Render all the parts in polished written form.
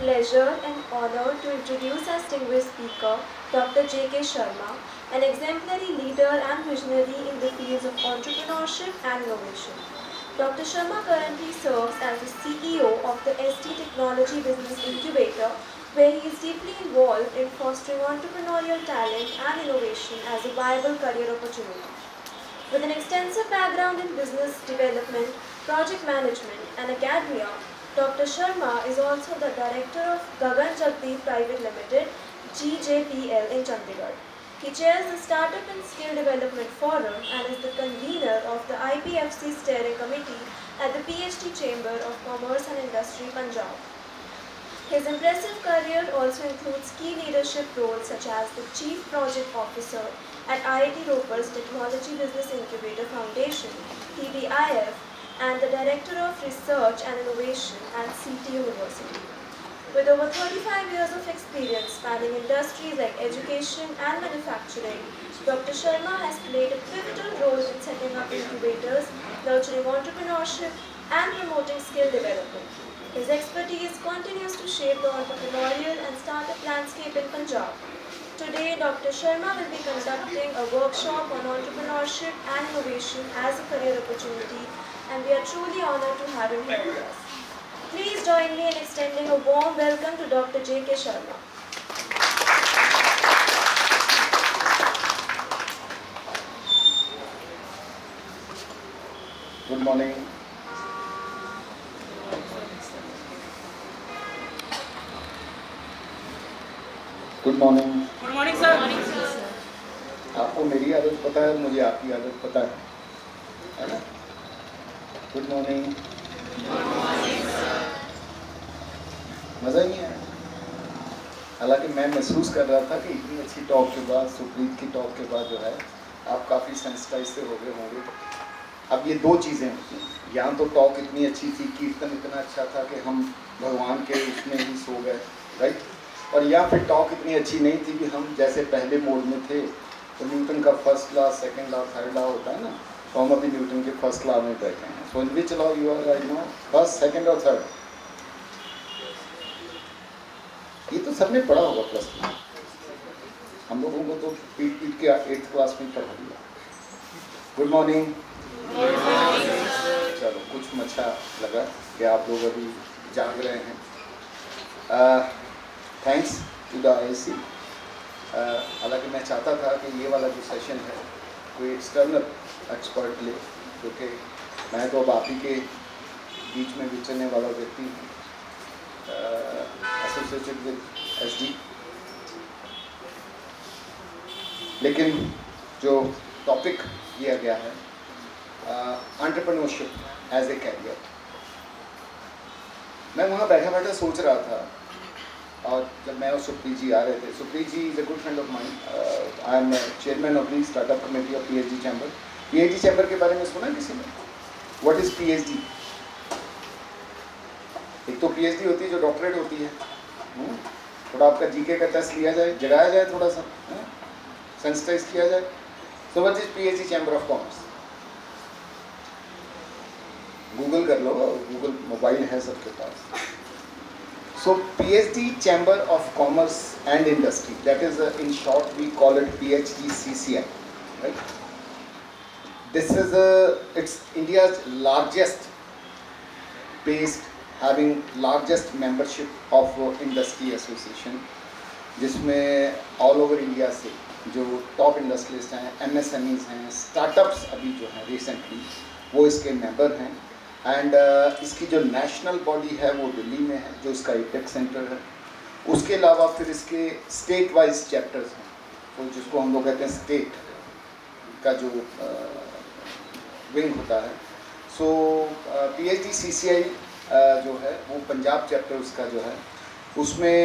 pleasure and honor to introduce our distinguished speaker, Dr. J.K. Sharma, an exemplary leader and visionary in the fields of entrepreneurship and innovation. Dr. Sharma currently serves as the CEO of the ST Technology Business Incubator, where he is deeply involved in fostering entrepreneurial talent and innovation as a viable career opportunity. With an extensive background in business development, project management, and academia, Dr. Sharma is also the director of Gagan Jagdeep Private Limited (GJPL) in Chandigarh. He chairs the Startup and Skill Development Forum and is the convener of the IPFC Steering Committee at the PhD Chamber of Commerce and Industry, Punjab. His impressive career also includes key leadership roles such as the Chief Project Officer at IIT Roper's Technology Business Incubator Foundation, TBIF, and the Director of Research and Innovation at CT University. With over 35 years of experience spanning industries like education and manufacturing, Dr. Sharma has played a pivotal role in setting up incubators, nurturing entrepreneurship, and promoting skill development. His expertise continues to shape the entrepreneurial and startup landscape in Punjab. Today, Dr. Sharma will be conducting a workshop on entrepreneurship and innovation as a career opportunity, and we are truly honored to have him here with us. Please join me in extending a warm welcome to Dr. J.K. Sharma. Good morning. Good morning. Good morning sir. आपको मेरी आदत पता है, मुझे आपकी आदत पता है ना? Good morning. मज़ा ही नहीं आया। हालांकि मैं महसूस कर रहा था कि इतनी अच्छी टॉक के बाद, सुप्रीत की टॉक के बाद जो है आप काफ़ी सेंसिटाइज से हो गए होंगे। अब ये दो चीज़ें होती हैं, यहाँ तो टॉक इतनी अच्छी थी, कीर्तन इतना अच्छा था कि हम भगवान के उसमें ही सो गए, राइट? और या फिर टॉक इतनी अच्छी नहीं थी कि हम जैसे पहले मोड में थे, तो न्यूटन का first law, second law, third law होता है ना, तो हम अभी न्यूटन के फर्स्ट लॉ में बैठे हैं। So in which law you are right now? First, second और थर्ड? ये तो सबने पढ़ा होगा प्लस में। हम लोगों को तो पीट पीट के 8th क्लास में पढ़ा दिया। Good morning. चलो, कुछ अच्छा लगा कि आप लोग अभी जाग रहे हैं। Thanks to the IIC। हालांकि मैं चाहता था कि ये वाला जो सेशन है कोई एक्सटर्नल एक्सपर्ट ले, क्योंकि मैं तो अब आप ही के बीच में विचरने वाला व्यक्ति हूँ, एसोसिएटेड विद SD। लेकिन जो टॉपिक दिया गया है, एंटरप्रेन्योरशिप एज ए कैरियर, मैं वहाँ बैठा बैठा सोच रहा था, और जब मैं और सुप्रीत जी आ रहे थे, Supreet ji is a good friend of mine. I am chairman of the startup committee of PhD chamber. PhD chamber के बारे में सुना किसी ने? What is PhD? एक तो PhD होती है जो डॉक्टरेट होती है। थोड़ा आपका GK का टेस्ट लिया जाए, जगाया जाए, थोड़ा सा सेंसिटाइज किया जाए। So what is PhD chamber of commerce? Google कर लो, गूगल मोबाइल है सबके पास। So PhD Chamber of Commerce and Industry, that is in short we call it PhD-CCI, right? This is it's India's largest based, having largest membership of industry association, जिसमें all over India से जो top industrialist हैं, MSMEs हैं, startups अभी जो हैं recently वो इसके मेंबर हैं। एंड इसकी जो नेशनल बॉडी है वो दिल्ली में है, जो इसका एपेक्स सेंटर है। उसके अलावा फिर इसके स्टेट वाइज चैप्टर्स हैं, तो जिसको हम लोग कहते हैं स्टेट का जो विंग होता है। सो PhD-CCI जो है वो पंजाब चैप्टर उसका जो है, उसमें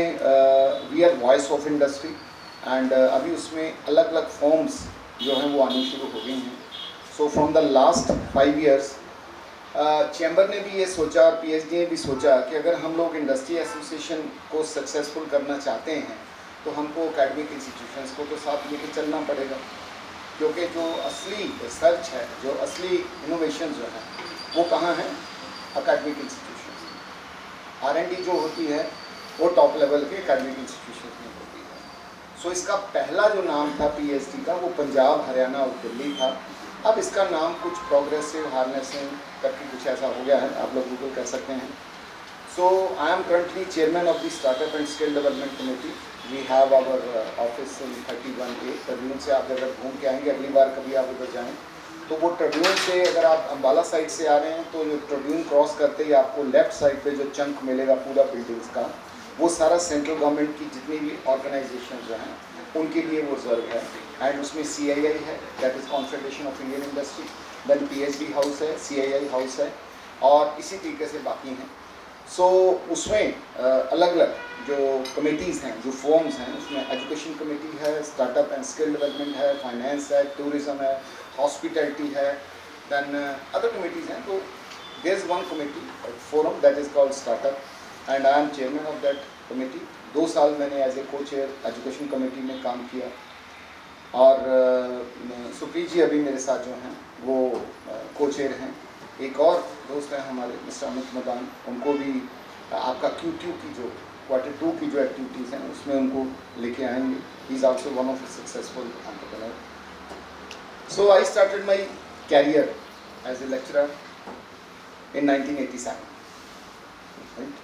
we are voice of industry, and अभी उसमें अलग अलग फॉर्म्स जो हैं वो आनी शुरू हो गई हैं। So from the last 5 years chamber ने भी ये सोचा और PhD ने भी सोचा कि अगर हम लोग इंडस्ट्री एसोसिएशन को सक्सेसफुल करना चाहते हैं तो हमको एकेडमिक इंस्टीट्यूशंस को तो साथ लेके चलना पड़ेगा, क्योंकि जो असली रिसर्च है, जो असली इनोवेशन जो है वो कहाँ है? Academic institutions. R&D जो होती है वो टॉप लेवल के एकेडमिक इंस्टीट्यूशन में होती है। सो इसका पहला जो नाम था पीएचडी का, वो पंजाब, हरियाणा और दिल्ली था। अब इसका नाम कुछ प्रोग्रेसिव हार्नेसिंग करके कुछ ऐसा हो गया है, आप लोग गूगल कर सकते हैं। So I am currently chairman of the startup and skill development committee. We have our office in 31A Tribune से। आप अगर घूम के आएंगे अगली बार कभी आप उधर जाएँ तो वो ट्रिब्यून से, अगर आप अम्बाला साइड से आ रहे हैं तो जो ट्रिब्यून क्रॉस करते ही आपको लेफ्ट साइड पे जो चंक मिलेगा पूरा बिल्डिंग्स का, वो सारा सेंट्रल गवर्नमेंट की जितनी भी ऑर्गेनाइजेशन जो हैं उनके लिए वो रिजर्व है। एंड उसमें CII है, that is confederation of Indian industry, then PhD house है, CII हाउस है, और इसी तरीके से बाकी हैं। सो उसमें अलग अलग जो कमेटीज़ हैं, जो फॉर्म्स हैं, उसमें एजुकेशन कमेटी है, स्टार्टअप एंड स्किल डेवलपमेंट है, फाइनेंस है, टूरिज्म है, हॉस्पिटैलिटी है, देन अदर कमेटीज़ हैं। तो there is one committee forum that is called startup and I am chairman of that committee. 2 साल मैंने एज ए को चेयर एजुकेशन कमेटी में काम किया, और सुप्रीत जी अभी मेरे साथ जो हैं वो को चेयर हैं। एक और दोस्त हैं हमारे मिस्टर अमित मदान, उनको भी आपका Q2 की जो Q2 की जो एक्टिविटीज़ हैं उसमें उनको लेके आएंगे। He is also one of the successful entrepreneur. So I started my career as a lecturer in 1987, right?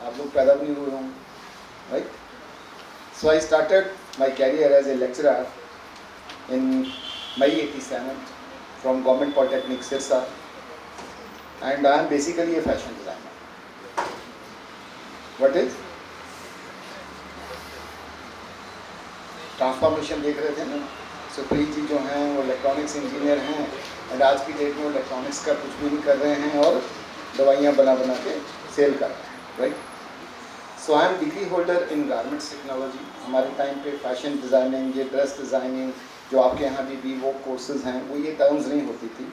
आप लोग पैदा भी नहीं हुए होंगे, right? So I started my career as a lecturer in May 87 from Government Polytechnic Sirsa, and I am basically a fashion designer. What is? Transformation देख रहे थे ना, सुप्रीत जी जो हैं वो इलेक्ट्रॉनिक्स इंजीनियर हैं, एंड आज की डेट में वो इलेक्ट्रॉनिक्स का कुछ भी नहीं कर रहे हैं और दवाइयाँ बना बना के सेल कर रहे हैं, right? So I M degree holder in garments technology. हमारे टाइम पे फैशन डिज़ाइनिंग, ये ड्रेस डिज़ाइनिंग जो आपके यहाँ भी वो कोर्सेज हैं, वो ये टर्म्स नहीं होती थी।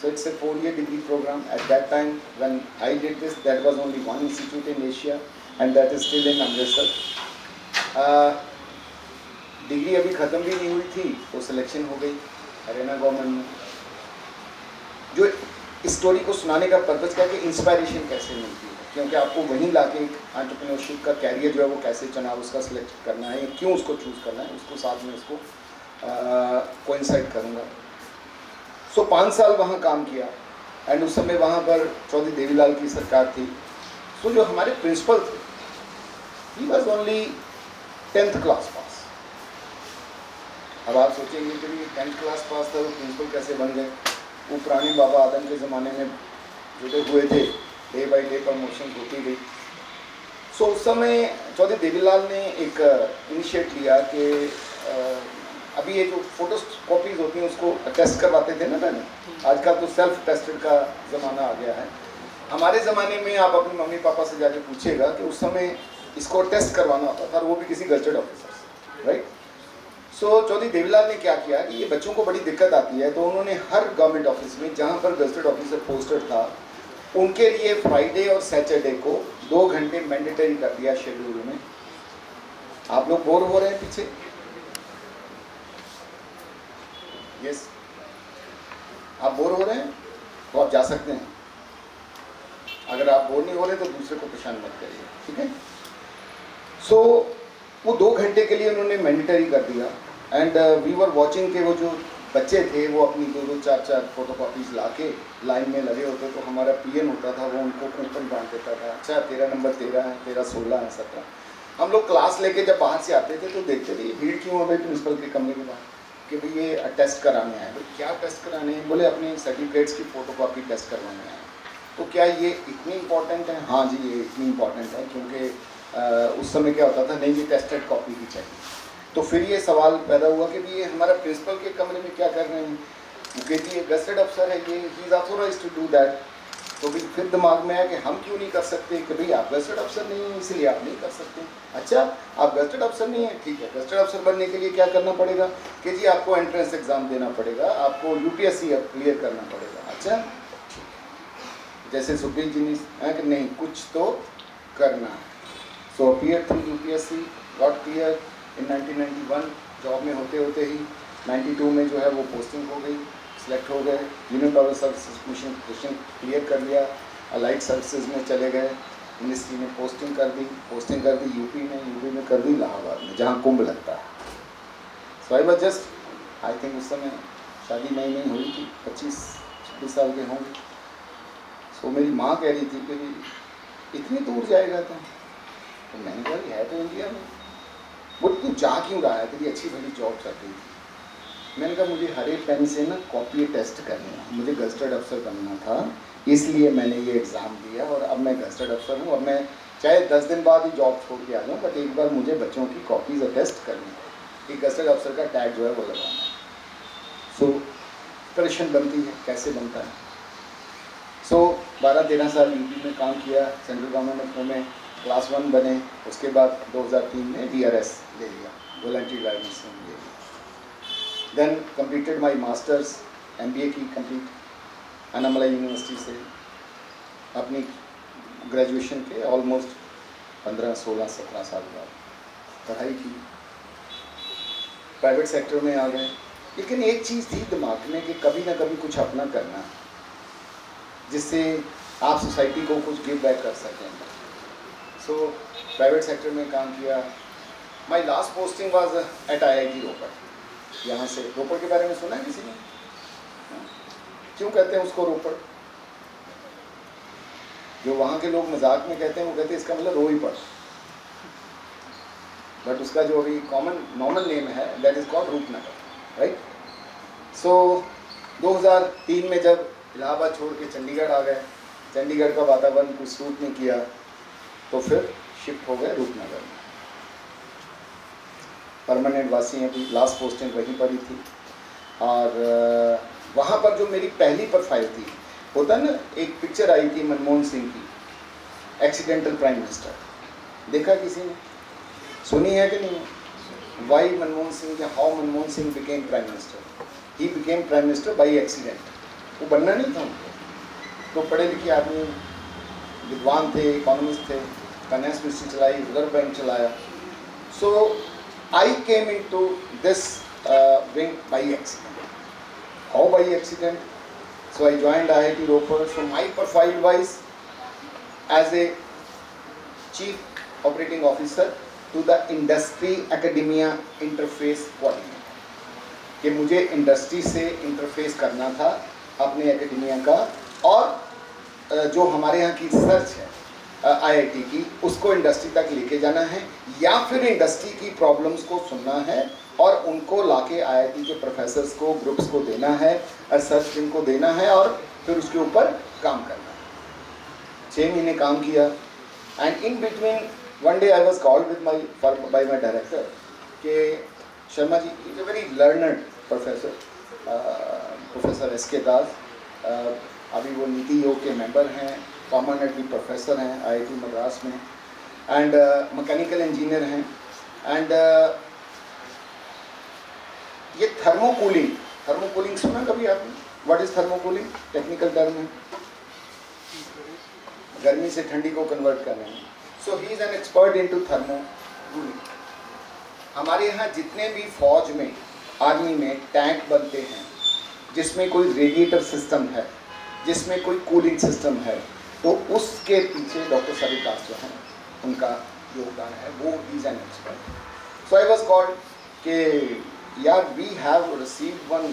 So it's a 4-year degree program. At that time when I did this, that was only one institute in Asia and that is still in Amritsar. Degree अभी ख़त्म भी नहीं हुई थी तो सिलेक्शन हो गई हरियाणा गवर्नमेंट में। जो इस स्टोरी को सुनाने का पर्पज़ क्या है कि इंस्पायरेशन कैसे मिलती है, क्योंकि आपको वहीं लाके एक एंटरप्रेन्योरशिप का कैरियर जो है वो कैसे चुना, उसका सिलेक्ट करना है, क्यों उसको चूज़ करना है, उसको साथ में उसको कोइंसाइड करूँगा। सो 5 साल वहाँ काम किया, एंड उस समय वहाँ पर चौधरी देवीलाल की सरकार थी। सो जो हमारे प्रिंसिपल थे, he was only 10th class pass. अब आप सोचेंगे कि ये 10th क्लास पास था तो प्रिंसिपल कैसे बन गए? वो पुराने बाबा आदम के ज़माने में जुड़े हुए थे, डे बाई डे प्रमोशन होती गई। सो उस समय चौधरी देवीलाल ने एक इनिशिएट लिया कि अभी ये जो फोटो कॉपीज होती हैं उसको टेस्ट करवाते थे ना पहले, आजकल तो सेल्फ टेस्टेड का ज़माना आ गया है। हमारे ज़माने में आप अपने मम्मी पापा से जाके पूछेगा कि उस समय इसको टेस्ट करवाना होता था, और वो भी किसी गजटेड ऑफिसर से, राइट? सो चौधरी देवीलाल ने क्या किया कि ये बच्चों को बड़ी दिक्कत आती है, तो उन्होंने हर गवर्नमेंट ऑफिस में जहाँ पर गजटेड ऑफिसर पोस्टेड था उनके लिए फ्राइडे और सैटरडे को 2 घंटे मैंडेटरी कर दिया शेड्यूल में। आप लोग बोर हो रहे हैं पीछे? यस, आप बोर हो रहे हैं तो आप जा सकते हैं। अगर आप बोर नहीं हो रहे तो दूसरे को परेशान मत करिए, ठीक है? सो वो 2 घंटे के लिए उन्होंने मैंडेटरी कर दिया, एंड वी वर वॉचिंग के वो जो बच्चे थे वो अपनी 2-2, 4-4 फोटो कॉपीज ला के लाइन में लगे होते, तो हमारा पीएन होता था, वो उनको कूपन बांट देता था, अच्छा तेरा नंबर 13 है, तेरा 16 है, 17। हम लोग क्लास लेके जब बाहर से आते थे तो देखते थे ये भीड़ क्यों हो गई प्रिंसिपल के कमरे के बाहर कि भाई ये टेस्ट कराने आए। भाई क्या टेस्ट कराने हैं? बोले अपने सर्टिफिकेट्स की फ़ोटो कॉपी टेस्ट करवाने आए। तो क्या ये इतनी इंपॉर्टेंट है? हाँ जी, ये इतनी इंपॉर्टेंट है क्योंकि उस समय क्या होता था, नहीं जी टेस्टेड कॉपी ही चाहिए। तो फिर ये सवाल पैदा हुआ कि ये हमारा प्रिंसिपल के कमरे में क्या कर रहे हैं? क्योंकि ये गजेटेड अफसर है, ये he is authorized to do that. तो भी फिर दिमाग में आया कि हम क्यों नहीं कर सकते, कि भाई आप गजेटेड अफसर नहीं हैं इसलिए आप नहीं कर सकते। अच्छा, आप गजेटेड अफसर नहीं हैं, ठीक है, गजेटेड अफसर बनने के लिए क्या करना पड़ेगा कि जी आपको एंट्रेंस एग्जाम देना पड़ेगा, आपको यूपीएससी क्लियर करना पड़ेगा। अच्छा, जैसे सुप्रीत जी ने कि नहीं कुछ तो करना है। So appear through UPSC, got clear in 1991। Job में होते होते ही 92 में जो है वो पोस्टिंग हो गई, सिलेक्ट हो गए, union power services mission question clear कर लिया, अलाइड सर्विसेज में चले गए, मिनिस्ट्री ने पोस्टिंग कर दी यूपी में कर दी इलाहाबाद में, जहाँ कुंभ लगता है। So I was just, I think उस समय शादी नई नई हुई थी, 25-26 साल के होंगे। सो मेरी माँ कह रही थी कि इतनी दूर जाएगा तो मैंने कहा कि है तो इंडिया में। वो तू जा क्यों रहा है, तेरी अच्छी भली जॉब चल रही थी। मैंने कहा मुझे हरे पेन से ना कॉपी टेस्ट करनी है, मुझे गजटेड अफसर बनना था, इसलिए मैंने ये एग्ज़ाम दिया और अब मैं गजटेड अफसर हूँ। अब मैं चाहे 10 दिन बाद ही जॉब छोड़ के आ जाऊँ, बट एक बार मुझे बच्चों की कॉपीज़ टेस्ट करनी है, एक गजटेड अफसर का टैग जो है वो लगाना है। सो प्रिपरेशन बनती है, कैसे बनता है। सो 12-13 साल यूपी में काम किया, सेंट्रल गवर्नमेंट में क्लास 1 बने। उसके बाद 2003 में DRS ले लिया, वॉलंटरी लाइसेंस ले लिया। Then completed my masters, MBA की कंप्लीट अन्नामलाई यूनिवर्सिटी से। अपनी ग्रेजुएशन के ऑलमोस्ट 15, 16, 17 साल बाद पढ़ाई की, प्राइवेट सेक्टर में आ गए। लेकिन एक चीज़ थी दिमाग में कि कभी ना कभी कुछ अपना करना, जिससे आप सोसाइटी को कुछ गिव बैक कर सकें। सो प्राइवेट सेक्टर में काम किया। My last posting was at IIT रोपड़। यहाँ से रोपड़ के बारे में सुना है किसी ने? क्यों कहते हैं उसको रोपड़? जो वहाँ के लोग मजाक में कहते हैं, वो कहते हैं इसका मतलब रो ही पड़, बट उसका जो अभी कॉमन नॉर्मल नेम है that is called Rupnagar, right. So 2003 में जब इलाहाबाद छोड़ के चंडीगढ़ आ गए, चंडीगढ़ का वातावरण कुछ सूट नहीं किया, तो फिर शिफ्ट हो गए रूपनगर में। परमानेंट वासी हैं, अभी लास्ट पोस्टिंग वहीं पर ही थी। और वहाँ पर जो मेरी पहली प्रोफाइल थी, होता है ना, एक पिक्चर आई थी मनमोहन सिंह की, एक्सीडेंटल प्राइम मिनिस्टर, देखा किसी ने? सुनी है कि नहीं? Why Manmohan Singh, how Manmohan Singh became prime minister. He became prime minister by accident. वो बनना नहीं था उनको, तो पढ़े लिखे आदमी, विद्वान थे, इकोनॉमिस्ट थे, फाइनेंस मिनिस्ट्री चलाई, रिजर्व बैंक चलाया। So I came in to this wing by accident. How by accident? So I joined IIT Ropar. So my profile was as a Chief Operating Officer to the Industry Academia Interface Coordinator. कि मुझे industry से interface करना था अपने academia का, और जो हमारे यहाँ की रिसर्च है IIT की, उसको इंडस्ट्री तक लेके जाना है, या फिर इंडस्ट्री की प्रॉब्लम्स को सुनना है और उनको लाके IIT के प्रोफेसर्स को, ग्रुप्स को देना है, रिसर्च टीम को देना है, और फिर उसके ऊपर काम करना है। 6 महीने काम किया। And in between one day I was called with by my director कि Sharma ji is a very learned professor, professor SK Das, अभी वो नीति आयोग के मेंबर हैं, परमानेंटली प्रोफेसर हैं IIT मद्रास में, एंड मैकेनिकल इंजीनियर हैं। एंड ये थर्मोकूलिंग सुना कभी आपने? What is thermocooling? Technical term है, गर्मी से ठंडी को कन्वर्ट करने में। So he is an expert into थर्मोकूलिंग। हमारे यहाँ जितने भी फौज में, आर्मी में टैंक बनते हैं, जिसमें कोई रेडिएटर सिस्टम है, जिसमें कोई कूलिंग सिस्टम है, तो उसके पीछे डॉक्टर सरितास जो हैं, उनका योगदान है, वो is an expert. So I was called कि यार we have received one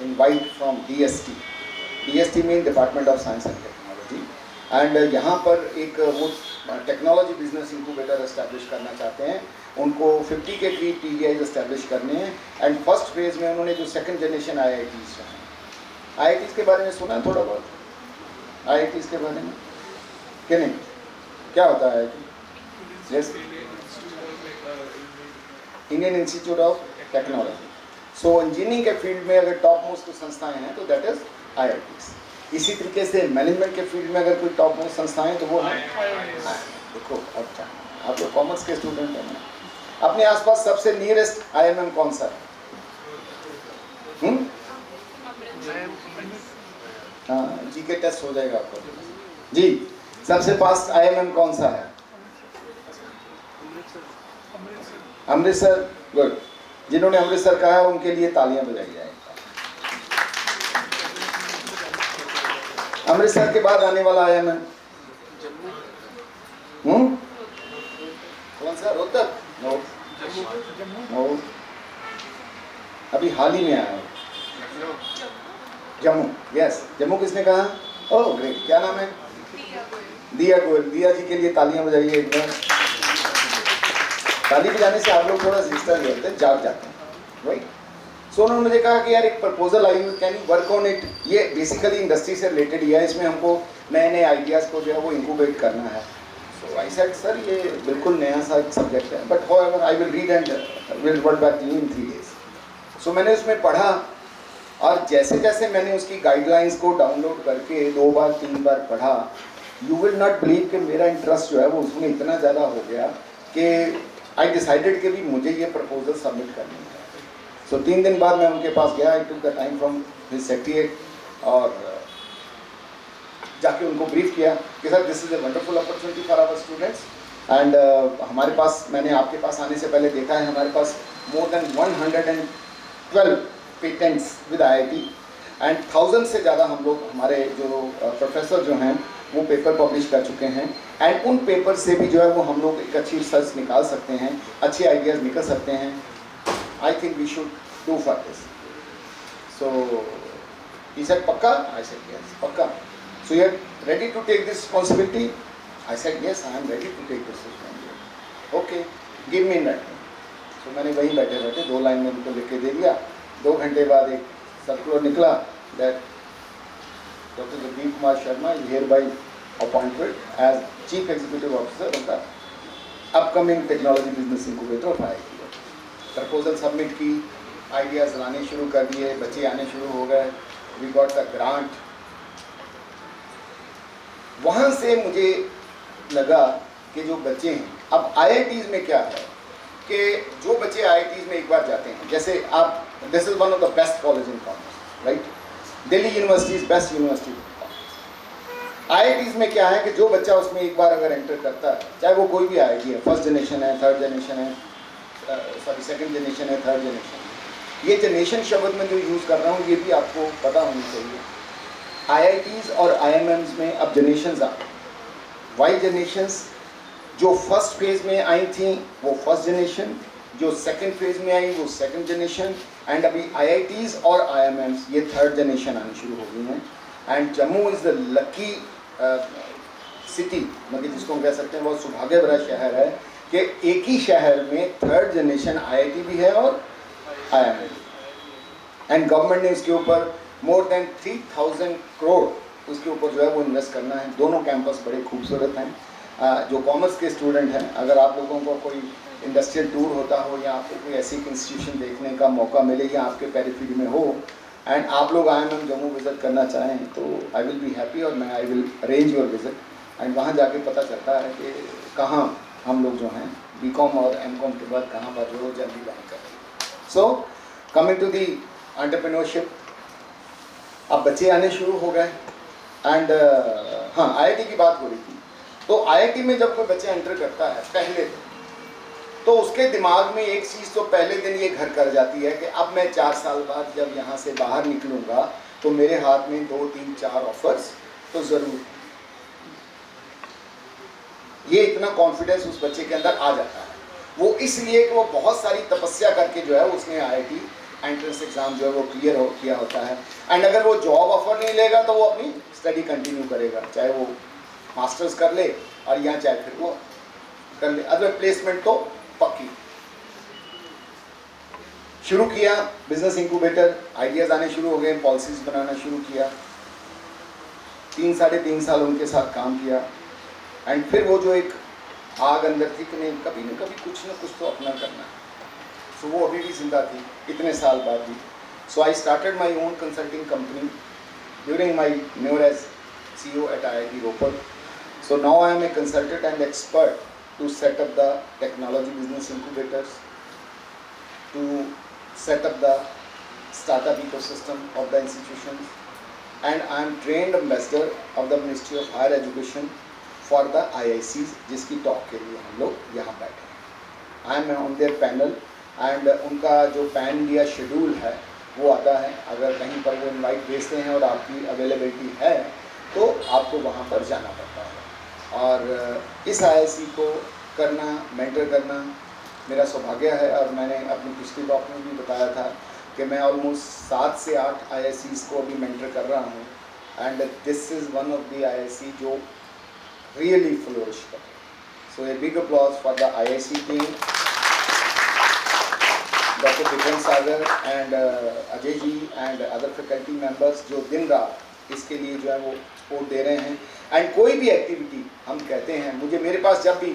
invite from DST mean department of science and technology, and यहाँ पर एक वो टेक्नोलॉजी बिजनेस इंक्यूबेटर एस्टैब्लिश करना चाहते हैं। उनको 50 के करीब TDIs एस्टैब्लिश करने हैं, एंड फर्स्ट फेज में उन्होंने जो सेकंड जनरेशन IITs जो हैं, IITs के बारे में सुना है थोड़ा बहुत? IITs के बारे में कि नहीं? क्या होता है IIT? Yes, Indian institute of technology. So engineering के फील्ड में अगर टॉप मोस्ट संस्थाएं हैं तो दैट इज IITs। इसी तरीके से मैनेजमेंट के फील्ड में अगर कोई टॉप मोस्ट संस्थाएं तो वो है। देखो, अच्छा आप लोग कॉमर्स के स्टूडेंट हैं, अपने आसपास सबसे नियरेस्ट IIM कौन सा है? हाँ, GK टेस्ट हो जाएगा आपको जी। सबसे पास IIM कौन सा है? अमृतसर। गुड, जिन्होंने अमृतसर कहा है उनके लिए तालियां बजाई जाए। अमृतसर के बाद आने वाला IIM कौन सा? रोहतक? नो नो, अभी हाल ही में आया हूँ। जम्मू, यस। जम्मू किसने कहा? ओह ग्रेट, क्या नाम है? दिया गोयल। दिया जी के लिए तालियां बजाइए एक बार। ताली बजाने से आप लोग थोड़ा रजिस्टर जाते हैं, जाग जाते हैं, राइट? सो उन्होंने मुझे कहा कि यार एक प्रपोजल आई हुई, can you work on it. ये बेसिकली इंडस्ट्री से रिलेटेड ही है, इसमें हमको नए नए आइडियाज़ को जो है वो इंक्यूबेट करना है। सो आई सेड सर ये बिल्कुल नया सा सब्जेक्ट है, but however I will read and will work back to you in 3 days। So मैंने उसमें पढ़ा, और जैसे जैसे मैंने उसकी गाइडलाइंस को डाउनलोड करके 2 बार 3 बार पढ़ा, यू विल नॉट बिलीव कि मेरा इंटरेस्ट जो है वो उसमें इतना ज़्यादा हो गया कि आई डिसाइडेड कि भी मुझे ये प्रपोजल सबमिट करनी है। सो 3 दिन बाद मैं उनके पास गया, I took the time from his secretariat, और जाके उनको ब्रीफ किया कि sir this is a wonderful opportunity for our students, and हमारे पास, मैंने आपके पास आने से पहले देखा है, हमारे पास more than 112 patents with IIT, and 1000 से ज़्यादा हम लोग, हमारे जो प्रोफेसर जो हैं वो पेपर पब्लिश कर चुके हैं, एंड उन पेपर से भी जो है वो हम लोग एक अच्छी रिसर्च निकाल सकते हैं, अच्छे आइडियाज़ निकल सकते हैं। I think we should do for this. So he said पक्का? आई सेड यस पक्का। So you are ready to take this responsibility? I said yes, I am ready to take this responsibility. Okay, give me that. So मैंने वहीं बैठे बैठे 2 line में उनको लिख के दे दिया। 2 घंटे बाद एक सर्कुलर निकला that Dr. Jagdeep Kumar Sharma is hereby appointed as Chief Executive Officer of the upcoming Technology Business Incubator of IIT। Proposal submit की, आइडियाज़ लाने शुरू कर दिए, बच्चे आने शुरू हो गए, वी गॉट द ग्रांट। वहाँ से मुझे लगा कि जो बच्चे हैं, अब IITs में क्या है कि जो बच्चे IITs में एक बार जाते हैं, जैसे आप, this is one of the best college in commerce, right? Delhi university is best university in commerce. IITs में क्या है कि जो बच्चा उसमें एक बार अगर एंटर करता है, चाहे वो कोई भी IIT है, फर्स्ट जनरेशन है, थर्ड जनरेशन है, सॉरी सेकंड जनरेशन है, थर्ड जनरेशन है, ये जनरेशन शब्द में जो यूज़ कर रहा हूँ ये भी आपको पता होनी चाहिए। IITs और IIMs में अब जनरेशन्स आ गए। Why generations? जो फर्स्ट फेज़ में आई थी वो फर्स्ट जनरेशन, जो सेकंड फेज़ में आई वो सेकंड जनरेशन, एंड अभी IITs और IIMs ये थर्ड जनरेशन आनी शुरू हो गई हैं। And Jammu is the lucky city, मतलब जिसको हम कह सकते हैं बहुत सौभाग्य भरा शहर है कि एक ही शहर में थर्ड जनरेशन IIT भी है और IIM भी, एंड गवर्नमेंट ने इसके ऊपर मोर देन 3000 करोड़ उसके ऊपर जो है वो इन्वेस्ट करना है। दोनों कैंपस बड़े खूबसूरत हैं। जो कॉमर्स के स्टूडेंट हैं, अगर आप लोगों को कोई इंडस्ट्रियल टूर होता हो या आपको कोई ऐसी इंस्टीट्यूशन देखने का मौका मिले या आपके पेरिफेरी में हो, एंड आप लोग IIM जम्मू विज़िट करना चाहें, तो आई विल बी हैप्पी, और मैं I will arrange your visit, and वहाँ जाके पता चलता है कि कहाँ हम लोग जो हैं BCom और MCom के बाद कहाँ पर जो जल्दी लाइन कर रहे हैं। So coming to the entrepreneurship, अब बच्चे आने शुरू हो गए, एंड हाँ IIT की बात हो रही थी। तो IIT में जब कोई बच्चा एंटर करता है पहले तो उसके दिमाग में एक चीज़ तो पहले दिन ये घर कर जाती है कि अब मैं 4 साल बाद जब यहाँ से बाहर निकलूँगा तो मेरे हाथ में 2 3 4 ऑफर्स तो ज़रूर। ये इतना कॉन्फिडेंस उस बच्चे के अंदर आ जाता है, वो इसलिए कि वो बहुत सारी तपस्या करके जो है उसने IIT एंट्रेंस एग्ज़ाम जो है वो क्लियर किया होता है, एंड अगर वो जॉब ऑफर नहीं लेगा तो वो अपनी स्टडी कंटिन्यू करेगा, चाहे वो मास्टर्स कर ले और या चाहे फिर वो कर ले, अदर प्लेसमेंट तो पक्की। शुरू किया बिजनेस इंक्यूबेटर, आइडियाज़ आने शुरू हो गए, पॉलिसीज बनाना शुरू किया, 3 साढ़े 3 साल उनके साथ काम किया, एंड फिर वो जो एक आग अंदर थी कि नहीं कभी न कभी कुछ ना कुछ तो अपना करना है, सो वो अभी भी जिंदा थी इतने साल बाद भी। So I started my own consulting company during my tenure as CEO at IIT Ropar. So now I am a consultant and expert to set up the technology business incubators, to set up the startup ecosystem of the institutions, and I am trained ambassador of the Ministry of Higher Education for the IICs, जिसकी talk के लिए हम लोग यहाँ बैठे हैं। I am on their panel, and उनका जो पैन इंडिया शेड्यूल है वो आता है, अगर कहीं पर वो इनवाइट भेजते हैं और आपकी अवेलेबिलिटी है तो आपको वहाँ पर जाना पड़ता है। और इस आईआईसी को करना, मेंटर करना मेरा सौभाग्य है। और मैंने अपनी पिछली टॉक में भी बताया था कि मैं ऑलमोस्ट 7 से 8 आईआईसीज़ को अभी मेंटर कर रहा हूँ, and this is one of the IIC जो रियली फ्लोरिश कर। So a big applause for the IIC team, doctor Vikram Sagar and Ajay ji and other faculty members जो दिन रात इसके लिए जो है वो सपोर्ट दे रहे हैं। एंड कोई भी एक्टिविटी हम कहते हैं, मुझे मेरे पास जब भी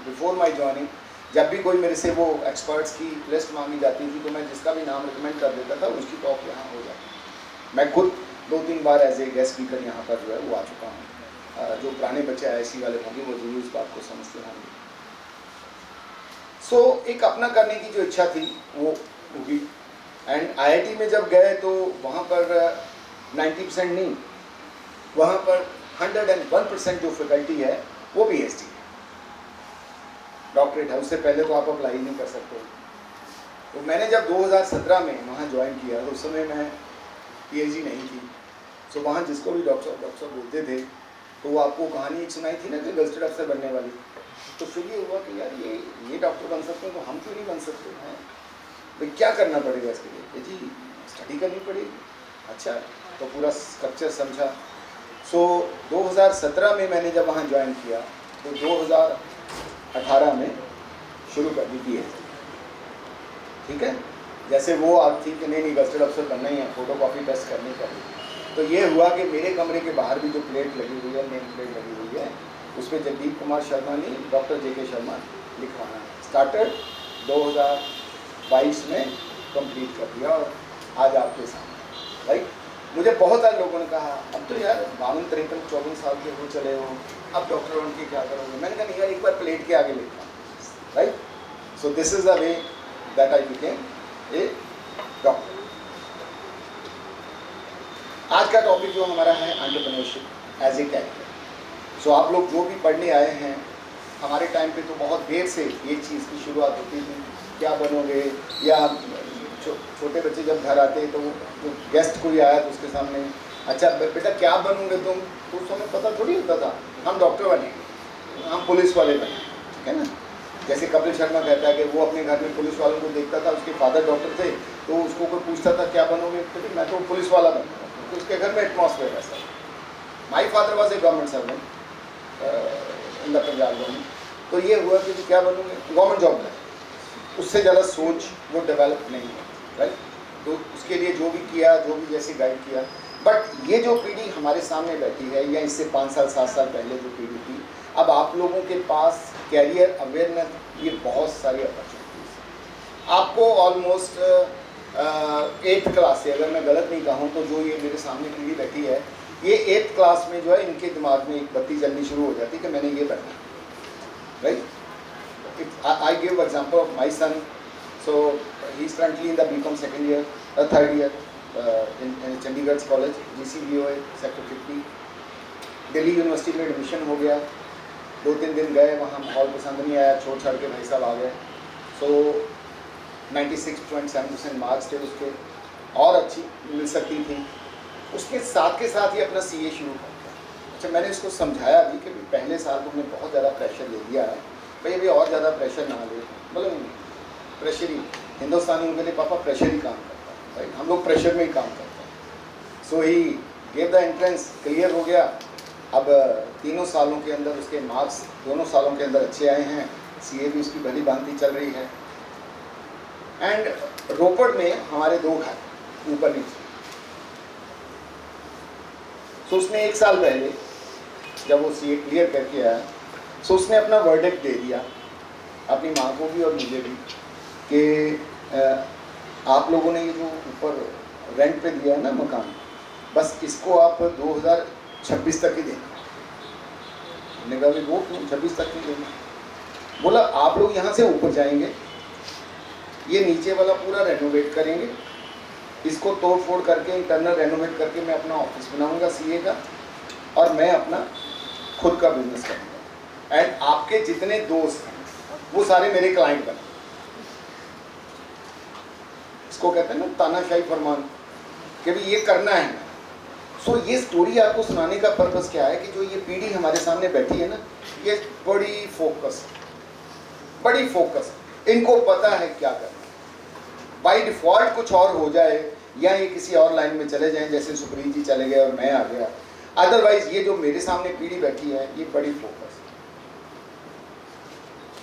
बिफोर माय जॉइनिंग जब भी कोई मेरे से वो एक्सपर्ट्स की लिस्ट मांगी जाती थी तो मैं जिसका भी नाम रिकमेंड कर देता था उसकी टॉक यहाँ हो जाती। मैं खुद 2-3 बार एज ए गेस्ट स्पीकर यहाँ पर जो है वो आ चुका हूँ। जो पुराने बच्चे आईआईसी वाले होंगे वो जरूर इस बात को समझते होंगे। सो एक अपना करने की जो इच्छा थी वो होगी। एंड आईआईटी में जब गए तो वहाँ पर 90% नहीं, वहाँ पर 101% जो फैकल्टी है वो पीएचडी है। डॉक्टरेट है, उससे पहले तो आप अप्लाई नहीं कर सकते। तो मैंने जब 2017 में वहाँ ज्वाइन किया तो उस समय मैं पीएचडी नहीं थी। सो वहाँ जिसको भी डॉक्टर बोलते थे तो वो आपको कहानी एक सुनाई थी ना कि गजटेड अफसर बनने वाली। तो फिर ये हुआ कि यार ये डॉक्टर बन सकते हैं तो हम क्यों नहीं बन सकते हैं, भाई क्या करना पड़ेगा इसके लिए? जी स्टडी करनी पड़ेगी। अच्छा, तो पूरा स्ट्रक्चर समझा। सो 2017 में मैंने जब वहाँ ज्वाइन किया तो 2018 में शुरू कर दी पीएचडी। ठीक है, जैसे वो आप थी कि नहीं गजटेड अफसर बनना ही है, फोटो कॉपी टेस्ट करनी पड़ेगी। तो ये हुआ कि मेरे कमरे के बाहर भी जो प्लेट लगी हुई है, नेम प्लेट लगी हुई है, उसमें जगदीप कुमार शर्मा ने डॉक्टर जेके शर्मा लिखवाना है। स्टार्टेड 2022 में कंप्लीट कर दिया और आज आपके सामने। राइट, मुझे बहुत सारे लोगों ने कहा अब तो यार 52, 53, 24 साल के हो चले हो, अब डॉक्टर बन के क्या करोगे? मैंने कहा नहीं यार, एक बार प्लेट के आगे लिखा। Right, so this is the way that I became a doctor. आज का टॉपिक जो हमारा है एंटरप्रेन्योरशिप एज ए कैरियर। सो आप लोग जो भी पढ़ने आए हैं, हमारे टाइम पे तो बहुत देर से ये चीज़ की शुरुआत होती थी, क्या बनोगे, या छोटे बच्चे जब घर आते तो गेस्ट कोई आया तो उसके सामने अच्छा बेटा क्या बनोगे तुम, तो उस समय पता थोड़ी होता था हम डॉक्टर बनेंगे, हम पुलिस वाले बने, ठीक है ना। जैसे कपिल शर्मा कहता है कि वो अपने घर में पुलिस वालों को देखता था, उसके फादर डॉक्टर थे तो उसको कोई पूछता था क्या बनोगे, तो मैं तो पुलिस वाला बनूंगा, तो उसके घर में एटमॉस्फेयर ऐसा। My father was a government servant in the Punjab government. तो ये हुआ कि क्या बनोगे, गवर्नमेंट जॉब है, उससे ज़्यादा सोच वो डेवलप नहीं है। राइट, तो उसके लिए जो भी किया, जो भी जैसे गाइड किया। बट ये जो पीढ़ी हमारे सामने बैठी है, या इससे 5 साल 7 साल पहले जो पीढ़ी थी, अब आप लोगों के पास कैरियर अवेयरनेस, ये बहुत सारी अपॉर्चुनिटीज आपको ऑलमोस्ट 8th क्लास से, अगर मैं गलत नहीं कहूँ तो जो ये मेरे सामने पीढ़ी बैठी है, ये 8th क्लास में जो है इनके दिमाग में एक बत्ती जलनी शुरू हो जाती है कि मैंने ये बनना। Right, I give example of my son. So he is currently in the BCom third year in Chandigarh College, GCBOA Sector 50. Delhi university में एडमिशन हो गया। 2-3 दिन गए वहाँ, माहौल पसंद नहीं आया, छोड़ छाड़ के भाई साहब आ गए। सो 96.7% मार्क्स थे उसके, और अच्छी मिल सकती थी। उसके साथ के साथ ही अपना CA शुरू कर दिया। अच्छा, मैंने उसको समझाया भी कि पहले साल तुमने बहुत ज़्यादा प्रेशर ले लिया है, भाई अभी और ज़्यादा प्रेशर ना ले। मतलब प्रेशर ही हिंदुस्तानियों के लिए पापा प्रेशर ही काम करता है, राइट, हम लोग प्रेशर में ही काम करते हैं। So he gave the entrance, clear हो गया। अब 3 सालों के अंदर उसके मार्क्स 2 सालों के अंदर अच्छे आए हैं, CA भी उसकी भली भांति चल रही है। एंड रोपड़ में हमारे 2 घर ऊपर नीचे। तो उसने 1 साल पहले जब वो CA क्लियर करके आया, सो उसने अपना वर्डिक्ट दे दिया अपनी माँ को भी और मुझे भी कि आप लोगों ने ये जो ऊपर रेंट पे दिया है ना मकान, बस इसको आप 2026 तक ही देना। हमने कहा वो क्यों 26 तक ही देना? बोला आप लोग यहाँ से ऊपर जाएंगे, ये नीचे वाला पूरा रेनोवेट करेंगे, इसको तोड़ फोड़ करके इंटरनल रेनोवेट करके मैं अपना ऑफिस बनाऊंगा CA का, और मैं अपना खुद का बिजनेस करूँगा। एंड आपके जितने दोस्त हैं वो सारे मेरे क्लाइंट बने। इसको कहते हैं ना तानाशाही फरमान, कि भाई ये करना है। सो ये स्टोरी आपको सुनाने का पर्पस क्या है कि जो ये पीढ़ी हमारे सामने बैठी है ना, ये बड़ी फोकस, इनको पता है क्या करना। बाय डिफॉल्ट कुछ और हो जाए या ये किसी और लाइन में चले जाएं, जैसे सुप्रीत जी चले गए और मैं आ गया, अदरवाइज ये जो मेरे सामने पीढ़ी बैठी है ये बड़ी फोकस।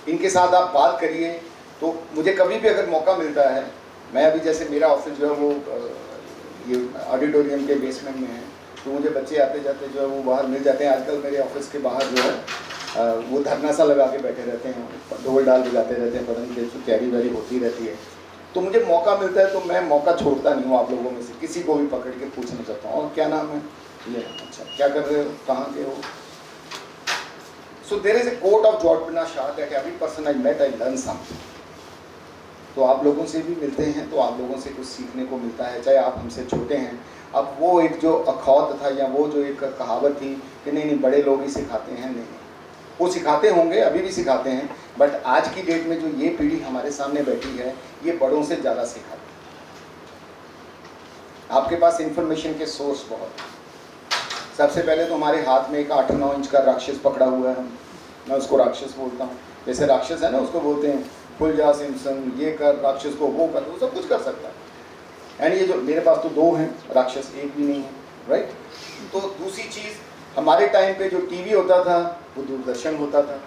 इनके साथ आप बात करिए तो मुझे कभी भी अगर मौका मिलता है, मैं अभी जैसे मेरा ऑफिस जो है वो ये ऑडिटोरियम के बेसमेंट में है, तो मुझे बच्चे आते जाते जो है वो बाहर मिल जाते हैं। आजकल मेरे ऑफिस के बाहर जो है वो धरना सा लगा के बैठे रहते हैं, ढोल डाल बजाते रहते हैं, पता नहीं कैसी तैयारी वैरी होती रहती है। तो मुझे मौका मिलता है तो मैं मौका छोड़ता नहीं हूँ। आप लोगों में से किसी को भी पकड़ के पूछना चाहता हूँ, और क्या नाम है? ये। अच्छा, क्या कर रहे हो, कहाँ के हो? So there is a quote of George Bernard Shaw that every person I met I learn something. तो आप लोगों से भी मिलते हैं तो आप लोगों से कुछ सीखने को मिलता है, चाहे आप हमसे छोटे हैं। अब वो एक जो अखौत था या वो जो एक कहावत थी कि नहीं बड़े लोग ही सिखाते हैं, नहीं, वो सिखाते होंगे, अभी भी सिखाते हैं, बट आज की डेट में जो ये पीढ़ी हमारे सामने बैठी है ये बड़ों से ज़्यादा सिखाती है। आपके पास इंफॉर्मेशन के सोर्स बहुत है। सबसे पहले तो हमारे हाथ में एक 8-9 इंच का राक्षस पकड़ा हुआ है, मैं उसको राक्षस बोलता हूँ। जैसे राक्षस है ना, उसको बोलते हैं खुल जा सिमसन, ये कर, राक्षस को वो कर, वो सब कुछ कर सकता है। एंड ये जो मेरे पास तो 2 हैं राक्षस, एक भी नहीं है, राइट। तो दूसरी चीज़, हमारे टाइम पे जो टीवी होता था वो दूरदर्शन होता था,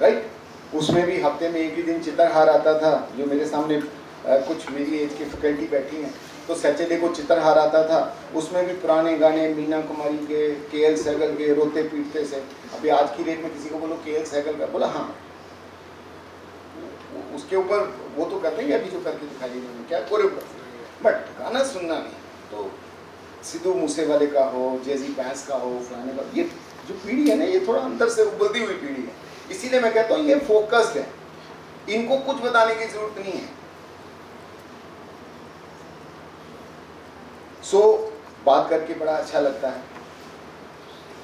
राइट। उसमें भी हफ्ते में एक ही दिन चित्रहार आता था। जो मेरे सामने कुछ मेरी एज की फैकल्टी बैठी हैं, तो सैटरडे को चित्रहार आता था। उसमें भी पुराने गाने मीना कुमारी के, KL सहगल के, रोते पीटते से। अभी आज की डेट में किसी को बोलो KL सहगल का, बोला हाँ, उसके ऊपर वो तो करते हैं अभी जो करके दिखाई देंगे क्या कोरियोग्राफी, बट गाना सुनना नहीं। तो सिद्धू मूसेवाले का हो, जेजी बैंस का हो, फलाने का, ये जो पीढ़ी है ना ये थोड़ा अंदर से उबलती हुई पीढ़ी है। इसीलिए मैं कहता हूँ ये फोकस्ड है, इनको कुछ बताने की जरूरत नहीं है। सो बात करके बड़ा अच्छा लगता है।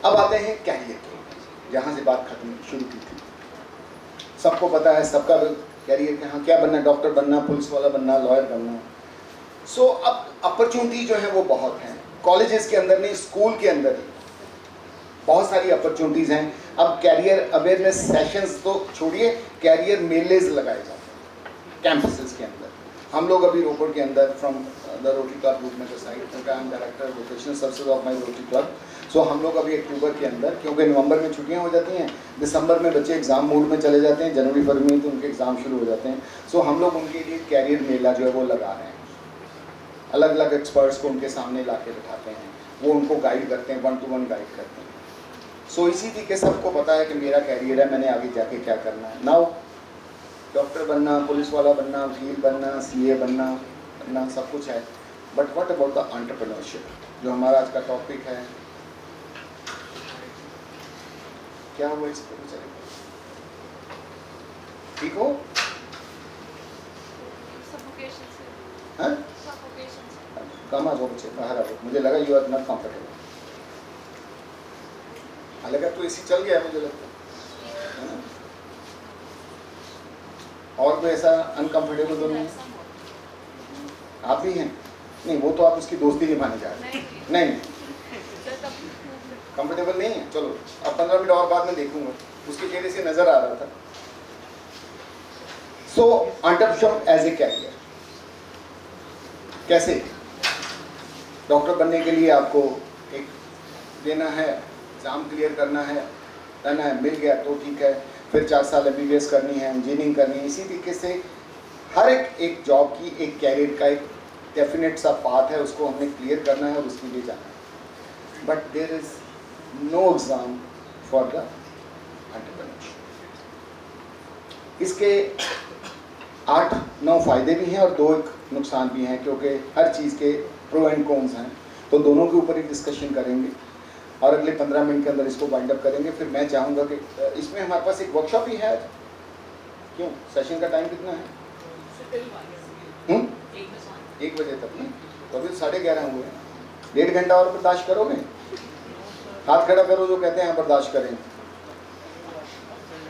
अब आते हैं कैरियर के, जहाँ से बात खत्म शुरू की थी। सबको पता है सबका कैरियर कहाँ क्या बनना, डॉक्टर बनना, पुलिस वाला बनना, लॉयर बनना। सो अब अपॉर्चुनिटी जो है वो बहुत हैं, कॉलेजेस के अंदर नहीं, स्कूल के अंदर ही बहुत सारी अपॉर्चुनिटीज़ हैं। अब कैरियर अवेयरनेस सेशंस तो छोड़िए, कैरियर मेलेज लगाए जाते हैं कैंपसेस के अंदर। हम लोग अभी रोपड़ के अंदर from the Rotary Club Rupnagar side, I am director vocational services of my Rotary Club. So हम लोग अभी अक्टूबर के अंदर, क्योंकि नवंबर में छुट्टियां हो जाती हैं, दिसंबर में बच्चे एग्ज़ाम मूड में चले जाते हैं, जनवरी फरवरी में तो उनके एग्ज़ाम शुरू हो जाते हैं। सो हम लोग उनके लिए कैरियर मेला जो है वो लगा रहे हैं। अलग अलग एक्सपर्ट्स को उनके सामने ला के बिठाते हैं, वो उनको गाइड करते हैं, 1-to-1 गाइड करते हैं। सो इसी तरीके सबको पता है कि मेरा कैरियर है, मैंने आगे जाके क्या करना है। नाउ डॉक्टर बनना, पुलिस वाला बनना, वकील बनना, CA बनना सब कुछ है, but what about the entrepreneurship, जो हमारा आज का टॉपिक है। क्या हुआ इस पर चले, ठीक हो? हाँ? कम आ जाओ बच्चे, बाहर आ जाओ। मुझे लगा यू आर नॉट कंफर्टेबल। हालांकि तो AC चल गया है मुझे लगता है ना? और कोई ऐसा अनकंफर्टेबल तो नहीं? आप भी हैं? नहीं, वो तो आप उसकी दोस्ती निभाने जा रहे हैं। नहीं कंफर्टेबल नहीं है, चलो अब 15 मिनट और बाद में देखूंगा। उसके चेहरे से नजर आ रहा था। सो एंटरप्रेन्योरशिप एज ए कैरियर, कैसे? डॉक्टर बनने के लिए आपको एक देना है, एग्जाम क्लियर करना है, मिल गया तो ठीक है। फिर 4 साल MBBS करनी है, इंजीनियरिंग करनी है। इसी तरीके से हर एक जॉब की एक कैरियर का एक डेफिनेट सा पाथ है, उसको हमने क्लियर करना है और उसके लिए जाना है। But there is no exam for the entrepreneurship. इसके 8-9 फायदे भी हैं और 2 नुकसान भी हैं, क्योंकि हर चीज़ के प्रो एंड कॉन्स हैं। तो दोनों के ऊपर ही डिस्कशन करेंगे और अगले 15 मिनट के अंदर इसको वाइंड अप करेंगे। फिर मैं चाहूँगा कि इसमें हमारे पास एक वर्कशॉप ही है आज। क्यों, सेशन का टाइम कितना है? 1 बजे तक नहीं, तो अभी 11:30 हुए हैं। 1.5 घंटा और बर्दाश्त करोगे? हाथ खड़ा करो जो कहते हैं बर्दाश्त करें।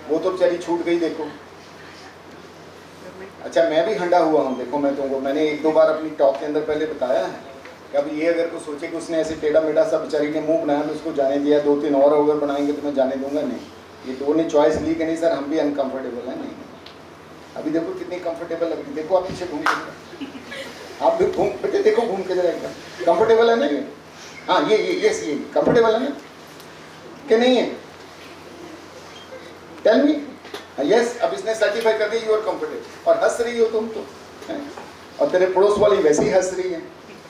वो तो चली छूट गई, देखो। अच्छा, मैं भी हंडा हुआ हूँ, देखो। मैं तुमको मैंने 1-2 बार अपनी टॉक के अंदर पहले बताया है अब ये अगर कोई सोचे कि उसने ऐसे टेढ़ा मेढ़ा सा बेचारी ने मुंह बनाया तो उसको जाने दिया, 2-3 और अगर बनाएंगे तो मैं जाने दूंगा नहीं। ये दो ने चॉइस ली कि नहीं सर हम भी अनकंफर्टेबल हैं, नहीं। अभी देखो कितनी कंफर्टेबल लग रही है, देखो आप पीछे घूम के, आप भी घूम बेटे देखो घूम के जरा एकदम कंफर्टेबल है ना ये? हाँ ये कंफर्टेबल है ना कि नहीं है? Tell me. यस, अब इसने सर्टिफाई कर दिया यू आर कंफर्टेबल। और हंस रही हो तुम तो है? और तेरे पड़ोस वाली वैसे ही हंस रही है।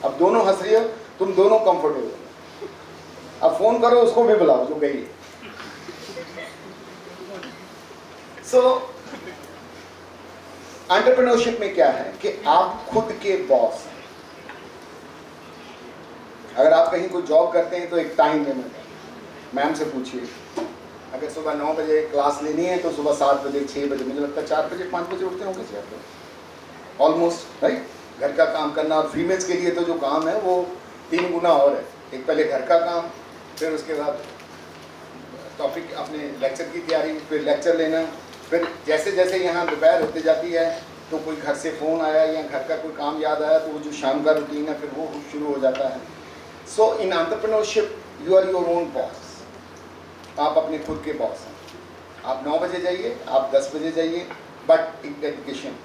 अब दोनों हंस रही हो, तुम दोनों कंफर्टेबल हो। अब फोन करो उसको भी बुलाओ जो गई है। सो एंटरप्रेन्योरशिप में क्या है कि आप खुद के बॉस हैं। अगर आप कहीं कोई जॉब करते हैं तो एक टाइम लिमिट है। मैम से पूछिए, अगर सुबह 9 बजे क्लास लेनी है तो सुबह 7 बजे 6 बजे, मुझे लगता है 4 बजे 5 बजे उठते होंगे आप ऑलमोस्ट, राइट? घर का काम करना, और फीमेल्स के लिए तो जो काम है वो 3 गुना और है। एक पहले घर का काम, फिर उसके बाद टॉपिक अपने लेक्चर की तैयारी, फिर लेक्चर लेना, फिर जैसे जैसे यहाँ दोपहर होते जाती है तो कोई घर से फ़ोन आया या घर का कोई काम याद आया तो वो जो शाम का रूटीन है फिर वो शुरू हो जाता है। So in entrepreneurship you are your own boss. आप अपने खुद के बॉस हैं। आप 9 बजे जाइए, आप 10 बजे जाइए, बट एक डेडिकेशन,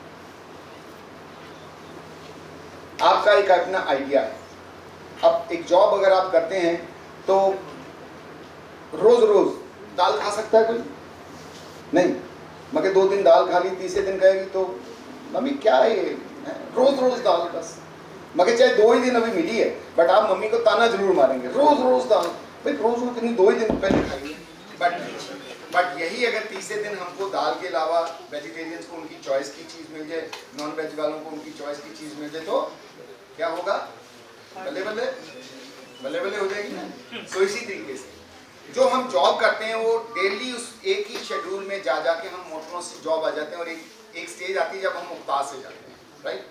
आपका एक अपना आइडिया है। अब एक जॉब अगर आप करते हैं तो रोज रोज दाल खा सकता है कोई? नहीं। मगर 2 दिन दाल खा ली, तीसरे दिन कहेगी तो मम्मी क्या है ये, रोज रोज दाल बस। मगर चाहे 2 ही दिन अभी मिली है बट आप मम्मी को ताना जरूर मारेंगे, रोज रोज दाल। भाई रोज रोज कितनी 2 ही दिन पहले खाइए। बट यही अगर तीसरे दिन हमको दाल के अलावा वेजिटेरियंस को उनकी चॉइस की चीज़ मिल जाए, नॉन वेज वालों को उनकी चॉइस की चीज़ मिल जाए तो क्या होगा? बल्ले बल्ले बल्ले बल्ले हो जाएगी ना। सो इसी तरीके से जो हम जॉब करते हैं वो डेली उस एक ही शेड्यूल में जा जाके हम मोनोटोनस जॉब आ जाते हैं और एक स्टेज आती है जब हम मुख्ताज हो जाते हैं, राइट?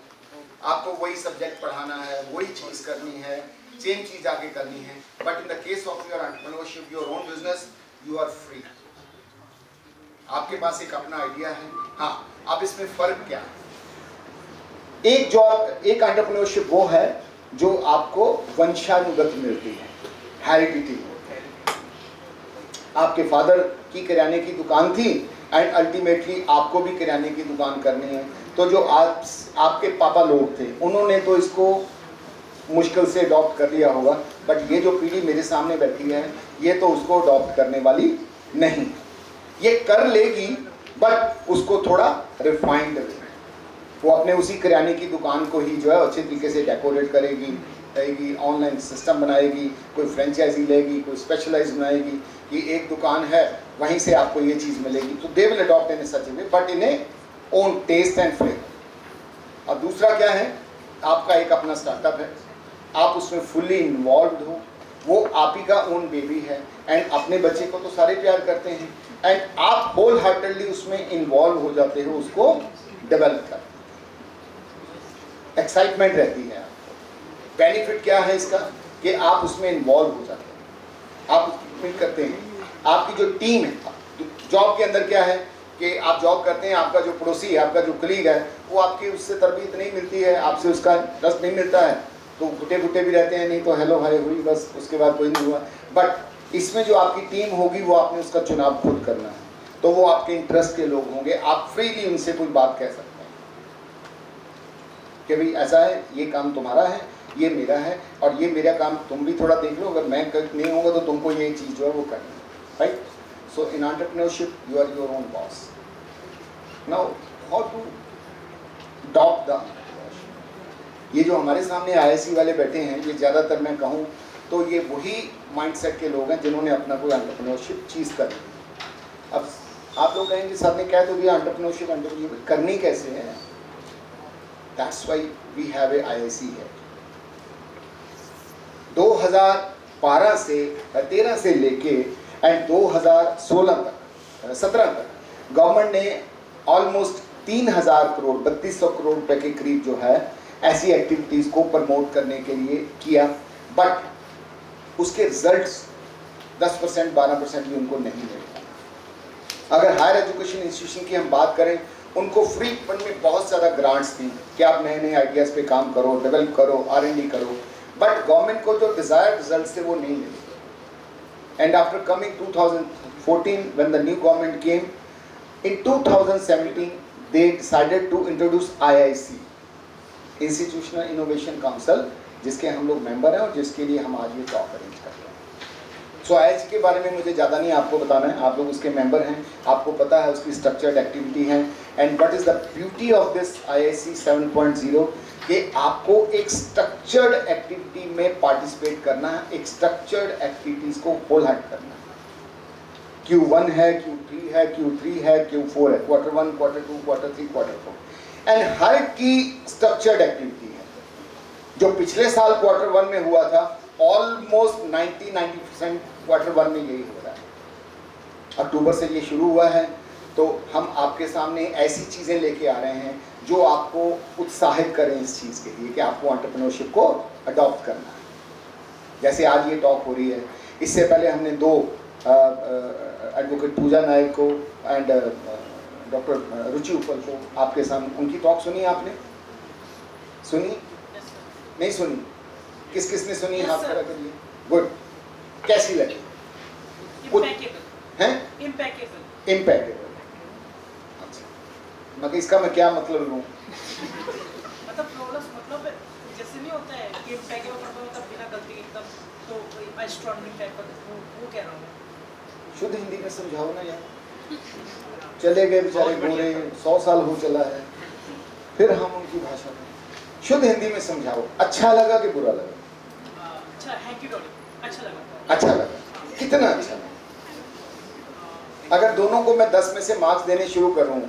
आपको वही सब्जेक्ट पढ़ाना है, वही चीज़ करनी है, सेम चीज़ आगे करनी है। But in the case of your entrepreneurship, your own business, you are free. आपके पास एक अपना आइडिया है। हाँ, अब इसमें फ़र्क क्या है? एक जॉब, एक एंटरप्रेन्योरशिप वो है जो आपको वंशानुगत मिलती है, हेरिडिटी। आपके फादर की किराने की दुकान थी एंड अल्टीमेटली आपको भी किराने की दुकान करनी है, तो जो आपके पापा लोग थे उन्होंने तो इसको मुश्किल से अडॉप्ट कर लिया होगा, बट ये जो पीढ़ी मेरे सामने बैठी है ये तो उसको अडॉप्ट करने वाली नहीं। ये कर लेगी बट उसको थोड़ा रिफाइंड करेगी। वो अपने उसी किराने की दुकान को ही जो है अच्छे तरीके से डेकोरेट करेगी, ऑनलाइन सिस्टम बनाएगी, कोई फ्रेंचाइजी लेगी, कोई स्पेशलाइज बनाएगी कि एक दुकान है वहीं से आपको ये चीज़ मिलेगी। तो they will adopt in such way but in A own test and flavour. और दूसरा क्या है, आपका एक अपना स्टार्टअप है, आप उसमें फुल्ली इन्वॉल्व हो, वो आप ही का ओन बेबी है एंड अपने बच्चे को तो सारे प्यार करते हैं एंड आप होल हार्टेडली उसमें इन्वॉल्व हो जाते हो, उसको डेवलप करते हैं, एक्साइटमेंट रहती है आपको। बेनिफिट क्या है इसका कि आप उसमें इन्वॉल्व हो जाते हैं, आप उसमें करते हैं। आपकी जो टीम है जॉब के अंदर क्या है कि आप जॉब करते हैं, आपका जो पड़ोसी है, आपका जो कलीग है, वो आपकी उससे तरबियत नहीं मिलती है, आपसे उसका ट्रस्ट नहीं मिलता है, तो घुटे घुटे भी रहते हैं, नहीं तो हेलो हाय हुई बस, उसके बाद कोई नहीं हुआ। बट इसमें जो आपकी टीम होगी वो आपने उसका चुनाव खुद करना है, तो वो आपके इंटरेस्ट के लोग होंगे, आप फ्रीली उनसे कोई बात कह सकते हैं कि भाई ऐसा है, ये काम तुम्हारा है, ये मेरा है, और ये मेरा काम तुम भी थोड़ा देख लो, अगर मैं नहीं होगा तो तुमको ये चीज़ जो है वो करनी है, right? So in entrepreneurship you are your own boss. Now how to adopt the, ये जो हमारे सामने IISc वाले बैठे हैं, ये ज़्यादातर मैं कहूँ तो ये वही माइंडसेट के लोग हैं जिन्होंने अपना कोई एंटरप्रेन्योरशिप चीज़ कर ली। अब आप लोग कहेंगे सर ने क्या तो दिया एंटरप्रेन्योरशिप करनी कैसे है? That's why we have a IISc है। 2012 से 13 से लेके एंड 2016 तक 17 तक गवर्नमेंट ने ऑलमोस्ट 3000 करोड़ 3200 करोड़ रुपए के करीब जो है ऐसी एक्टिविटीज़ को प्रमोट करने के लिए किया, बट उसके रिजल्ट्स 10% 12% भी उनको नहीं मिले। अगर हायर एजुकेशन इंस्टीट्यूशन की हम बात करें, उनको फ्री फंड में बहुत ज़्यादा ग्रांट्स थी कि आप नए नए आइडियाज़ पे काम करो, डेवलप करो, R&D करो, बट गवर्नमेंट को जो डिजायर्ड रिजल्ट थे वो नहीं मिले। And after coming 2014 when the new government came, in 2017 they decided to introduce IIC, Institutional Innovation Council, जिसके हम लोग मेंबर हैं और जिसके लिए हम आज ये टॉक अरेंज कर रहे हैं। सो IIC के बारे में मुझे ज़्यादा नहीं आपको बताना है, आप लोग उसके मेंबर हैं, आपको पता है उसकी स्ट्रक्चर्ड एक्टिविटी है। And what is the beauty of this IIC 7.0 कि आपको एक स्ट्रक्चर्ड एक्टिविटी में पार्टिसिपेट करना है, एक स्ट्रक्चर्ड एक्टिविटीज़ को होल हैंड करना है। Q1 है, Q3 है, Q3 है, Q4 है, Q1, Q2, Q3, Q4, and हर की स्ट्रक्चर्ड एक्टिविटी है। जो पिछले साल Q1 में हुआ था, ऑलमोस्ट 90% Q1 में यही हो रहा है। अक्टूबर से ये शुरू हुआ है, तो हम आपके सामने ऐसी चीज़ें लेके आ रहे हैं जो आपको उत्साहित करें इस चीज़ के लिए कि आपको एंटरप्रेन्योरशिप को अडॉप्ट करना है। जैसे आज ये टॉक हो रही है, इससे पहले हमने दो एडवोकेट पूजा नायक को एंड डॉक्टर रुचि उपल को आपके सामने उनकी टॉक सुनी। आपने सुनी? नहीं सुनी? किस किस ने सुनी? हाथ खड़ा करिए। गुड। कैसी लगी? हैं? इम्पैकेबल। अच्छा, मगर इसका मैं क्या मतलब लूँ? मतलब जैसे नहीं होता है कि इम्पैकेबल मतलब बिना गलती एकदम, तो स्ट्रॉन्ग टाइप का वो कह रहा हूँ। शुद्ध हिंदी में समझाओ ना यार। चले गए बेचारे गोरे, 100 साल हो चला है, फिर हम उनकी भाषा में शुद्ध हिंदी में समझाओ। अच्छा लगा कि बुरा लगा? अच्छा है कि अच्छा लगा। अच्छा लगा। कितना अच्छा लगा? अगर दोनों को मैं 10 में से मार्क्स देने शुरू करूं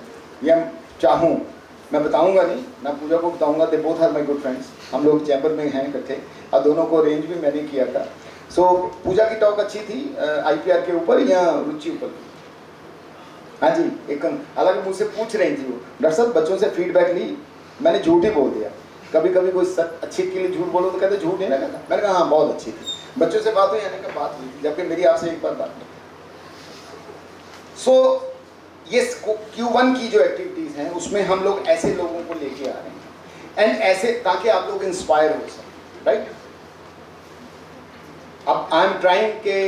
या चाहूं, मैं बताऊंगा नहीं, मैं पूजा को बताऊंगा, they both are my good friends, हम लोग चैम्बर में हैं इकट्ठे, और दोनों को अरेंज भी मैंने किया था। सो पूजा की टॉक अच्छी थी IPR के ऊपर या रुचि ऊपर? हाँ जी, एकदम। हालांकि मुझसे पूछ रही थी वो, डॉक्टर साहब बच्चों से फीडबैक ली, मैंने झूठ ही बोल दिया। कभी कभी कोई अच्छी के लिए झूठ बोलो तो कहते झूठ नहीं लगा था। मैंने कहा हाँ बहुत अच्छी थी, बच्चों से बात हुई, यानी कि बात हुई, जबकि मेरी आपसे एक बार बात नहीं। सो ये Q1 की जो एक्टिविटीज़ हैं उसमें हम लोग ऐसे लोगों को लेके आ रहे हैं, एंड ऐसे ताकि आप लोग इंस्पायर हो सकें, राइट। अब आई एम ट्राइंग के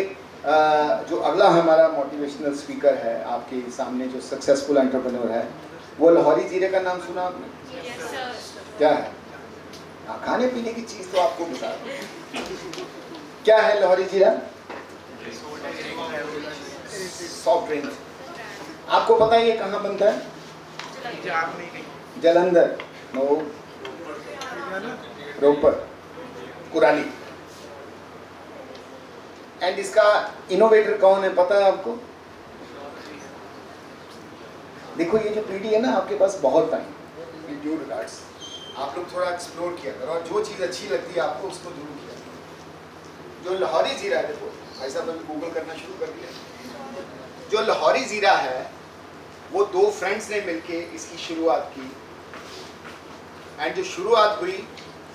जो अगला हमारा मोटिवेशनल स्पीकर है आपके सामने, जो सक्सेसफुल एंटरप्रेन्योर है, वो लाहौरी जीरे का नाम सुना आपने? Yes, sir. क्या है? हाँ, खाने पीने की चीज़ तो आपको बता दूँ। क्या है लाहौरी जीरा? Soft drink. आपको पता है ये कहाँ बनता है? जलंधर, नो, रोपर, कुराली। एंड इसका इनोवेटर कौन है पता है आपको? देखो ये जो पीढ़ी है ना, आपके पास बहुत टाइम, इन ड्यू रिगार्ड्स आप लोग थोड़ा एक्सप्लोर किया करो, और जो चीज़ अच्छी लगती है आपको उसको जरूर किया करो। जो लाहौरी जीरा है, देखो भाई साहब अभी गूगल करना शुरू कर दिया। जो लाहौरी जीरा है वो दो फ्रेंड्स ने मिलके इसकी शुरुआत की, एंड जो शुरुआत हुई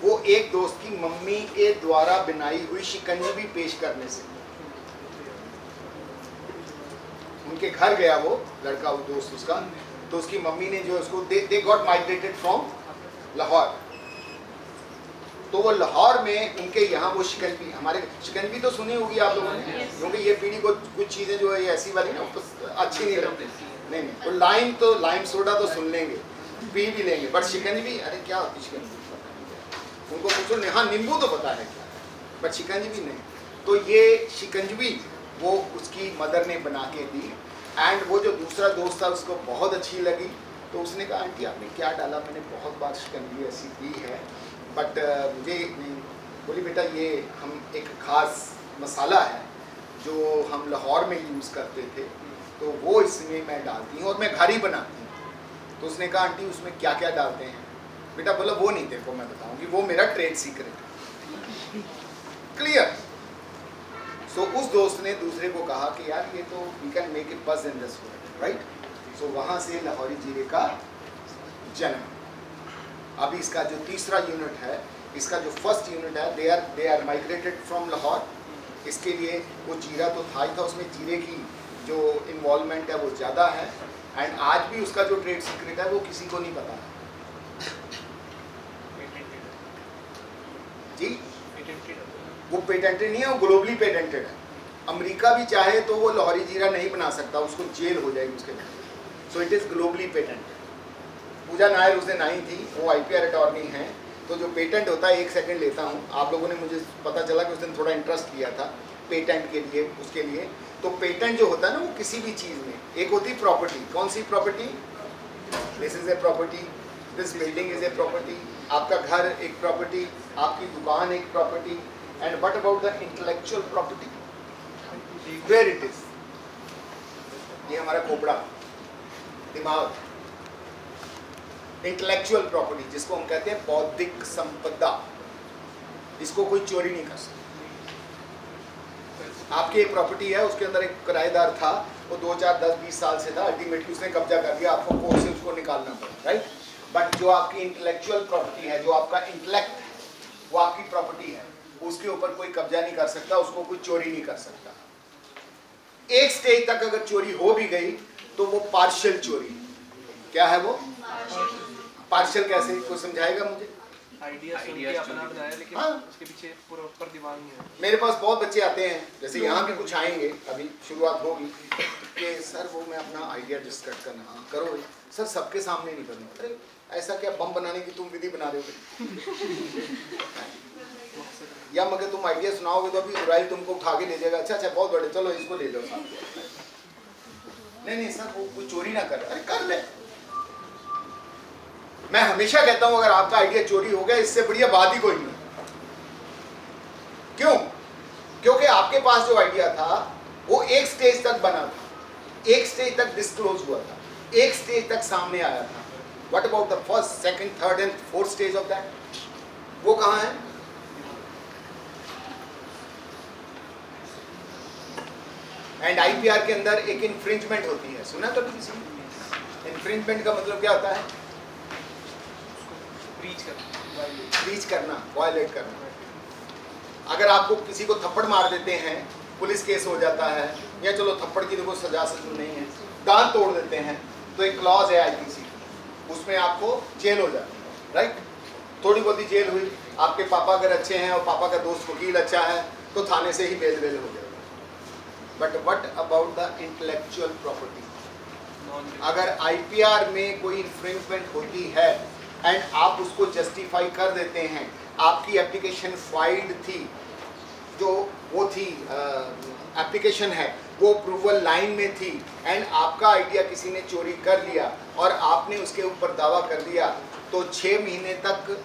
वो एक दोस्त की मम्मी के द्वारा बनाई हुई शिकंजी पेश करने से। उनके घर गया वो लड़का, वो दोस्त उसका, तो उसकी मम्मी ने जो उसको they got migrated from Lahore, तो वो लाहौर में उनके यहाँ वो शिकंजी, हमारे शिकंजी तो सुनी होगी आप लोगों ने, क्योंकि ये पीढ़ी को कुछ चीज़ें जो है ऐसी वाली ना अच्छी नहीं लगती। नहीं, वो लाइम सोडा तो सुन लेंगे, पी भी लेंगे, बट शिकंजी, अरे क्या होती शिकंजी उनको पूछो नहीं। हाँ, नींबू तो पता है क्या है, बट शिकंजी नहीं। तो ये शिकंजी वो उसकी मदर ने बना के दी, एंड वो जो दूसरा दोस्त था उसको बहुत अच्छी लगी, तो उसने कहा आंटी आपने क्या डाला? मैंने बहुत बार शिकंजी ऐसी पी है, बट मुझे नहीं। बोली बेटा ये हम एक ख़ास मसाला है जो हम लाहौर में यूज़ करते थे, तो वो इसमें मैं डालती हूँ और मैं घर ही बनाती हूँ। तो उसने कहा आंटी उसमें क्या क्या डालते हैं? बेटा बोला वो नहीं, देखो मैं बताऊँगी, वो मेरा ट्रेड सीक्रेट है। क्लियर? सो उस दोस्त ने दूसरे को कहा कि यार ये तो we can make it buzz in this world, right. So वहाँ से लाहौरी जीरे का जन्म। अभी इसका जो तीसरा यूनिट है, इसका जो फर्स्ट यूनिट है, they are migrated from Lahore. इसके लिए वो जीरा तो था ही था, उसमें जीरे की जो इन्वॉल्वमेंट है वो ज़्यादा है, एंड आज भी उसका जो ट्रेड सीक्रेट है वो किसी को नहीं पता जी। वो पेटेंटेड नहीं है, वो ग्लोबली पेटेंटेड है। अमेरिका भी चाहे तो वो लाहौरी जीरा नहीं बना सकता, उसको जेल हो जाएगी उसके बाद। So it is globally patented. Pooja Nair उस दिन आई थी, वो IPR अटॉर्नी हैं। तो जो पेटेंट होता है, एक सेकंड लेता हूँ, आप लोगों ने मुझे पता चला कि उस दिन थोड़ा इंटरेस्ट लिया था पेटेंट के लिए, उसके लिए। तो पेटेंट जो होता है ना, वो किसी भी चीज़ में, एक होती है प्रॉपर्टी। कौन सी property? This is a property, this building is a property, आपका घर एक प्रॉपर्टी, आपकी दुकान एक property. And what about the intellectual property? Where it is? ये हमारा खोपड़ा, दिमाग, इंटेलेक्चुअल प्रॉपर्टी, जिसको हम कहते हैं बौद्धिक संपदा। इसको कोई चोरी नहीं कर सकता। आपकी एक प्रॉपर्टी है, उसके अंदर एक किराएदार था, वो 2, 4, 10, 20 साल से था, अल्टीमेटली उसने कब्जा कर दिया, आपको कोर्ट से उसको निकालना पड़ा, राइट? बट जो आपकी इंटेलेक्चुअल प्रॉपर्टी है, जो आपका इंटेलेक्ट है, वो आपकी प्रॉपर्टी है, उसके ऊपर कोई कब्जा नहीं कर सकता, उसको कोई चोरी नहीं कर सकता। एक स्टेज तक अगर चोरी हो भी गई तो वो पार्शियल चोरी। क्या है वो पार्शियल? कैसे, कोई समझाएगा मुझे? आइडिया अपना बनाया, लेकिन हाँ। उसके पीछे प्रॉपर दिमाग नहीं है। मेरे पास बहुत बच्चे आते हैं, जैसे यहाँ भी कुछ आएंगे, अभी शुरुआत होगी कि सर वो मैं अपना आइडिया डिस्कस करना। हाँ करो सर, सबके सामने नहीं करना। अरे ऐसा क्या, बम बनाने की तुम विधि बना रहे हो? या मगर तुम आइडिया सुनाओगे तो अभी इसराइल तुमको उठा के ले जाएगा। अच्छा अच्छा बहुत बड़े, चलो इसको ले लो साथ। नहीं सर वो कोई चोरी ना कर। अरे कर ले। मैं हमेशा कहता हूं अगर आपका आइडिया चोरी हो गया, इससे बढ़िया बात ही कोई नहीं। क्यों? क्योंकि आपके पास जो आइडिया था वो एक स्टेज तक बना था, एक स्टेज तक डिस्क्लोज हुआ था, एक स्टेज तक सामने आया था। What about the first, second, third and fourth stage of that? वो कहां है? एंड IPR के अंदर एक इन्फ्रिंजमेंट होती है, सुना कभी किसी ने? इन्फ्रिंजमेंट का मतलब क्या होता है? ब्रीच करना, वायलेट करना। अगर आपको किसी को थप्पड़ मार देते हैं, पुलिस केस हो जाता है, या चलो थप्पड़ की तो कोई सजा से नहीं है, दांत तोड़ देते हैं, तो एक क्लॉज है IPC, उसमें आपको जेल हो जाती है, राइट? थोड़ी बहुत ही जेल हुई, आपके पापा अगर अच्छे हैं और पापा का दोस्त वकील अच्छा है तो थाने से ही बेल हो जाएगा। But what about the intellectual property? अगर IPR में कोई इन्फ्रिंजमेंट होती है एंड आप उसको जस्टिफाई कर देते हैं, आपकी एप्लीकेशन फाइल्ड थी, जो वो थी एप्लीकेशन है वो अप्रूवल लाइन में थी, एंड आपका आइडिया किसी ने चोरी कर लिया और आपने उसके ऊपर दावा कर दिया, तो 6 महीने तक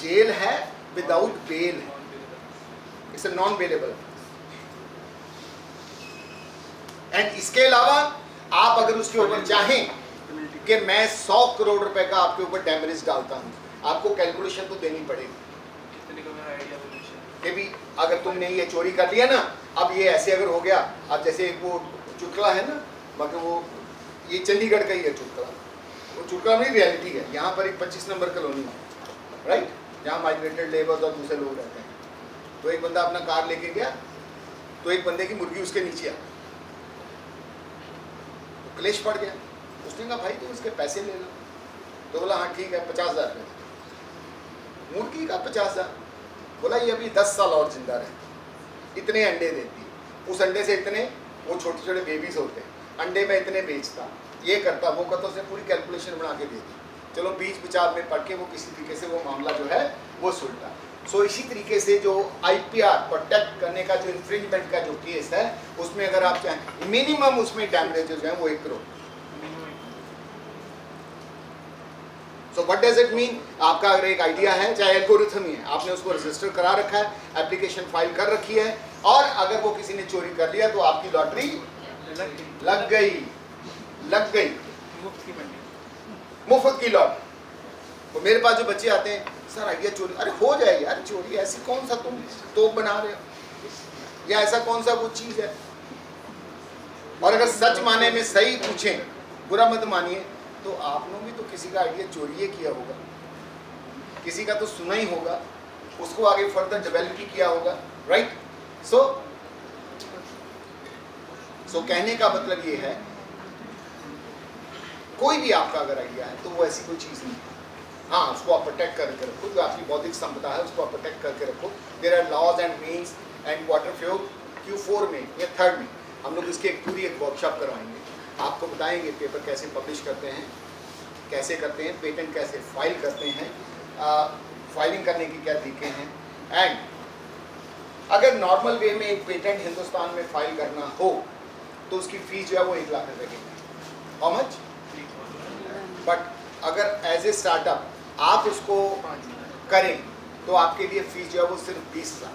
जेल है विदाउट बेल है। It's a non bailable. And इसके अलावा आप अगर उसके ऊपर चाहें कि मैं 100 करोड़ रुपए का आपके ऊपर डैमेज डालता हूं, आपको कैलकुलेशन तो देनी पड़ेगी कि भी अगर तुमने ये चोरी कर लिया ना, अब ये ऐसे अगर हो गया, अब जैसे एक वो चुटकुला है ना, मगर वो ये चंडीगढ़ का ही है चुटकुला, वो चुटकुला नहीं रियलिटी है। यहाँ पर एक 25 नंबर कॉलोनी है, राइट, जहाँ माइग्रेटेड लेबर और दूसरे लोग रहते हैं। तो एक बंदा अपना कार लेके गया, तो एक बंदे की मुर्गी उसके नीचे आ, तो क्लेश पड़ गया। उसने कहा भाई तुम इसके पैसे ले लो, तो बोला हाँ ठीक है 50,000 रुपये। मुर्गी का 50,000, बोला ये अभी 10 साल और जिंदा रहे, इतने अंडे देती, उस अंडे से इतने वो छोटे छोटे बेबीज होते हैं, अंडे में इतने बेचता, ये करता वो करता, उसने पूरी कैलकुलेशन बना के दे दी। चलो बीच विचार में पढ़ के वो किसी तरीके से वो मामला जो है वो सुलटा। सो इसी तरीके से जो IPR प्रोटेक्ट करने का जो इन्फ्रिंजमेंट का जो केस है, उसमें अगर आप चाहें मिनिमम उसमें डैमेजेस हैं वो 1 crore. So what does it mean? आपका अगर एक आइडिया है, चाहे एल्गोरिथम ही है, आपने उसको रजिस्टर करा रखा है, एप्लीकेशन फाइल कर रखी है, और अगर वो किसी ने चोरी कर लिया तो आपकी लॉटरी लग गई, मुफ्त की लॉटरी। तो मेरे पास जो बच्चे आते हैं, सर आइडिया चोरी, अरे हो जाए यार चोरी, ऐसी कौन सा तुम तोप बना रहे हो, या ऐसा कौन सा वो चीज है। और अगर सच माने में सही पूछें, बुरा मत मानिए, तो आपने भी तो किसी का आइडिया चोरी किया होगा, किसी का तो सुना ही होगा, उसको आगे फर्दर डेवलप भी किया होगा, राइट? सो कहने का मतलब ये है, कोई भी आपका अगर आइडिया है तो वो ऐसी कोई चीज़ नहीं है। हाँ, उसको आप प्रोटेक्ट करके रखो, जो आपकी बौद्धिक संपदा है उसको आप प्रोटेक्ट करके रखो, there are laws and means and quarter Q4 में या थर्ड में हम लोग इसकी पूरी एक वर्कशॉप करवाएंगे, आपको बताएंगे पेपर कैसे पब्लिश करते हैं, कैसे करते हैं, पेटेंट कैसे फाइल करते हैं, फाइलिंग करने की क्या तरीके हैं, एंड अगर नॉर्मल वे में एक पेटेंट हिंदुस्तान में फाइल करना हो तो उसकी फीस जो है वो 1 लाख रुपए की है। How much? बट अगर एज ए स्टार्टअप आप उसको करें तो आपके लिए फीस जो है वो सिर्फ 20,000,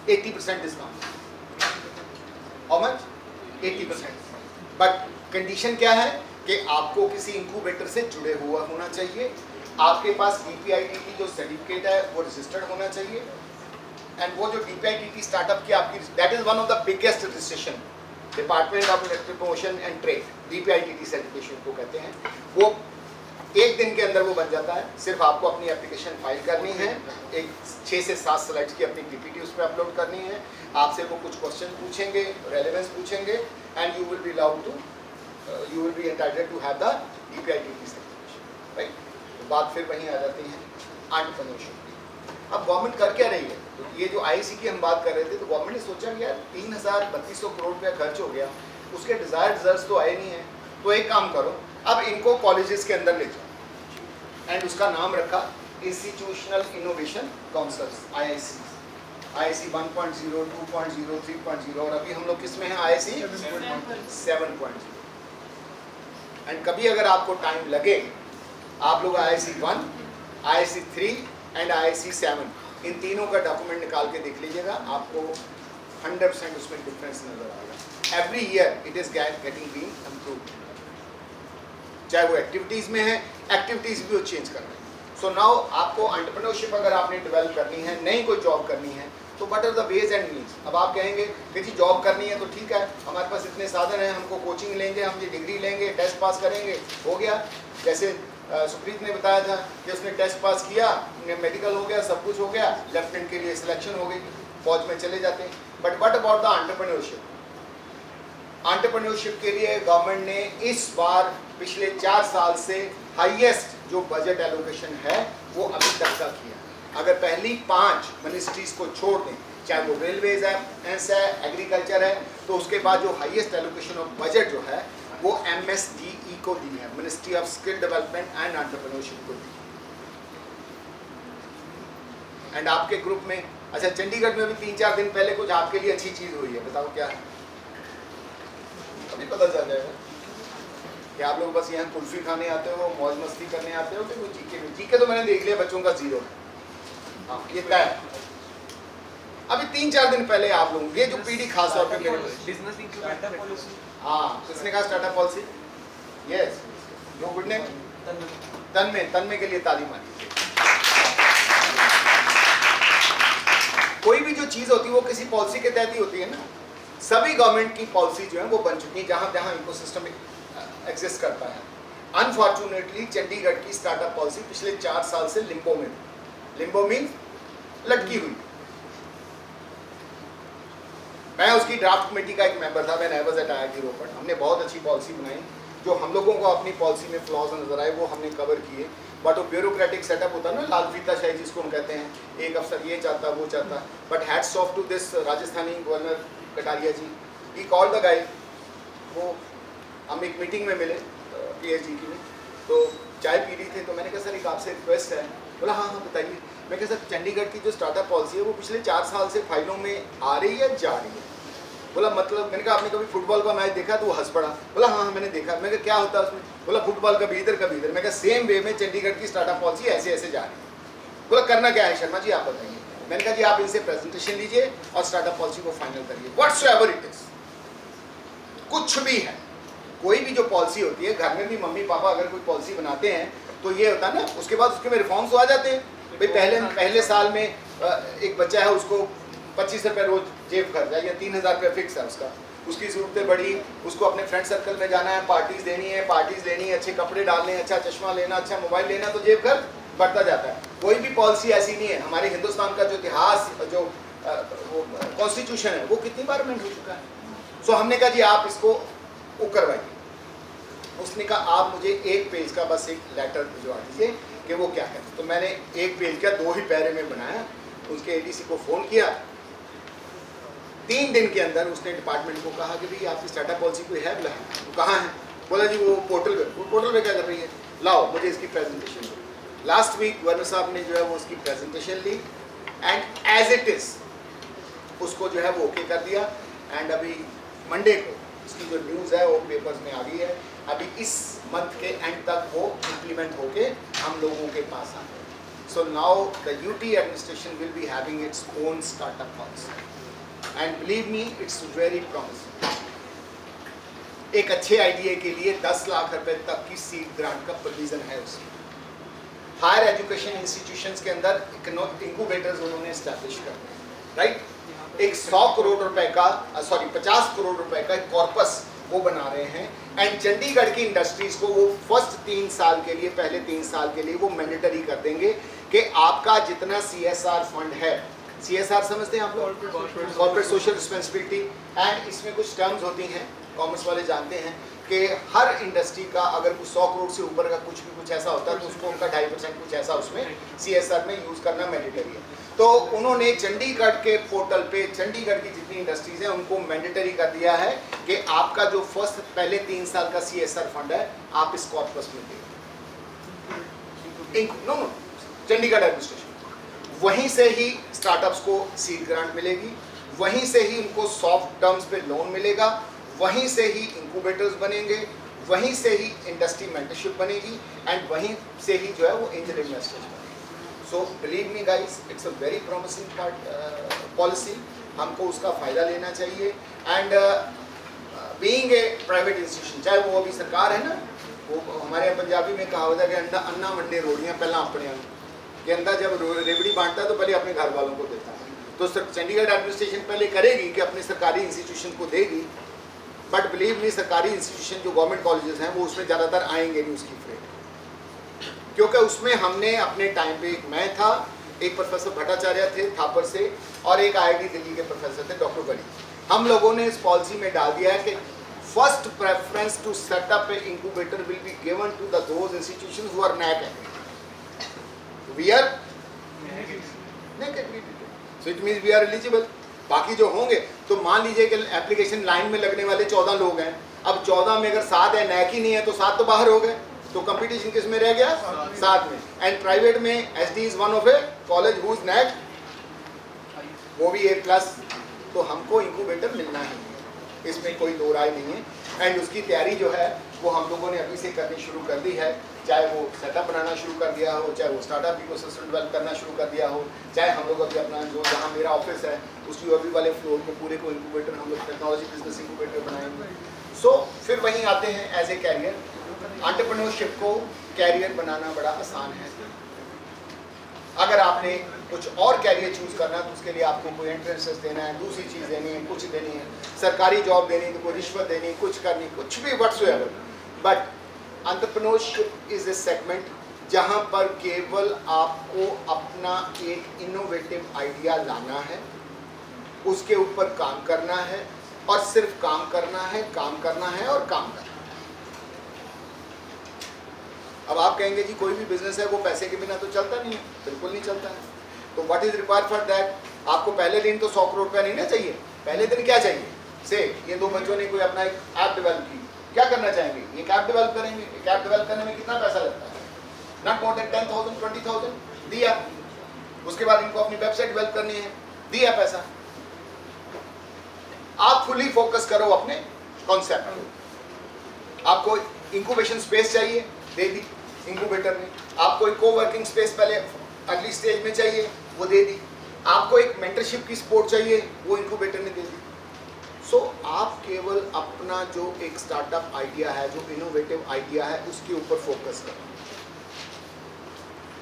80% discount. How much? 80%। But condition क्या है कि आपको किसी इंक्यूबेटर से जुड़े हुआ होना चाहिए, आपके पास DPIIT जो सर्टिफिकेट है वो रजिस्टर्ड होना चाहिए, एंड वो जो DPIIT स्टार्टअप की आपकी, that is one of the biggest registration, department of industry promotion and trade, DPIIT certification को कहते हैं। वो 1 दिन के अंदर वो बन जाता है, सिर्फ आपको अपनी एप्लीकेशन फाइल करनी है, एक 6 से 7 स्लाइड्स की अपनी PPT उस पर अपलोड करनी है, आपसे वो कुछ क्वेश्चन पूछेंगे, रेलेवेंस पूछेंगे, and you will be allowed to, you will be entitled to have the DPIIT certification, right. तो बात फिर वहीं आ जाती है एंटरप्रेन्योरशिप की। अब गवर्नमेंट कर क्या रही है? तो ये जो IIC की हम बात कर रहे थे, तो गवर्नमेंट ने सोचा कि यार 3,3200 करोड़ रुपया खर्च हो गया, उसके डिजायर्ड रिजल्ट्स तो आए नहीं हैं, तो एक काम करो, अब इनको कॉलेजेस के अंदर ले जाओ, एंड उसका नाम रखा इंस्टीट्यूशनल इनोवेशन काउंसिल्स, IIC 1.0, 2.0, 3.0, और अभी हम लोग किस में हैं? IIC 7.0। एंड कभी अगर आपको टाइम लगे, आप लोग IIC 1, IIC 3 एंड IIC 7 इन तीनों का डॉक्यूमेंट निकाल के देख लीजिएगा, आपको 100% उसमें डिफरेंस नजर आएगा। Every year it is getting been improved, चाहे वो एक्टिविटीज में है, एक्टिविटीज भी वो चेंज कर रहे हैं। सो नाउ आपको एंटरप्रेन्योरशिप अगर आपने डेवलप करनी है, नई कोई जॉब करनी है, तो what are the ways and means. अब आप कहेंगे कि जी जॉब करनी है तो ठीक है, हमारे पास इतने साधन हैं, हमको कोचिंग लेंगे, हम ये डिग्री लेंगे, टेस्ट पास करेंगे, हो गया। जैसे सुप्रीत ने बताया था कि उसने टेस्ट पास किया, मेडिकल हो गया, सब कुछ हो गया, लेफ्टिनेंट के लिए सिलेक्शन हो गई, फौज में चले जाते हैं। But what about the entrepreneurship? Entrepreneurship के लिए गवर्नमेंट ने इस बार पिछले 4 साल से हाईएस्ट जो बजट एलोकेशन है वो अभी तक का किया। अगर पहली 5 मिनिस्ट्रीज को छोड़ दें, चाहे वो रेलवेज है, एग्रीकल्चर है, तो उसके बाद जो हाईएस्ट एलोकेशन ऑफ बजट जो है वो MSDE को दी है, ministry of skill development and entrepreneurship को दी। एंड आपके ग्रुप में, अच्छा चंडीगढ़ में भी 3-4 दिन पहले कुछ आपके लिए अच्छी चीज हुई है, बताओ क्या है? अभी पता चल जाएगा कि आप लोग बस यहाँ कुल्फी खाने आते हो, मौज मस्ती करने आते हो, कि वो जीके तो मैंने देख लिया बच्चों का 0 है। हाँ ये तय है। अभी 3-4 दिन पहले आप लोग ये जो पीढ़ी खास तौर पे मेरे बिजनेस इंक्यूबेटर पॉलिसी, हाँ किसने कहा startup policy? Yes, no good name, Tanmay के लिए ताली मारिए। कोई भी जो चीज होती है वो किसी पॉलिसी के तहत ही होती है ना। सभी गवर्नमेंट की पॉलिसी जो है वो बन चुकी है जहां जहां इकोसिस्टम एग्जिस्ट करता है। अनफॉर्चुनेटली चंडीगढ़ की स्टार्टअप पॉलिसी पिछले 4 साल से लिम्बो में, लिम्बो मीन्स लटकी हुई। मैं उसकी ड्राफ्ट कमेटी का एक मेंबर था when I was at IIT रोपड़। हमने बहुत अच्छी पॉलिसी बनाई, जो हम लोगों को अपनी पॉलिसी में फ्लॉज नजर आए वो हमने कवर किए। बट वो ब्यूरोक्रेटिक सेटअप होता है ना, लाल फीताशाही जिसको हम कहते हैं, एक अफसर ये चाहता वो चाहता। But hats off to this Rajasthani governor Kataria ji, he called the guy. वो हम एक मीटिंग में मिले PhD की में, तो चाय पी रही थे, तो मैंने कहा सर एक आपसे रिक्वेस्ट है। बोला हाँ हाँ बताइए। मैं कहा सर चंडीगढ़ की जो स्टार्टअप पॉलिसी है वो पिछले 4 साल से फाइलों में आ रही है जा रही है। बोला मतलब? मैंने कहा आपने कभी फुटबॉल का मैच देखा? तो वो हंस पड़ा। बोला हाँ हाँ मैंने देखा। मैंने कहा क्या होता है उसमें? बोला फुटबॉल कभी इधर कभी इधर। मैं कहा सेम वे में चंडीगढ़ की स्टार्टअप पॉलिसी ऐसे ऐसे जा रही है। बोला करना क्या है शर्मा जी आप बताइए। मैंने कहा जी आप इनसे प्रेजेंटेशन लीजिए और स्टार्टअप पॉलिसी को फाइनल करिए, व्हाट्सएवर इट इज। कुछ भी है, कोई भी जो पॉलिसी होती है, घर में भी मम्मी पापा अगर कोई पॉलिसी बनाते हैं तो ये होता है ना, उसके बाद उसके में रिफॉर्म्स तो आ जाते हैं। भाई पहले साल में एक बच्चा है उसको 25 रुपये रोज जेब खर्च है या 3,000 रुपये फिक्स है उसका, उसकी ज़रूरतें बढ़ी, उसको अपने फ्रेंड सर्कल में जाना है, पार्टीज देनी है, अच्छे कपड़े डालने, अच्छा चश्मा लेना, अच्छा मोबाइल लेना, तो जेब खर्च बढ़ता जाता है। कोई भी पॉलिसी ऐसी नहीं है। हमारे हिंदुस्तान का जो इतिहास, जो कॉन्स्टिट्यूशन है वो कितनी बार अमेंड हो चुका है। सो हमने कहा जी आप इसको वो करवाइए। उसने कहा आप मुझे 1 पेज का बस एक लेटर भिजवा दीजिए कि वो क्या है। तो मैंने 1 पेज का 2 ही पैरे में बनाया उसके एडीसी को फ़ोन किया, 3 दिन के अंदर उसने डिपार्टमेंट को कहा कि भाई आपकी स्टार्टअप पॉलिसी कोई है? बोला वो कहाँ है? बोला जी वो पोर्टल पे। वो पोर्टल पे क्या कर रही है? लाओ मुझे इसकी प्रेजेंटेशन दो। लास्ट वीक गवर्नर साहब ने जो है वो उसकी प्रेजेंटेशन ली एंड एज इट इज़ उसको जो है वो ओके कर दिया। एंड अभी मंडे को इसकी जो न्यूज़ है वो पेपर्स में आ गई है। अभी इस मंथ के एंड तक वो इम्प्लीमेंट होके हम लोगों के पास आ गए। सो now the UT administration will be having its own startup policy and believe me it's very promising. एक अच्छे आइडिया के लिए 10 लाख रुपए तक की सीड ग्रांट का प्रोविजन है उसमें। हायर एजुकेशन इंस्टीट्यूशंस के अंदर इंक्यूबेटर्स उन्होंने एस्टैब्लिश कर दिए, राइट। एक 100 करोड़ रुपए का 50 करोड़ रुपए का कॉर्पस वो बना रहे हैं। एंड चंडीगढ़ की इंडस्ट्रीज को वो फर्स्ट 3 साल के लिए, पहले 3 साल के लिए वो मैंडेटरी कर देंगे कि आपका जितना CSR फंड है, CSR समझते हैं आप लोग, कॉर्पोरेट सोशल रिस्पॉन्सिबिलिटी, एंड इसमें कुछ टर्म्स होती हैं, कॉमर्स वाले जानते हैं कि हर इंडस्ट्री का अगर कुछ 100 करोड़ से ऊपर का कुछ ऐसा होता है तो उसको उनका 2.5% कुछ ऐसा उसमें CSR में यूज़ करना मैंडेटरी है। तो उन्होंने चंडीगढ़ के पोर्टल पे चंडीगढ़ की जितनी इंडस्ट्रीज हैं उनको मैंडेटरी कर दिया है कि आपका जो पहले 3 साल का CSR फंड है आप इस कॉर्पस में देंगे। नो चंडीगढ़ एडमिनिस्ट्रेशन, वहीं से ही स्टार्टअप्स को सीड ग्रांट मिलेगी, वहीं से ही उनको सॉफ्ट टर्म्स पे लोन मिलेगा, वहीं से ही इंक्यूबेटर्स बनेंगे, वहीं से ही इंडस्ट्री मेंटरशिप बनेगी एंड वहीं से ही जो है वो एंजल इन्वेस्टर्स बनेंगे। So believe me guys, it's a very promising policy, हमको उसका फ़ायदा लेना चाहिए। And being a private institution, चाहे वो अभी सरकार है ना, वो हमारे यहाँ पंजाबी में कहावत है कि अन्ना वंडे रोड़ियाँ पहला अपने के अंदर जब रेवड़ी बांटता है तो पहले अपने घर वालों को देता है। तो चंडीगढ़ एडमिनिस्ट्रेशन पहले करेगी कि अपने सरकारी इंस्टीट्यूशन को देगी, बट बिलीव मी सरकारी इंस्टीट्यूशन जो गवर्नमेंट कॉलेजेस हैं वो उसमें ज़्यादातर आएंगे नहीं उसकी फ्रेट, क्योंकि उसमें हमने अपने टाइम पे, एक मैं था, एक प्रोफेसर भट्टाचार्य थे थापर से, और एक IIT दिल्ली के प्रोफेसर थे डॉक्टर वली। हम लोगों ने इस पॉलिसी में डाल दिया है कि first preference to set up a incubator will be given to the those institutions who are NAC accredited। We are NAC accredited, so it means we are eligible. बाकी जो होंगे, तो मान लीजिए कि एप्लीकेशन लाइन में लगने वाले 14 लोग हैं, अब 14 में अगर 7 है, NAC ही नहीं है, तो 7 तो बाहर हो गए, तो कंपटीशन किस में रह गया? 7 में। एंड प्राइवेट में SD is one of a college whose NAC, वो भी A+, तो हमको इंक्यूबेटर मिलना ही है, इसमें कोई दो राय नहीं है। एंड उसकी तैयारी जो है वो हम लोगों ने अभी से करनी शुरू कर दी है, चाहे वो सेटअप बनाना शुरू कर दिया हो, चाहे वो स्टार्टअप इकोसिस्टम डेवलप करना शुरू कर दिया हो, चाहे हम लोग अभी अपना जो जहाँ मेरा ऑफिस है उसकी अभी वाले फ्लोर को पूरे को इंक्यूबेटर, हम लोग टेक्नोलॉजी बिजनेस इंक्यूबेटर बनाएंगे। सो फिर वहीं आते हैं एज ए कैरियर, एंटरप्रेन्योरशिप को कैरियर बनाना बड़ा आसान है। अगर आपने कुछ और कैरियर चूज करना है तो उसके लिए आपको कोई एंट्रेंसेस देना है, दूसरी चीज़ देनी है, कुछ देनी है, सरकारी जॉब देनी है तो कोई रिश्वत देनी, कुछ करनी, कुछ भी whatsoever. But entrepreneurship is A segment जहां पर केवल आपको अपना एक इनोवेटिव आइडिया लाना है, उसके ऊपर काम करना है, और सिर्फ काम करना है, काम करना है और काम करना है। अब आप कहेंगे जी कोई भी बिजनेस है वो पैसे के बिना तो चलता नहीं है, बिल्कुल नहीं चलता है। तो what is required for that? आपको पहले दिन तो 100 करोड़ रुपया नहीं ना चाहिए, पहले दिन क्या चाहिए? से ये 2 बच्चों ने कोई अपना एक ऐप डेवलप की, क्या करना चाहेंगे? एक ऐप डेवलप करेंगे। एक ऐप डेवलप करने में कितना पैसा लगता है? नॉट मोर देन 10,000 20,000 दिया। उसके बाद इनको अपनी वेबसाइट डेवलप करनी है, दिया पैसा। आप फुली फोकस करो अपने कॉन्सेप्ट को। आपको इंक्यूबेशन स्पेस चाहिए, दे दी इंक्यूबेटर ने। आपको एक कोवर्किंग स्पेस पहले अर्ली स्टेज में चाहिए, वो दे दी। आपको एक मेंटरशिप की सपोर्ट चाहिए, वो इंक्यूबेटर ने दे दी। सो आप केवल अपना जो एक स्टार्टअप आइडिया है, जो इनोवेटिव आइडिया है, उसके ऊपर फोकस करो।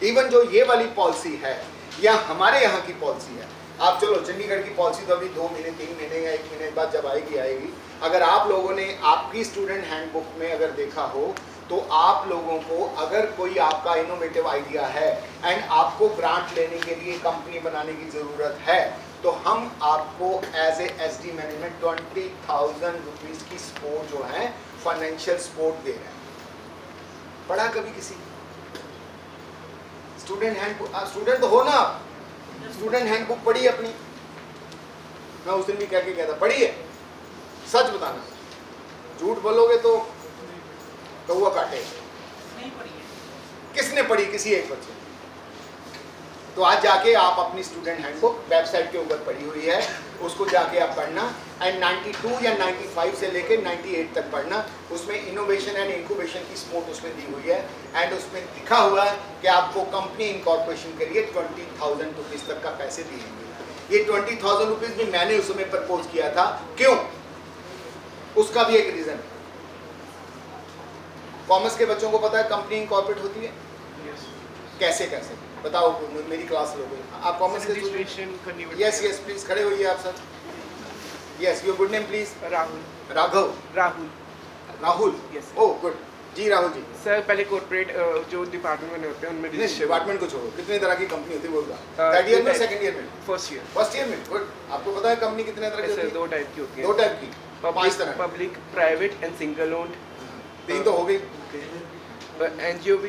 इवन जो ये वाली पॉलिसी है या हमारे यहाँ की पॉलिसी है, आप चलो चंडीगढ़ की पॉलिसी तो अभी 2 महीने 3 महीने या 1 महीने बाद जब आएगी। अगर आप लोगों ने आपकी स्टूडेंट हैंडबुक में अगर देखा हो तो आप लोगों को अगर कोई आपका इनोवेटिव आइडिया है एंड आपको ग्रांट लेने के लिए कंपनी बनाने की ज़रूरत है, तो हम आपको as a SD management 20,000 rupees की सपोर्ट जो है फाइनेंशियल सपोर्ट दे रहे हैं। पढ़ा कभी किसी स्टूडेंट तो हो ना, स्टूडेंट हैंडबुक पढ़ी है अपनी? मैं उस दिन भी कह के गया था, पढ़ी है? सच बताना, झूठ बोलोगे तो कौवा काटेगा। नहीं पढ़ी है। किसने पढ़ी? किसी एक बच्चे। तो आज जाके आप अपनी स्टूडेंट हैंडबुक वेबसाइट के ऊपर पढ़ी हुई है, उसको जाके आप पढ़ना एंड 92 या 95 से लेके 98 तक पढ़ना। उसमें इनोवेशन एंड इंक्यूबेशन की स्पोर्ट उसमें दी हुई है एंड उसमें लिखा हुआ है कि आपको कंपनी इनकॉर्पोरेशन के लिए 20,000 रुपीज़ तक का पैसे दिएंगे। ये 20,000 रुपीज़ भी मैंने उस समय प्रपोज किया था। क्यों? उसका भी एक रीज़न है। कॉमर्स के बच्चों को पता है कंपनी इनकॉर्पोरेट होती है कैसे कैसे? बताओ, मेरी क्लास लोग आप कॉमर्स के स्टूडेंट। यस यस प्लीज खड़े होइए आप sir. Yes your good name please? Rahul. Raghav. Rahul. Rahul Yes. Oh good जी। राहुल जी सर पहले कॉर्पोरेट जो डिपार्टमेंट में होते हैं उनमें नहीं, डिपार्टमेंट को छोड़ो, कितने तरह की कंपनी होती है वो बताओ। थर्ड ईयर में, सेकंड ईयर में? First year. फर्स्ट ईयर में। गुड। आपको पता है कंपनी कितने तरह की होती सर है? 2 टाइप की होती है। 2 टाइप की, 5 तरह। Public, private and single owned. 3 तो हो गई। एनजीओ भी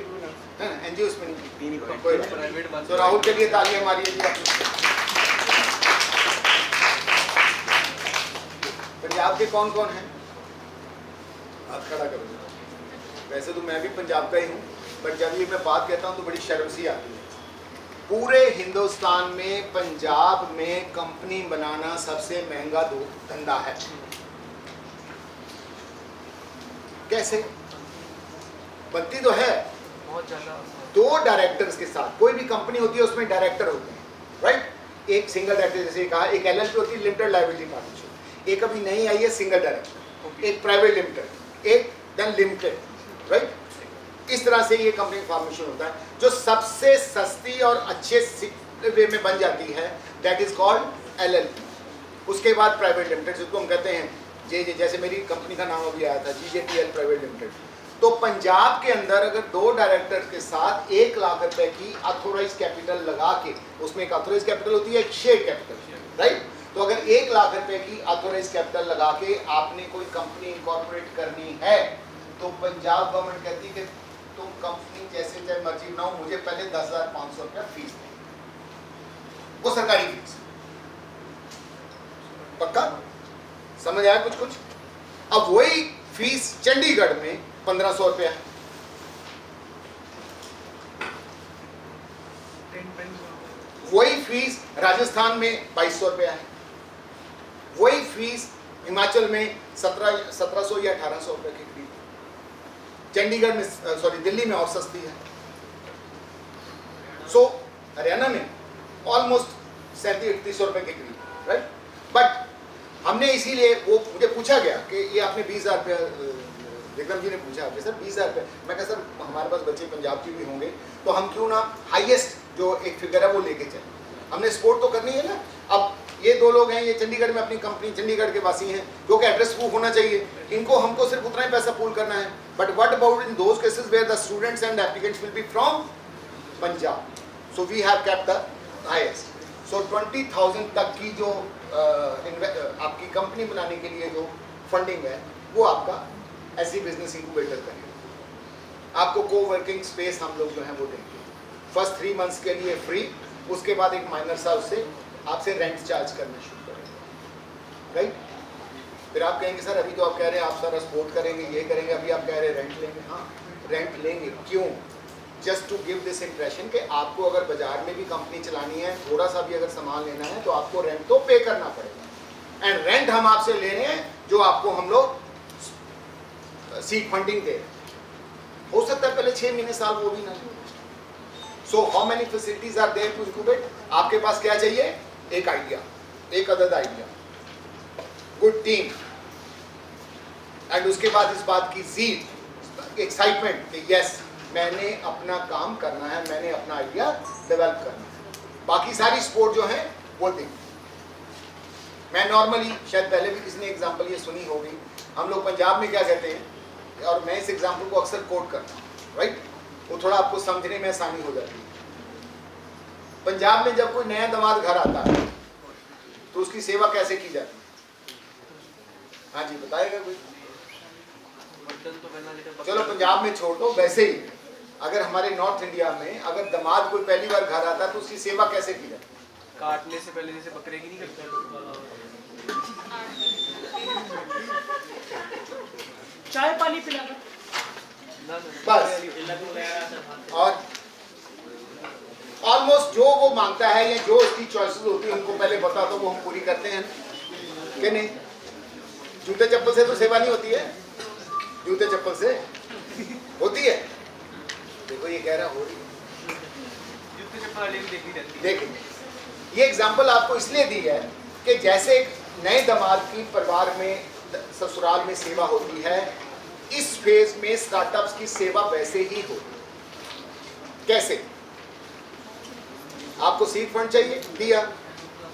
एनजीओ में नहीं। 3 ही कोई बात। तो राहुल के लिए तालियां मारिए जी। पंजाब के कौन कौन हैं? हाथ खड़ा करो। वैसे तो मैं भी पंजाब का ही हूँ, बट जब ये मैं बात कहता हूँ तो बड़ी शर्म सी आती है। पूरे हिंदुस्तान में पंजाब में कंपनी बनाना सबसे महंगा धंधा है। कैसे? बनती तो है बहुत ज़्यादा। 2 डायरेक्टर्स के साथ। कोई भी कंपनी होती है उसमें डायरेक्टर होते हैं, राइट? एक सिंगल डायरेक्टर, जैसे कहा, एक एलएलपी होती है, लिमिटेड लायबिलिटी पार्टनरशिप। एक अभी नई आई है सिंगल डायरेक्टर, एक प्राइवेट लिमिटेड, एक देन लिमिटेड, राइट? इस तरह से ये कंपनी फॉर्मेशन होता है। जो सबसे सस्ती और अच्छे वे में बन जाती है दैट इज कॉल्ड एलएलपी। उसके बाद प्राइवेट लिमिटेड, जिसको हम कहते हैं जे, जैसे मेरी कंपनी का नाम अभी आया था जीजेपीएल प्राइवेट लिमिटेड। तो पंजाब के अंदर अगर 2 डायरेक्टर्स के साथ 1 लाख रुपए की ऑथोराइज कैपिटल लगा के, उसमें एक ऑथोराइज कैपिटल होती है, एक शेयर कैपिटल, राइट? तो अगर 1 लाख रुपए की ऑथोराइज कैपिटल लगा के आपने कोई कंपनी इनकॉर्पोरेट करनी है तो पंजाब गवर्नमेंट कहती है कि तुम कंपनी जैसे चाहे मर्जी बनाओ, मुझे पहले 10,500 रुपया फीस दो। वो सरकारी फीस। पक्का समझ आया कुछ कुछ? अब वही फीस चंडीगढ़ में 1,500 रुपया है। वही फीस राजस्थान में 2,200 रुपया है। वही फीस हिमाचल में 1700 या 1,800 रुपए के करीब। चंडीगढ़ में, सॉरी दिल्ली में और सस्ती है। सो हरियाणा में ऑलमोस्ट 3700-3800 रुपए के करीब, राइट? बट हमने इसीलिए, वो मुझे पूछा गया कि ये आपने 20,000 रुपया, विक्रम जी ने पूछा आपके सर 20,000 रुपये। मैं कहा सर हमारे पास बच्चे पंजाब के भी होंगे तो हम क्यों ना हाईएस्ट जो एक फिगर है वो लेके चलें। हमने सपोर्ट तो करनी है ना। अब ये 2 लोग हैं, ये चंडीगढ़ में अपनी कंपनी, चंडीगढ़ के वासी हैं, क्योंकि एड्रेस प्रूफ होना चाहिए इनको, हमको सिर्फ उतना ही पैसा पूल करना है। But what about in those cases where the students and applicants will be from Punjab? So we have kept the highest. So 20,000 तक की जो आपकी कंपनी बनाने के लिए जो फंडिंग है वो आपका ऐसी बिजनेस इंक्यूबेटर करेगा। आपको कोवर्किंग स्पेस हम लोग जो है वो देंगे। फर्स्ट 3 मंथ्स के लिए फ्री, उसके बाद एक माइनर सा उससे आपसे रेंट चार्ज करना शुरू करेंगे, राइट? फिर आप कहेंगे सर अभी तो आप कह रहे हैं आप सारा सपोर्ट करेंगे, ये करेंगे, अभी आप कह रहे हैं रेंट लेंगे। हाँ रेंट लेंगे। क्यों? Just to give this impression कि आपको अगर बाजार में भी कंपनी चलानी है, थोड़ा सा भी अगर सामान लेना है तो आपको रेंट तो पे करना पड़ेगा। एंड रेंट हम आपसे ले रहे हैं जो आपको हम लोग सीड फंडिंग दे। हो सकता है पहले 6 महीने साल वो भी ना। So how many facilities are there to incubate? आपके पास क्या चाहिए? एक आइडिया, एक अदद आइडिया, गुड टीम, एंड उसके बाद इस बात की जीत, एक्साइटमेंट कि यस मैंने अपना काम करना है, मैंने अपना आइडिया डेवलप करना है। बाकी सारी सपोर्ट जो है वो देंगे। मैं नॉर्मली, शायद पहले भी किसी ने एग्जांपल ये सुनी होगी, हम लोग पंजाब में क्या कहते हैं, और मैं इस एग्जांपल को अक्सर कोट करता हूँ, राइट? वो थोड़ा आपको समझने में आसानी हो जाती है। पंजाब में जब कोई नया दामाद घर आता है तो उसकी सेवा कैसे की जाती है? हाँ जी बताएगा कोई? चलो पंजाब में छोड़ दो, वैसे ही अगर हमारे नॉर्थ इंडिया में अगर दामाद कोई पहली बार घर आता है तो उसकी सेवा कैसे की जाती है? काटने से पहले जैसे बकरे की नहीं करते? चाय पानी पिलाकर ना बस। और ऑलमोस्ट जो वो मांगता है या जो उसकी चॉइसेस होती है उनको पहले बता दो, वो हम पूरी करते हैं कि नहीं। जूते चप्पल से तो सेवा नहीं होती है, जूते चप्पल से होती है। देखो ये कह रहा हो रही है, जूते चप्पल वाली भी देखी रहती है। देखिए ये एग्जांपल आपको इसलिए दी है कि जैसे एक नए दामाद की परिवार में ससुराल में सेवा होती है, इस फेज में स्टार्टअप्स की सेवा वैसे ही होती। कैसे? आपको सीड फंड चाहिए, दिया।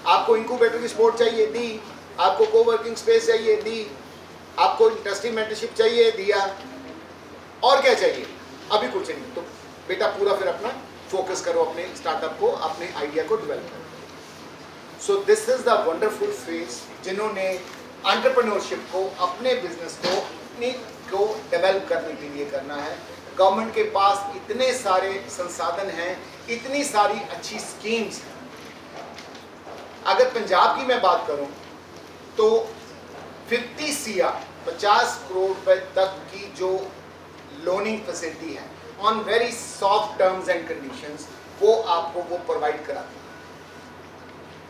आपको इंक्यूबेटर की सपोर्ट चाहिए, दी। आपको कोवर्किंग स्पेस चाहिए, दी। आपको इंडस्ट्री मेंटरशिप चाहिए, दिया। और क्या चाहिए? अभी कुछ नहीं। तो बेटा पूरा फिर अपना फोकस करो अपने स्टार्टअप को, अपने आइडिया को डेवलप करो। सो this is the wonderful phase जिन्होंने एंटरप्रेन्योरशिप को, अपने बिजनेस को, अपने को डेवलप करने के लिए करना है। गवर्नमेंट के पास इतने सारे संसाधन हैं, इतनी सारी अच्छी स्कीम्स हैं। अगर पंजाब की मैं बात करूं तो 50 CR 50 करोड़ रुपए तक की जो लोनिंग फैसिलिटी है on very soft terms and conditions, वो आपको वो प्रोवाइड कराती है।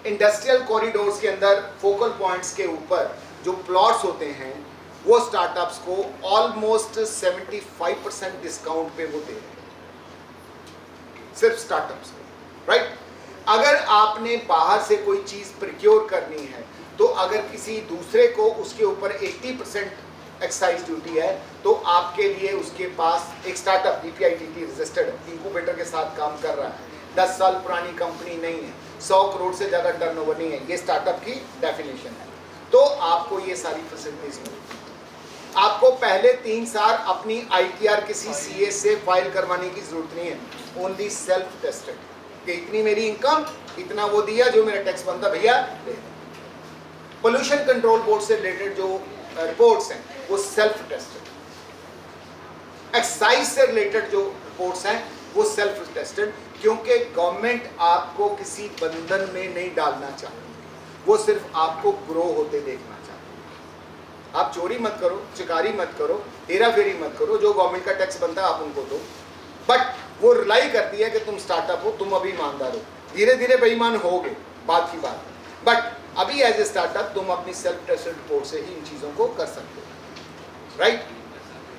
इंडस्ट्रियल कॉरिडोर्स के अंदर फोकल पॉइंट्स के ऊपर जो प्लॉट्स होते हैं वो स्टार्टअप्स को ऑलमोस्ट 75% डिस्काउंट पे वो दे रहे हैं, सिर्फ स्टार्टअप्स को, राइट। अगर आपने बाहर से कोई चीज प्रिक्योर करनी है तो अगर किसी दूसरे को उसके ऊपर 80% एक्साइज ड्यूटी है तो आपके लिए उसके पास एक स्टार्टअप DPIIT रजिस्टर्ड इंक्यूबेटर के साथ काम कर रहा है, 10 साल पुरानी कंपनी नहीं है, 100 करोड़ से ज़्यादा टर्नओवर नहीं है, ये स्टार्टअप की डेफिनेशन है, तो आपको ये सारी फैसिलिटीज मिलती है। आपको पहले 3 साल अपनी ITR किसी CA से फाइल करवाने की जरूरत नहीं है, ओनली सेल्फ टेस्टेड कि इतनी मेरी इनकम, इतना वो दिया, जो मेरा टैक्स बनता भैया दे। पोल्यूशन कंट्रोल बोर्ड से रिलेटेड जो रिपोर्ट्स हैं वो सेल्फ टेस्टेड, एक्साइज से रिलेटेड जो रिपोर्ट्स हैं वो सेल्फ टेस्टेड, क्योंकि गवर्नमेंट आपको किसी बंधन में नहीं डालना चाहती, वो सिर्फ आपको ग्रो होते देखना चाहती है। आप चोरी मत करो, चिकारी मत करो, हेरा फेरी मत करो, जो गवर्नमेंट का टैक्स बनता है आप उनको दो, बट वो रिलाई करती है कि तुम स्टार्टअप हो, तुम अभी ईमानदार हो, धीरे धीरे बेईमान होगे, बात की बात, बट अभी एज ए स्टार्टअप तुम अपनी सेल्फ टेस्टेड रिपोर्ट से ही इन चीज़ों को कर सकते हो, राइट।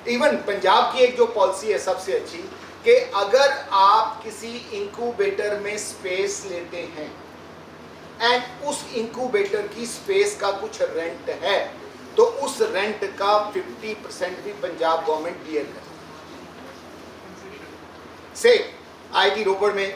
इवन पंजाब की एक जो पॉलिसी है सबसे अच्छी कि अगर आप किसी इंक्यूबेटर में स्पेस लेते हैं एंड उस इंक्यूबेटर की स्पेस का कुछ रेंट है तो उस रेंट का 50% भी पंजाब गवर्नमेंट बियर करती है। से IIT रोपड़ में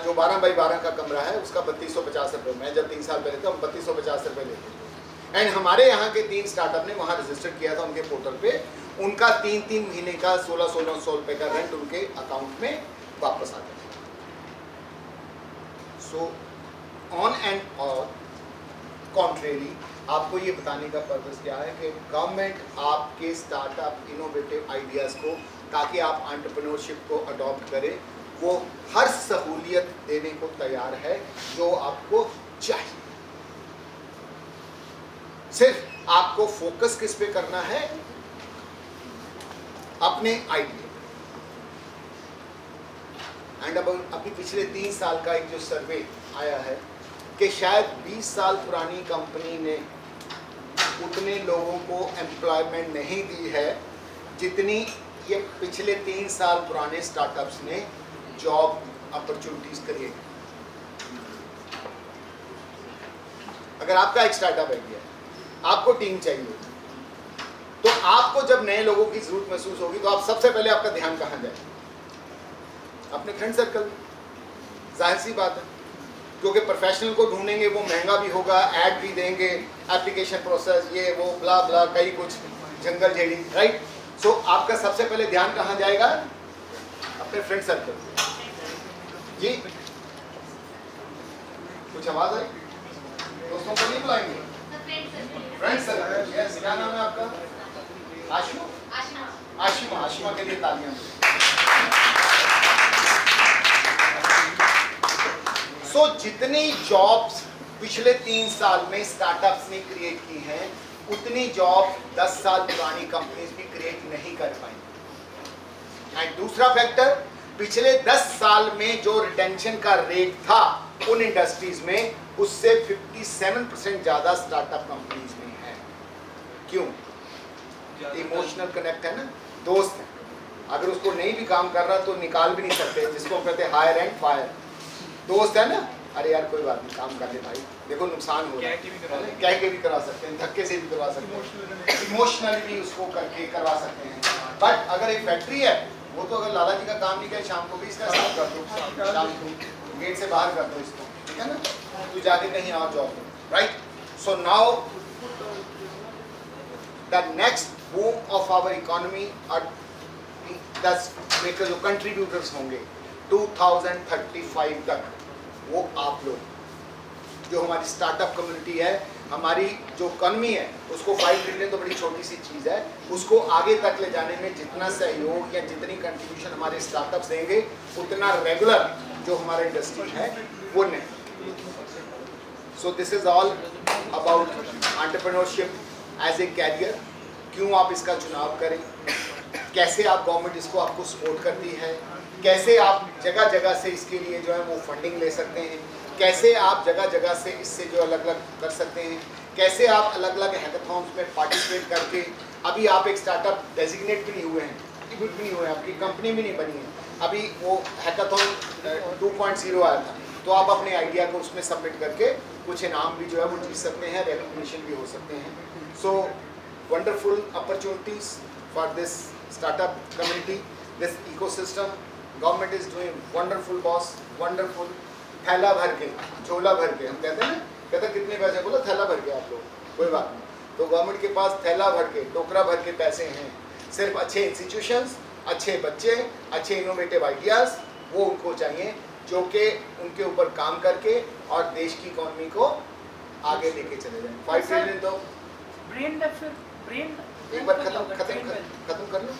जो 12 बाई 12 का कमरा है उसका 3250 रुपये, मैं जब 3 साल पहले था हम 3250 रुपये लेते थे, एंड हमारे यहाँ के 3 स्टार्टअप ने वहाँ रजिस्टर किया था उनके पोर्टल पे, उनका 3-3 महीने का 1600 रुपये का रेंट उनके अकाउंट में वापस आ गया। So on and on contrary आपको ये बताने का पर्पस क्या है कि गवर्नमेंट आपके स्टार्टअप इनोवेटिव आइडियाज़ को, ताकि आप एंटरप्रेन्योरशिप को अडॉप्ट करें, वो हर सहूलियत देने को तैयार है जो आपको चाहिए। सिर्फ आपको फोकस किस पे करना है? अपने आइडिया। एंड अब अभी पिछले 3 साल का एक जो सर्वे आया है कि शायद 20 साल पुरानी कंपनी ने उतने लोगों को एम्प्लॉयमेंट नहीं दी है जितनी ये पिछले 3 साल पुराने स्टार्टअप्स ने जॉब अपॉर्चुनिटीज क्रिएट। अगर आपका एक स्टार्टअप आइडिया है, आपको टीम चाहिए, तो आपको जब नए लोगों की जरूरत महसूस होगी तो आप सबसे पहले आपका ध्यान कहाँ जाए? अपने फ्रेंड सर्कल में। जाहिर सी बात है, क्योंकि प्रोफेशनल को ढूंढेंगे वो महंगा भी होगा, ऐड भी देंगे, एप्लीकेशन प्रोसेस, ये वो ब्ला ब्ला, कई कुछ जंगल झेड़ी, राइट। सो आपका सबसे पहले ध्यान कहाँ जाएगा? अपने फ्रेंड सर्कल। जी कुछ आवाज आई? दोस्तों को नहीं बुलाएंगे? Friend circle. यस, क्या नाम है आपका? आशिमा। आशिमा, आशिमा के लिए तालियां। सो जितनी जॉब्स पिछले 3 साल में स्टार्टअप्स ने क्रिएट की हैं, उतनी जॉब 10 साल पुरानी कंपनीज भी क्रिएट नहीं कर पाई। एंड दूसरा फैक्टर, पिछले 10 साल में जो रिटेंशन का रेट था उन इंडस्ट्रीज में, उससे 57% ज्यादा स्टार्टअप कंपनीज में है। क्यों? इमोशनल कनेक्ट है ना, दोस्त है। अगर उसको नहीं भी काम कर रहा तो निकाल भी नहीं सकते, जिसको कहते हैं हायर एंड फायर। दोस्त है ना, अरे यार कोई बात नहीं, काम कर ले भाई, देखो नुकसान हो रहा है, कह के भी करवा सकते हैं, धक्के से भी करवा सकते हैं, इमोशनली भी उसको करके करवा सकते हैं। बट अगर एक फैक्ट्री है, वो तो अगर लाला जी का काम नहीं करे, शाम को भी इसका साफ कर दो, शाम को गेट से बाहर कर दो इसको, ठीक है ना, तू जाके कहीं और जॉब करो, right. So now the next boom of our economy और 10 जो कंट्रीब्यूटर्स होंगे 2035 तक, वो आप लोग, जो हमारी स्टार्टअप कम्युनिटी है, हमारी जो इकॉनमी है, उसको 5 ट्रिलियन तो बड़ी छोटी सी चीज़ है, उसको आगे तक ले जाने में जितना सहयोग या जितनी कंट्रीब्यूशन हमारे स्टार्टअप्स देंगे, उतना रेगुलर जो हमारा इंडस्ट्री है वो नहीं। So this is all about entrepreneurship as a career. क्यों आप इसका चुनाव करें, कैसे आप गवर्नमेंट इसको आपको सपोर्ट करती है, कैसे आप जगह जगह से इसके लिए जो है वो फंडिंग ले सकते हैं, कैसे आप जगह जगह से इससे जो अलग अलग कर सकते हैं, कैसे आप अलग अलग हैकाथॉन्स में पार्टिसिपेट करके, अभी आप एक स्टार्टअप डेजिग्नेट भी नहीं हुए हैं, भी नहीं हुए हैं, आपकी कंपनी भी नहीं बनी है, अभी वो हैकाथॉन 2.0 आया था, तो आप अपने आइडिया को उसमें सबमिट करके कुछ इनाम भी जो है वो जीत सकते हैं, रिकॉग्निशन भी हो सकते हैं। सो wonderful opportunities for this startup community, this ecosystem. Government is doing wonderful boss, wonderful. थैला भर के, झोला भर के, हम कहते हैं ना, कहते कितने पैसे, बोला थैला भर के आप लोग, कोई बात नहीं। तो गवर्नमेंट के पास थैला भर के, टोकरा भर के पैसे हैं, सिर्फ अच्छे इंस्टीट्यूशंस, अच्छे बच्चे, अच्छे इनोवेटिव आइडियाज़ वो उनको चाहिए, जो कि उनके ऊपर काम करके और देश की इकोनॉमी को आगे लेके चले जाएं। 5 ट्रिलियन तो ब्रेन ब्रेन एक बार खत्म कर लो।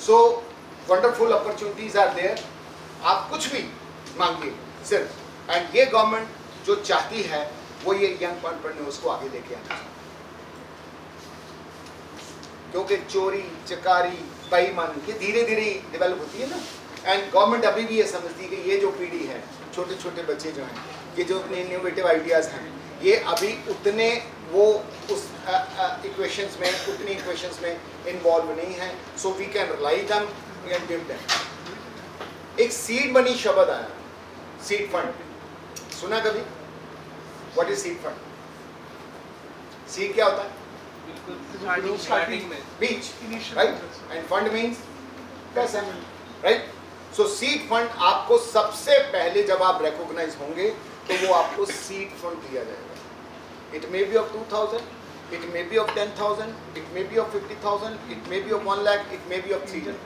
So wonderful opportunities are there. आप कुछ भी मांगिए सिर्फ, एंड ये गवर्नमेंट जो चाहती है वो ये यंग एंटरप्रेन्योर्स को आगे लेके आना चाहिए, क्योंकि चोरी चकारी बेईमानी ये धीरे धीरे डेवलप होती है ना। एंड गवर्नमेंट अभी भी ये समझती है कि ये जो पीढ़ी है, छोटे छोटे बच्चे जो हैं, ये जो अपने इनोवेटिव आइडियाज़ हैं, ये अभी उतने वो उस इक्वेशंस में, उतनी इक्वेशंस में इन्वॉल्व नहीं है। So we can rely them and give them. एक सीड मनी शब्द आया, सीड फंड, सुना कभी? What is seed fund? Seed क्या होता है? स्टार्टिंग में बीज, राइट? एंड फंड मीन्स पैसा, राइट? सो सीड फंड आपको सबसे पहले जब आप रिकॉग्नाइज होंगे तो वो आपको सीड फंड दिया जाएगा। It may be of 2000, it may be of 10,000, it may be of 50,000, it may be of 1 lakh, it may be of 3 lakh.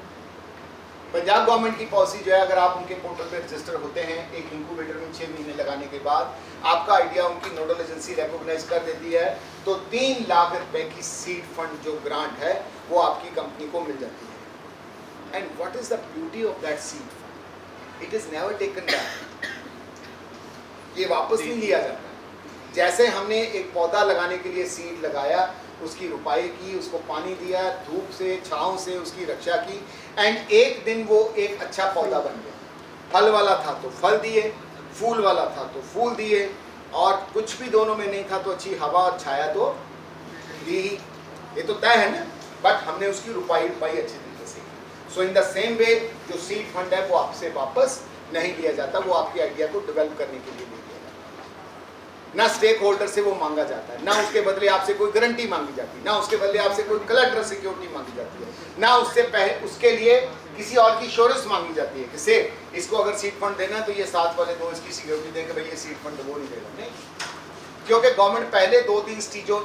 Punjab government की पॉलिसी जो है, अगर आप उनके पोर्टल पे रजिस्टर होते हैं, एक इंक्यूबेटर में 6 महीने लगाने के बाद आपका आइडिया उनकी नोडल एजेंसी रिकॉग्नाइज कर देती है, तो 3 लाख रुपए की सीड फंड जो ग्रांट है वो आपकी कंपनी को मिल जाती है। And what is the beauty of that seed fund? It is never taken back, ये वापस नहीं लिया जाता। जैसे हमने एक पौधा लगाने के लिए सीड लगाया, उसकी रुपाई की, उसको पानी दिया, धूप से छांव से उसकी रक्षा की, एंड एक दिन वो एक अच्छा पौधा बन गया। फल वाला था तो फल दिए, फूल वाला था तो फूल दिए, और कुछ भी दोनों में नहीं था तो अच्छी हवा और छाया तो दी ही। ये तो तय है ना, बट हमने उसकी रुपाई अच्छे तरीके से की। सो इन द सेम वे जो सीड फंड है वो आपसे वापस नहीं लिया जाता, वो आपकी आइडिया को डेवलप करने के लिए लिया जाता है। ना स्टेक होल्डर से वो मांगा जाता है, ना उसके बदले आपसे कोई गारंटी मांगी जाती है, ना उसके बदले आपसे कोई कलेक्टर सिक्योरिटी मांगी जाती है, ना उससे पहले उसके लिए किसी और की इंश्योरेंस मांगी जाती है कि से इसको अगर सीड फंड देना है तो ये साथ वाले दो इसकी सिक्योरिटी देंगे, भाई ये सीड फंड वो नहीं देगा, नहीं। क्योंकि गवर्नमेंट पहले 2-3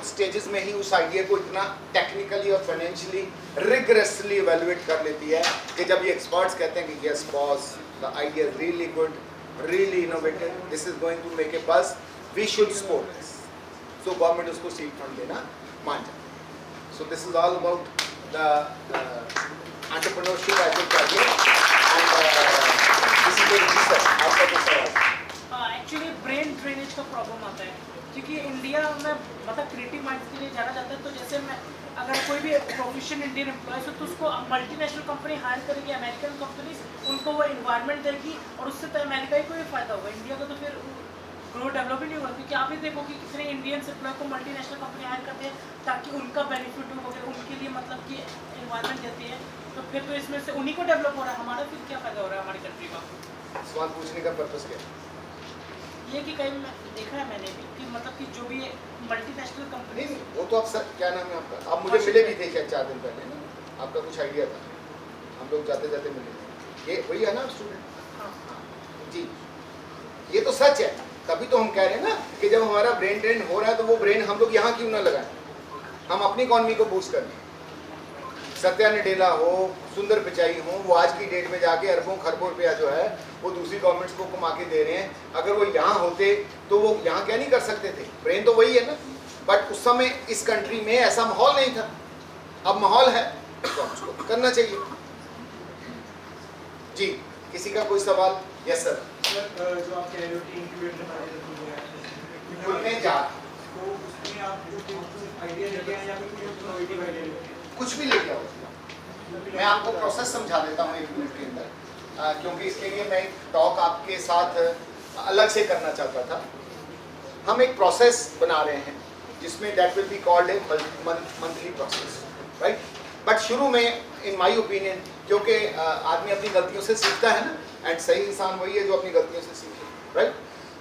स्टेजेस में ही उस आइडिया को इतना टेक्निकली और फाइनेंशियली रिगरसली इवेलुएट कर लेती है कि जब ये एक्सपर्ट्स कहते हैं कि yes boss, the idea is really good, really innovative, this is going to make a buzz, we should support this, so government उसको सीड फंड देना मान जाती है। So this is all about the entrepreneurship as a career, and किसी को जी sir आपका कुछ सवाल? एक्चुअली ब्रेन ड्रेनेज का प्रॉब्लम आता है क्योंकि इंडिया में मतलब क्रिएटिव माइंड के लिए जाना जाता है। तो जैसे मैं अगर कोई भी प्रोफेशनल इंडियन एम्प्लॉयज़ हो तो उसको मल्टीनेशनल कंपनी हायर करेगी, अमेरिकन कंपनीज उनको वो इन्वायरमेंट देगी और उससे तो अमेरिका ही को भी फ़ायदा होगा, इंडिया को तो फिर ग्रो डेवलप ही नहीं होगा। क्योंकि आप ही देखो कि कितने इंडियंस एम्प्लॉय को मल्टीनेशनल कंपनी हायर करते हैं ताकि उनका बेनिफिट हो गया, उनके लिए मतलब कि इन्वायरमेंट देती है। तो फिर तो इसमें से उन्हीं को डेवलप हो रहा है, हमारा फिर क्या फ़ायदा हो रहा है हमारी कंट्री का? सवाल पूछने का पर्पस क्या है? ये कि कहीं देखा है मैंने भी कि मतलब कि जो भी मल्टीनेशनल कंपनी नहीं वो तो आप सर क्या नाम है आपका? आप मुझे मिले भी थे शायद 4 दिन पहले ना, आपका कुछ आइडिया था, हम लोग जाते जाते मिले थे। ये वही है ना स्टूडेंट जी, ये तो सच है। तभी तो हम कह रहे हैं ना कि जब हमारा ब्रेन ड्रेन हो रहा है तो वो ब्रेन हम लोग यहाँ क्यों ना लगाएं, हम अपनी इकॉनमी को बूस्ट करें। सत्या नडेला हो, सुंदर पिचाई हो, वो आज की डेट में जाके अरबों खरबों रुपया जो है वो दूसरी गवर्नमेंट्स को कमा के दे रहे हैं। अगर वो यहाँ होते तो वो यहाँ क्या नहीं कर सकते थे, ब्रेन तो वही है ना। बट उस समय इस कंट्री में ऐसा माहौल नहीं था, अब माहौल है तो हमको करना चाहिए। जी किसी का कोई सवाल? Yes sir. जो आप कह रहे हो कि इंक्यूबेटर खुलने जा तो उसमें आप आइडिया लेके आए या फिर कोई इनोवेटिव आइडिया लेके आए? कुछ भी लेके आओ, मैं आपको प्रोसेस समझा देता हूँ 1 मिनट के अंदर, क्योंकि इसके लिए मैं एक टॉक आपके साथ अलग से करना चाहता था। हम एक प्रोसेस बना रहे हैं जिसमें that will be called a monthly process, right. But शुरू में इन माय ओपिनियन, क्योंकि आदमी अपनी गलतियों से सीखता है ना, एंड सही इंसान वही है जो अपनी गलतियों से सीखे, राइट।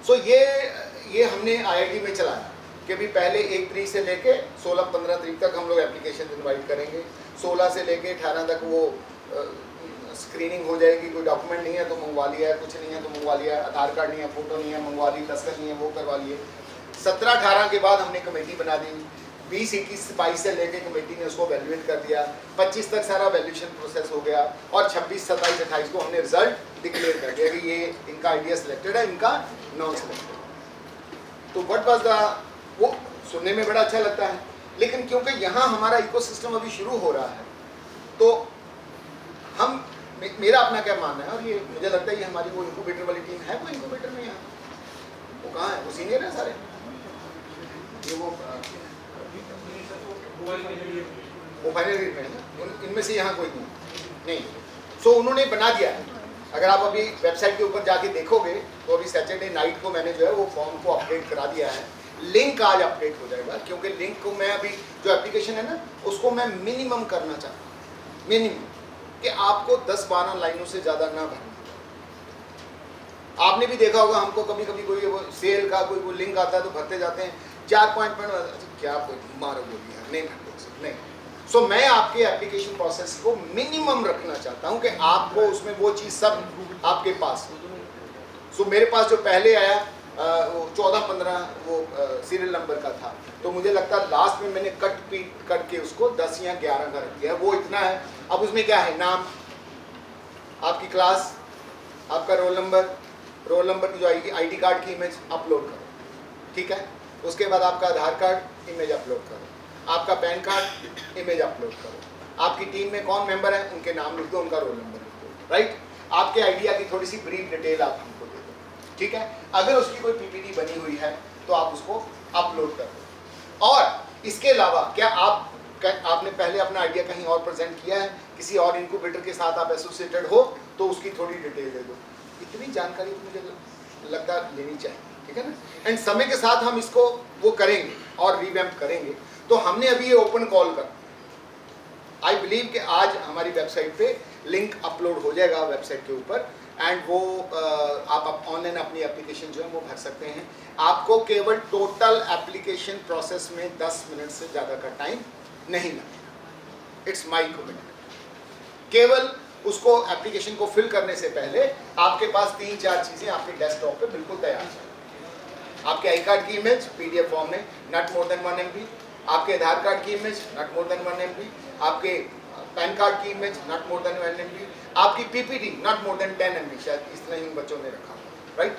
सो ये हमने IIT में चलाया कि भी पहले 1 तारीख से लेके 16-15 तारीख तक हम लोग एप्लीकेशन इनवाइट करेंगे। 16 से लेके 18 तक वो स्क्रीनिंग हो जाएगी, कोई डॉक्यूमेंट नहीं है तो मंगवा लिया है, कुछ नहीं है तो मंगवा लिया, आधार कार्ड नहीं है, फोटो नहीं है, मंगवा ली, दस्तखत नहीं है वो करवा लिए। 17-18 के बाद हमने कमेटी बना दी, 20-21-22 से लेके कमेटी ने उसको वैल्यूएट कर दिया, 25 तक सारा वैल्यूएशन प्रोसेस हो गया और 26-27-28 को हमने रिजल्ट डिक्लेयर कर दिया कि ये इनका आइडिया सिलेक्टेड है, इनका नॉन सिलेक्टेड। तो व्हाट वाज द, वो सुनने में बड़ा अच्छा लगता है, लेकिन क्योंकि यहाँ हमारा इकोसिस्टम अभी शुरू हो रहा है तो हम, मेरा अपना क्या मानना है, और ये मुझे लगता है ये हमारी वो इंक्यूबेटर वाली टीम है, वो इंक्यूबेटर में यहाँ वो कहाँ है, वो सीनियर है सारे, ये वो फाइनल ईयर में है ना, इनमें से यहाँ कोई नहीं। सो उन्होंने बना दिया है। अगर आप अभी वेबसाइट के ऊपर जाके देखोगे तो अभी सैटरडे नाइट को मैंने जो है वो फॉर्म को अपडेट करा दिया है। लिंक आज अपडेट हो जाएगा, क्योंकि लिंक को मैं अभी जो एप्लीकेशन है ना उसको मैं मिनिमम करना चाहता हूँ, मिनिमम कि आपको 10-12 लाइनों से ज़्यादा ना भरना। आपने भी देखा होगा, हमको कभी कभी कोई वो सेल का कोई लिंक आता है तो भरते जाते हैं 4 पॉइंट क्या कोई मारो बोलिए नहीं भरते नहीं। सो मैं आपके एप्लीकेशन प्रोसेस को मिनिमम रखना चाहता हूँ कि आपको उसमें वो चीज़ सब आपके पास हो। सो मेरे पास जो पहले आया वो 14-15 वो सीरियल नंबर का था, तो मुझे लगता है लास्ट में मैंने कट पीट करके उसको 10 या 11 का रख दिया, वो इतना है। अब उसमें क्या है, नाम, आपकी क्लास, आपका रोल नंबर की जो आईडी कार्ड की इमेज अपलोड करो, ठीक है। उसके बाद आपका आधार कार्ड इमेज अपलोड करो, आपका पैन कार्ड इमेज अपलोड करो, आपकी टीम में कौन मेंबर है उनके नाम लिख दो, उनका रोल नंबर लिख दो, राइट। आपके आइडिया की थोड़ी सी ब्रीफ डिटेल आप हमको दे दो, ठीक है। अगर उसकी कोई PPT बनी हुई है तो आप उसको अपलोड कर दो। और इसके अलावा क्या आपने पहले अपना आइडिया कहीं और प्रेजेंट किया है, किसी और इनक्यूबेटर के साथ आप एसोसिएटेड हो तो उसकी थोड़ी डिटेल दे दो। इतनी जानकारी मुझे लगता लेनी चाहिए, ठीक है ना। एंड समय के साथ हम इसको वो करेंगे और रिवैम्प करेंगे। तो हमने अभी ये ओपन कॉल कर, आई बिलीव कि आज हमारी वेबसाइट पे लिंक अपलोड हो जाएगा वेबसाइट के ऊपर, एंड वो आप ऑनलाइन अपनी एप्लीकेशन जो है वो भर सकते हैं। आपको केवल टोटल एप्लीकेशन प्रोसेस में 10 मिनट से ज़्यादा का टाइम नहीं लगेगा, इट्स माई कमिटमेंट। केवल उसको एप्लीकेशन को फिल करने से पहले आपके पास 3-4 चीज़ें आपके डेस्कटॉप पे बिल्कुल तैयार हैं। आपके आई कार्ड की इमेज PDF फॉर्म में नॉट मोर देन 1 MB, आपके आधार कार्ड की image not more than 1 MB, आपके पैन कार्ड की image not more than 1 MB, आपकी PPT not more than 10 MB, शायद इस तरह ही बच्चों ने रखा, राइट।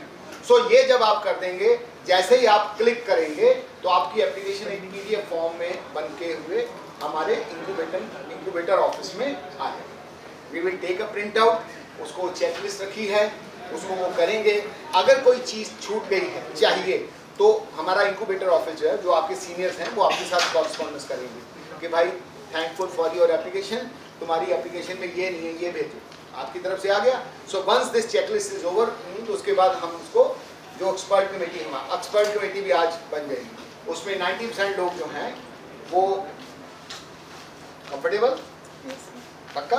सो ये जब आप कर देंगे, जैसे ही आप क्लिक करेंगे तो आपकी एप्लीकेशन एक PDF फॉर्म में बन के हुए हमारे इंक्यूबेटर ऑफिस में आ जाएगी। We will take a print out, उसको चेकलिस्ट रखी है, उसको वो करेंगे। अगर कोई चीज़ छूट गई है चाहिए तो हमारा इंक्यूबेटर ऑफिस जो है, जो आपके सीनियर्स हैं, वो आपके साथ कॉरेस्पॉन्डेंस करेंगे कि भाई थैंकफुल फॉर योर एप्लीकेशन, तुम्हारी एप्लीकेशन में ये नहीं है, ये भेजो, आपकी तरफ से आ गया। So once this checklist is over, तो उसके बाद हम उसको जो एक्सपर्ट कमेटी है, एक्सपर्ट कमेटी भी आज बन जाएगी, उसमें 90% लोग जो हैं वो कंफर्टेबल, पक्का?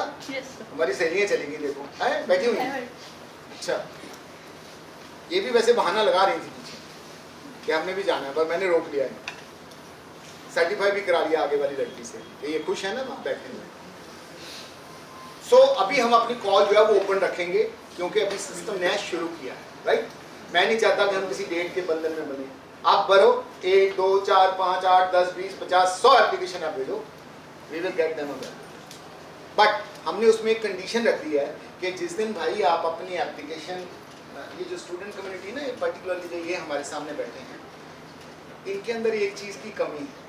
हमारी सहेलियाँ चलेगी, देखो है बैठी हुई हैं। अच्छा, ये भी वैसे बहाना लगा रही थी पीछे कि हमने भी जाना है, पर मैंने रोक लिया है, सर्टिफाई भी करा लिया आगे वाली लड़की से कि ये खुश है ना वहाँ बैठे हुए। सो अभी हम अपनी कॉल जो है वो ओपन रखेंगे, क्योंकि अभी सिस्टम नया शुरू किया है, राइट? मैं नहीं चाहता कि हम किसी डेट के बंधन में बने। आप भरो 1 2 4 5 8 10 20 50 100 एप्लीकेशन आप भेजो, we will get them aware. But हमने उसमें एक कंडीशन रख दी है कि जिस दिन भाई आप अपनी एप्लीकेशन, ये जो स्टूडेंट कम्युनिटी ना, पर्टिकुलरली जो ये हमारे सामने बैठे हैं, इनके अंदर एक चीज़ की कमी है।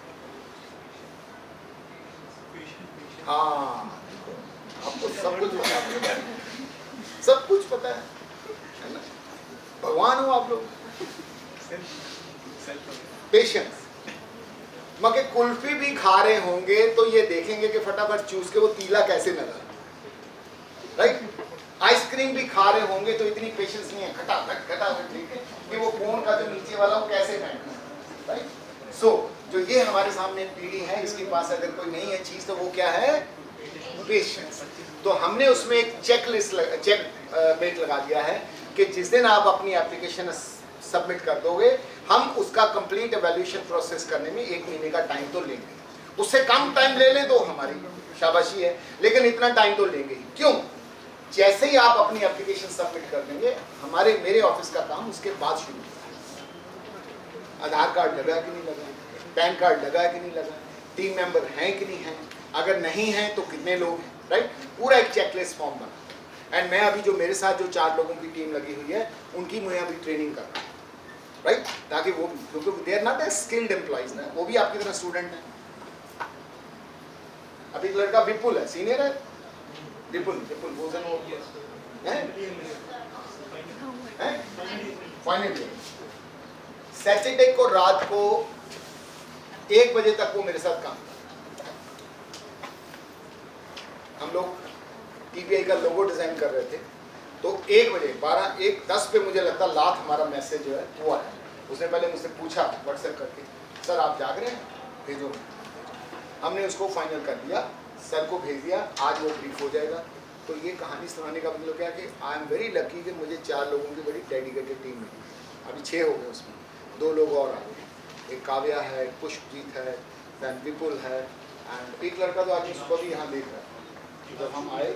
हाँ, आपको सब कुछ पता है, सब कुछ पता है ना? भगवान हो आप लोग। पेशेंस। मगर कुल्फी भी खा रहे होंगे तो ये देखेंगे कि फटाफट चूस के वो तीला कैसे लगा, राइट? आइसक्रीम भी खा रहे होंगे तो इतनी पेशेंस नहीं है, खटाखट ठीक है, कि वो कोन का जो नीचे वाला वो कैसे फेंकना है, राइट? सो जो ये हमारे सामने पीढ़ी है, इसके पास अगर कोई नहीं है चीज तो वो क्या है? पेशेंस। तो हमने उसमें एक चेक लगा दिया है कि जिस दिन आप अपनी एप्लीकेशन सबमिट कर दोगे, हम उसका कंप्लीट एवैल्यूएशन प्रोसेस करने में 1 महीने का टाइम तो लेंगे। उससे कम टाइम ले लें तो हमारी शाबाशी है, लेकिन इतना टाइम तो लेंगे ही। क्यों? जैसे ही आप अपनी एप्लीकेशन सबमिट कर देंगे, मेरे ऑफिस का काम उसके बाद शुरू होगा। आधार कार्ड लगा कि नहीं लगा, पैन कार्ड लगा कि नहीं लगा, टीम मेंबर हैं कि नहीं हैं, अगर नहीं हैं तो कितने लोग हैं, राइट? पूरा एक चेकलिस्ट फॉर्म बना। एंड मैं अभी जो मेरे साथ जो 4 लोगों की टीम लगी हुई है, उनकी मैं अभी ट्रेनिंग कर रहा हूँ, राइट? ताकि वो, क्योंकि they are not a skilled employees ना, वो भी आपकी तरह स्टूडेंट है। अभी एक लड़का विपुल है, सीनियर है, विपुल फाइनल ईयर। सैटरडे को रात को 1 बजे तक वो मेरे साथ काम था। हम लोग टीवीआई का लोगो डिजाइन कर रहे थे, तो 1 बजे 1:10 पे मुझे लगता लाख हमारा मैसेज जो है वो आया। उसने पहले मुझसे पूछा व्हाट्सएप करके, सर आप जाग रहे हैं, भेजो। हमने उसको फाइनल कर दिया, सर को भेज दिया, आज वो ब्रीफ हो जाएगा। तो ये कहानी सुनाने का मतलब क्या है कि आई एम वेरी लकी कि मुझे 4 लोगों की बड़ी डेडिकेटेड टीम मिली। अभी 6 हो गए, उसमें 2 लोग और आ गए, एक काव्या है, एक पुष्पजीत है, दैन विपुल है, एंड एक लड़का तो आज सुबह भी यहाँ देख रहा है, जब हम आए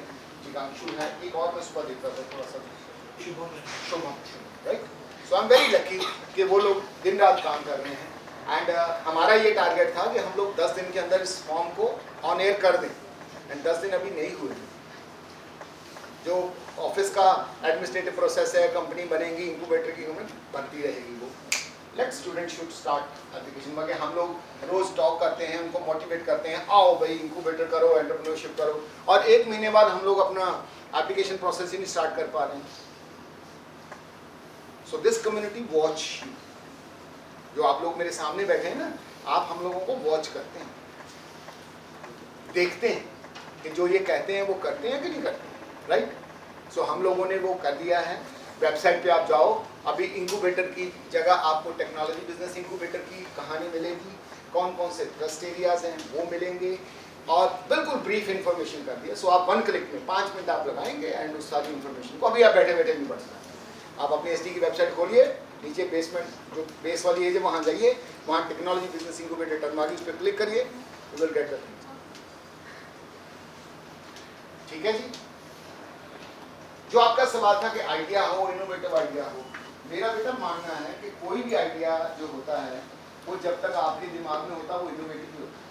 जिकांशु है, एक और मैं सुबह देख रहा था थोड़ा सा, Shubham, right? So I am very lucky कि वो लोग दिन रात काम कर रहे हैं। एंड हमारा ये टारगेट था कि हम लोग 10 दिन के अंदर इस फॉर्म को ऑन एयर कर दें, एंड 10 दिन अभी नहीं हुए। जो ऑफिस का एडमिनिस्ट्रेटिव प्रोसेस है, कंपनी बनेगी, इंक्यूबेटर की कंपनी बनती रहेगी, वो let student should start application. मगर हम लोग रोज टॉक करते हैं, उनको मोटिवेट करते हैं, आओ भाई इंक्यूबेटर करो, एंटरप्रेन्योरशिप करो, और 1 महीने बाद हम लोग अपना एप्लीकेशन प्रोसेसिंग स्टार्ट कर पा रहे हैं। सो दिस कम्युनिटी वॉच, जो आप लोग मेरे सामने बैठे हैं ना, आप हम लोगों को वॉच करते हैं, देखते हैं कि जो ये कहते हैं वो करते हैं कि नहीं करते, राइट? सो हम लोगों ने वो कर दिया है। वेबसाइट पे आप जाओ, अभी इंक्यूबेटर की जगह आपको टेक्नोलॉजी बिजनेस इंक्यूबेटर की कहानी मिलेगी, कौन कौन से ट्रस्ट एरियाज हैं वो मिलेंगे, और बिल्कुल ब्रीफ इन्फॉर्मेशन कर दिया। सो आप 1 क्लिक में 5 मिनट आप लगाएंगे एंड उस सारी इन्फॉर्मेशन को अभी आप बैठे बैठे नहीं पढ़ सकते। आप अपनी एसटी की वेबसाइट खोलिए, नीचे बेसमेंट जो बेस वाली एज है वहाँ जाइए, वहाँ टेक्नोलॉजी बिजनेस इंक्यूबेटर टर्म आ गई, उस पर क्लिक करिए, you will get the thing. ठीक है जी? जो आपका सवाल था कि आइडिया हो, इनोवेटिव आइडिया हो, मेरा बेटा मानना है कि कोई भी आइडिया जो होता है वो जब तक आपके दिमाग में होता है वो इनोवेटिव ही होता है।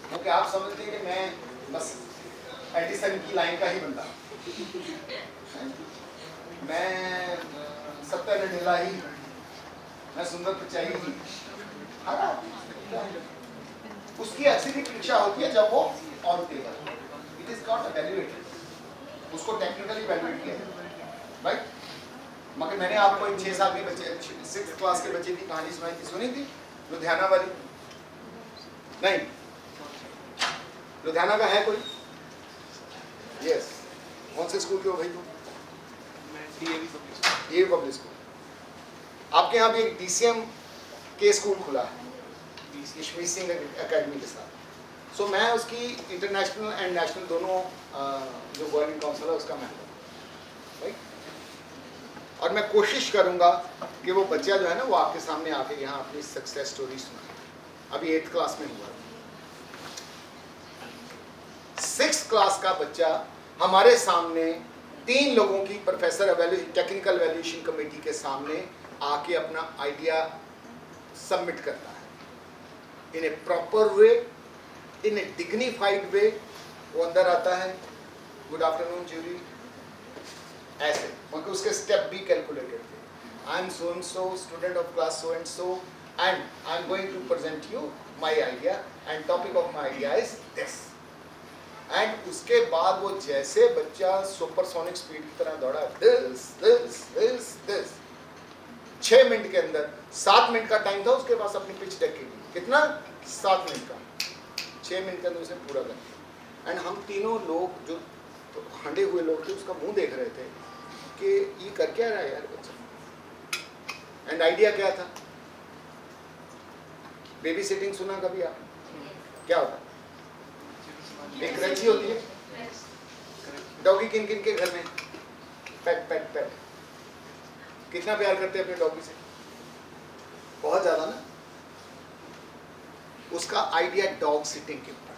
क्योंकि आप समझते हैं कि मैं बस एडिसन की लाइन का ही बंदा, मैं सत्य नडेला ही, मैं सुंदर पिचाई ही, उसकी ऐसी भी परीक्षा होती है जब वो on table, it is not evaluated, उसको टेक्निकली वैल्यूएट किया जाता है, राइट। मगर मैंने आपको एक 6 साल के बच्चे 6th क्लास के बच्चे की कहानी सुनाई थी, सुनी थी, लुधियाना वाली? नहीं, लुधियाना का है कोई? यस, कौन से स्कूल के हो भाई तुम? ये पब्लिक स्कूल। आपके यहाँ भी एक DCM के स्कूल खुला है ईशमीत सिंह एकेडमी के साथ। सो मैं उसकी इंटरनेशनल एंड नेशनल दोनों जो गवर्निंग काउंसिल है उसका मेंबर हूँ, राइट। और मैं कोशिश करूँगा कि वो बच्चा जो है ना वो आपके सामने आके यहाँ अपनी सक्सेस स्टोरी सुनाए। अभी 8th क्लास में हुआ, 6th क्लास का बच्चा हमारे सामने 3 लोगों की प्रोफेसर टेक्निकल वैल्यूएशन कमेटी के सामने आके अपना आइडिया सबमिट करता है इन ए प्रॉपर वे, इन ए डिग्निफाइड वे। वो अंदर आता है, गुड आफ्टरनून जूरी, ऐसे क्योंकि उसके स्टेप भी कैलकुलेटेड थे। I am so and so, student of class so and so, and I am going to present you my idea and topic of my idea is this. And उसके बाद वो जैसे बच्चा सुपरसोनिक स्पीड की तरह दौड़ा, this this this this, 6 minute के अंदर, 7 मिनट का टाइम था उसके पास अपनी पिच डेक के लिए। कितना? 7 मिनट का। 6 मिनट के अंदर उसे पूरा कर दिया। एंड हम तीनों लोग जो तो हंडे हुए लोग थे उसका मुंह देख रहे थे कि ये कर क्या रहा है यार बच्चा। एंड आइडिया क्या था? बेबी सिटिंग सुना कभी आप? क्या होता? एक रची होती है, डॉगी किन किन के घर में? पेट पेट पेट। कितना प्यार करते हैं अपने डॉगी से? बहुत ज्यादा ना। उसका आइडिया डॉग सिटिंग के ऊपर।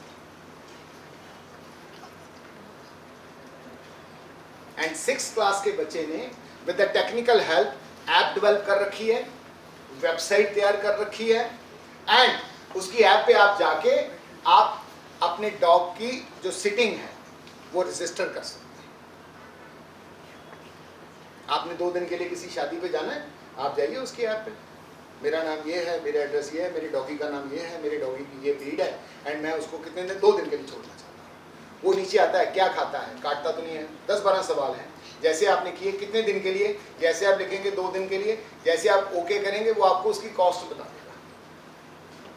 एंड 6th क्लास के बच्चे ने with the technical help app develop कर रखी है, वेबसाइट तैयार कर रखी है, एंड उसकी ऐप पे आप जाके आप अपने डॉग की जो सिटिंग है वो रजिस्टर कर सकते हैं। आपने 2 दिन के लिए किसी शादी पे जाना है, आप जाइए उसकी ऐप पे, मेरा नाम ये है, मेरा एड्रेस ये है, मेरी डॉगी का नाम ये है, मेरी डॉगी की ये ब्रीड है, एंड मैं उसको कितने दिन 2 दिन के लिए छोड़ना चाहता हूँ। वो नीचे आता है, क्या खाता है, काटता तो नहीं है, 10-12 सवाल हैं। जैसे आपने किए कितने दिन के लिए, जैसे आप लिखेंगे 2 दिन के लिए, जैसे आप ओके करेंगे वो आपको उसकी कॉस्ट बता देगा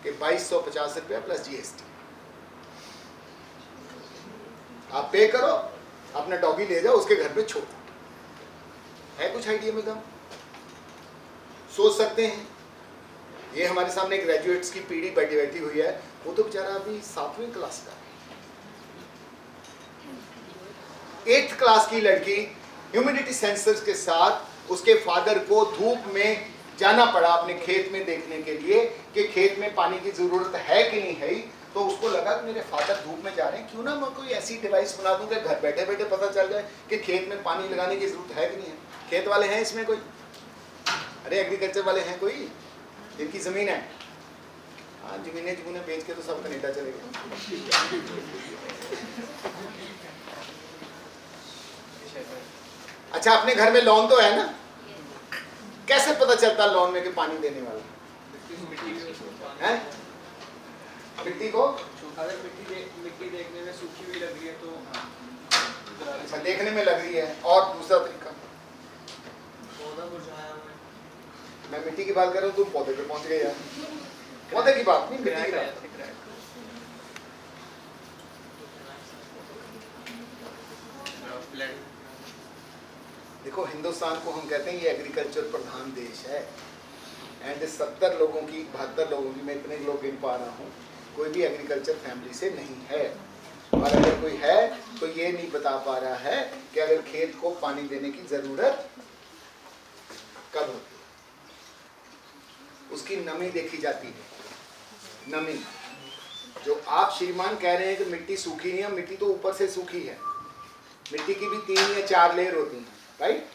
कि 2250 रुपया प्लस GST। आप पे करो, अपना डॉगी ले जाओ, उसके घर पे छोड़। है कुछ आइडिया में दम? सोच सकते हैं। ये हमारे सामने ग्रेजुएट्स की पीढ़ी बैठी हुई है, वो तो बेचारा अभी 7वीं क्लास का है। 8th क्लास की लड़की ह्यूमिडिटी सेंसर्स के साथ उसके फादर को धूप में जाना पड़ा अपने खेत में देखने के लिए कि खेत में पानी की जरूरत है कि नहीं है। तो उसको लगा कि मेरे फादर धूप में जा रहे हैं, क्यों ना मैं कोई ऐसी डिवाइस बना दूं कि घर बैठे बैठे पता चल जाए कि खेत में पानी लगाने की जरूरत है कि नहीं है। खेत वाले हैं इसमें कोई? अरे एग्रीकल्चर वाले हैं कोई जिनकी जमीन है? हाँ, जमीनें बेच के तो सब कनेडा चले गए। अच्छा, अपने घर में लॉन तो है ना? कैसे पता चलता लॉन में कि पानी देने वाला है? मिट्टी को अगर मिट्टी देखने में सूखी हुई लग रही है तो अच्छा देखने में लग रही है। और दूसरा तरीका, पौधा मुरझाया हुआ है। मैं मिट्टी की बात कर रहा हूँ, तुम पौधे पे पहुंच गए यार। पौधे की बात नहीं, मिट्टी की बात। देखो, हिंदुस्तान को हम कहते हैं ये एग्रीकल्चर प्रधान देश है, एंड 70 लोगों की 72 लोगों की मैं इतने लोग गिन पा रहा हूँ, कोई भी एग्रीकल्चर फैमिली से नहीं है। और अगर कोई है तो ये नहीं बता पा रहा है कि अगर खेत को पानी देने की जरूरत कब होती है। उसकी नमी देखी जाती है। नमी, जो आप श्रीमान कह रहे हैं कि मिट्टी सूखी नहीं है, मिट्टी तो ऊपर से सूखी है। मिट्टी की भी 3 या 4 लेयर होती हैं, राइट?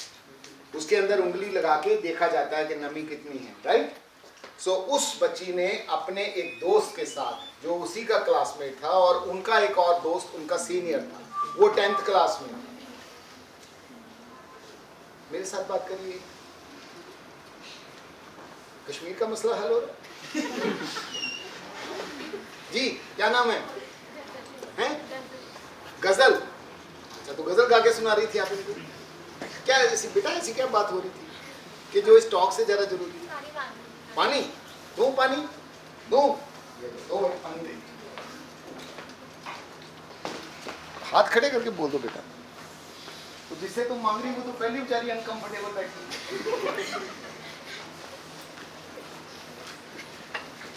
उसके अंदर उंगली लगा के देखा जाता है कि नमी कितनी है, राइट? सो उस बच्ची ने अपने एक दोस्त के साथ, जो उसी का क्लासमेट था, और उनका एक और दोस्त उनका सीनियर था, वो 10th क्लास में। मेरे साथ बात करिए, कश्मीर का मसला हल हो रहा है। जी, क्या नाम है? हैं? गजल। अच्छा, तो गजल गा के सुना रही थी आप इनको? क्या ऐसी बेटा, ऐसी क्या बात हो रही थी कि जो स्टॉक से ज़्यादा जरूरी है? पानी दो, पानी दो, ये दो पानी दे। हाथ खड़े करके बोल दो बेटा। तो जिससे तुम मांग रही हो तो पहली बेचारी अनकंफर्टेबल बैठी।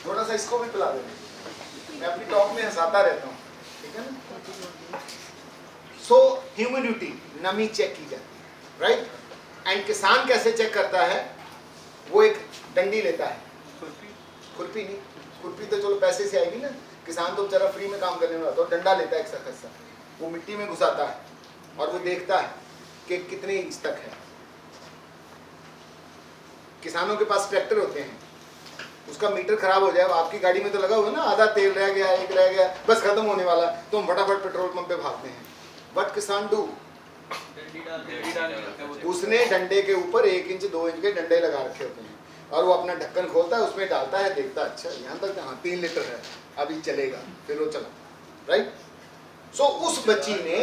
थोड़ा सा इसको भी पिला देना, मैं अपनी टॉक में हंसाता रहता हूँ, ठीक है ना। सो ह्यूमिडिटी, नमी चेक की जाती है, राइट। एंड किसान कैसे चेक करता है? वो एक डंडी लेता है, खुरपी नहीं, खुरपी तो चलो पैसे से आएगी ना, किसान तो बेचारा फ्री में काम करने वाला, तो डंडा लेता है एक सख्त सा, वो मिट्टी में घुसाता है और वो देखता है कि कितने इंच तक है। किसानों के पास ट्रैक्टर होते हैं, उसका मीटर खराब हो जाए, आपकी गाड़ी में तो लगा हुआ ना, आधा तेल रह गया, एक रह गया, बस खत्म होने वाला, तो हम फटाफट पेट्रोल पंप पे भागते हैं। बट किसान डू, उसने डंडे के ऊपर 1 इंच 2 इंच के डंडे लगा रखे होते हैं और वो अपना ढक्कन खोलता है, उसमें डालता है, देखता है अच्छा यहाँ तक, हाँ 3 लीटर है, अभी चलेगा, फिर वो चला, राइट। सो उस बच्ची ने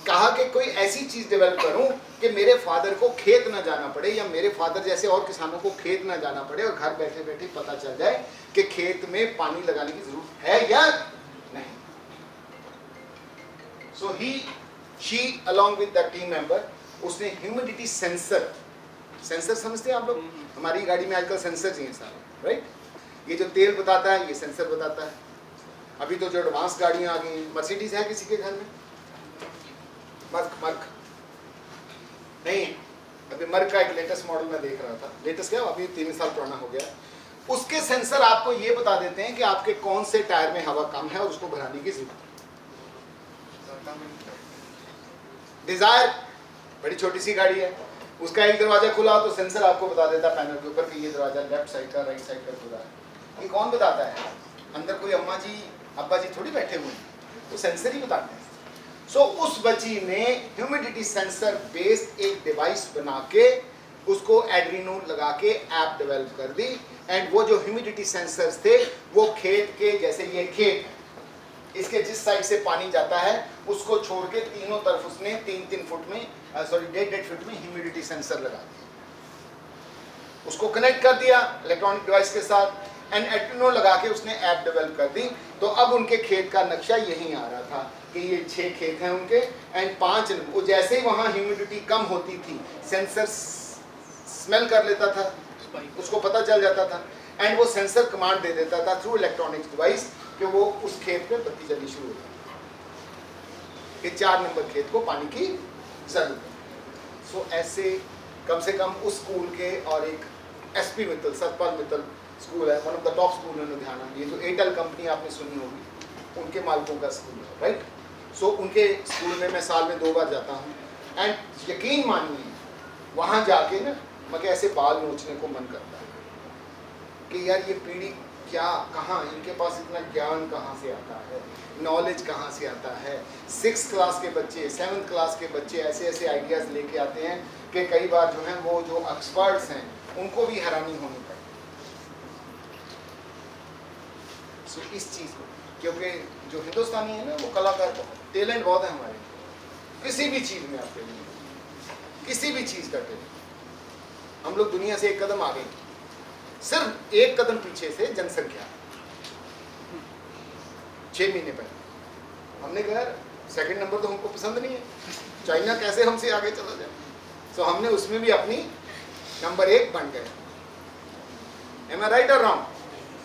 कहा कि कोई ऐसी चीज डेवलप करूं कि मेरे फादर को खेत ना जाना पड़े, या मेरे फादर जैसे और किसानों को खेत ना जाना पड़े, और घर बैठे बैठे पता चल जाए कि खेत में पानी लगाने की जरूरत है या नहीं। So she along with the team member, उसने ह्यूमिडिटी सेंसर समझते हैं आप लोग? हमारी गाड़ी में आजकल सेंसर चाहिए सारे, राइट। ये जो तेल बताता है ये सेंसर बताता है। अभी तो जो एडवांस गाड़ियां आ गई हैं, मर्सिडीज है किसी के घर में? मर्क नहीं, अभी मर्क का एक लेटेस्ट मॉडल मैं देख रहा था, लेटेस्ट क्या, अभी 3 साल पुराना हो गया। उसके सेंसर आपको ये बता देते हैं कि आपके कौन से टायर में हवा कम है और उसको भराने की जरूरत है। डिजायर बड़ी छोटी सी गाड़ी है, उसका एक दरवाजा खुला हो तो सेंसर आपको बता देता है पैनल के ऊपर कि ये दरवाजा लेफ्ट साइड का, राइट साइड का खुला है। ये कौन बताता है? अंदर कोई अम्मा जी अब्बा जी थोड़ी बैठे हुए हैं, तो सेंसर ही बताते हैं। सो उस बच्ची ने ह्यूमिडिटी सेंसर बेस्ड एक डिवाइस बना के उसको एड्रीनो लगा के ऐप डेवलप कर दी। एंड वो जो ह्यूमिडिटी सेंसर्स थे वो खेत के, जैसे ये खेत है, इसके जिस साइड से पानी जाता है उसको छोड़ के तीनों तरफ उसने 3-3 फुट में, सॉरी 1.5 फुट में ह्यूमिडिटी सेंसर लगा दिया, उसको कनेक्ट कर दिया इलेक्ट्रॉनिक डिवाइस के साथ, एंड एड्रीनो लगा के उसने ऐप डेवलप कर दी। तो अब उनके खेत का नक्शा यहीं आ रहा था कि ये 6 खेत हैं उनके, एंड 5, वो जैसे ही वहाँ ह्यूमिडिटी कम होती थी सेंसर स्मेल कर लेता था, उसको पता चल जाता था, एंड वो सेंसर कमांड दे देता था थ्रू इलेक्ट्रॉनिक्स डिवाइस कि वो उस खेत में बत्ती जलनी शुरू हो जाती कि 4 नंबर खेत को पानी की जरूरत है। सो ऐसे कम से कम उस स्कूल के, और एक SP मित्तल, सतपाल मित्तल स्कूल है, one of the top school इन लुधियाना, ये जो एयरटेल कंपनी आपने सुनी होगी उनके मालिकों का स्कूल है, राइट। सो उनके स्कूल में मैं साल में 2 बार जाता हूँ, एंड यकीन मानिए वहाँ जाके ना मैं ऐसे बाल नोचने को मन करता है कि यार ये पीढ़ी क्या, कहाँ, इनके पास इतना ज्ञान कहाँ से आता है, नॉलेज कहाँ से आता है। 6th क्लास के बच्चे, 7th क्लास के बच्चे ऐसे ऐसे आइडियाज़ लेके आते हैं कि कई बार जो है वो जो एक्सपर्ट्स हैं उनको भी हैरानी होनी पड़ती है। सो इस चीज़ को, क्योंकि जो हिंदुस्तानी है ना वो कलाकार बहुत, टैलेंट बहुत है हमारे, किसी भी चीज़ में आपके लिए, किसी भी चीज़ का टैलेंट। हम लोग दुनिया से एक कदम आगे, सिर्फ एक कदम पीछे से जनसंख्या। 6 महीने पहले हमने कहा यार 2nd नंबर तो हमको पसंद नहीं है, चाइना कैसे हमसे आगे चला जाए। सो हमने उसमें भी अपनी नंबर 1 बन गए। Am I right or wrong?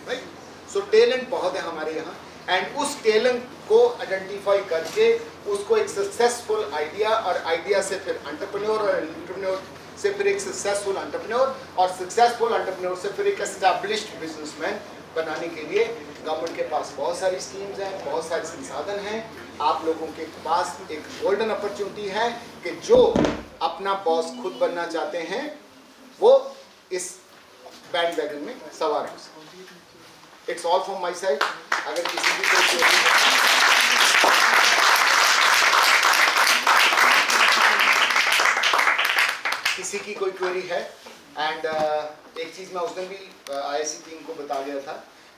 Right. So talent बहुत है हमारे यहाँ, एंड उस टैलेंट को आइडेंटिफाई करके उसको एक सक्सेसफुल आइडिया, और आइडिया से फिर एंटरप्रेन्योर, और एंटरप्रेन्योर से फिर एक सक्सेसफुल एंटरप्रेन्योर, और सक्सेसफुल एंटरप्रेन्योर से फिर एक एस्टैब्लिश्ड बिजनेसमैन बनाने के लिए गवर्नमेंट के पास बहुत सारी स्कीम्स हैं, बहुत सारे संसाधन हैं। आप लोगों के पास एक गोल्डन अपॉर्चुनिटी है कि जो अपना बॉस खुद बनना चाहते हैं वो इस बैंड वैगन में सवार हो सकते। It's all from my side. अगर किसी भी कोई कोई क्वेरी है, एंड एक चीज़ मैं उस दिन भी IIC टीम को बता गया था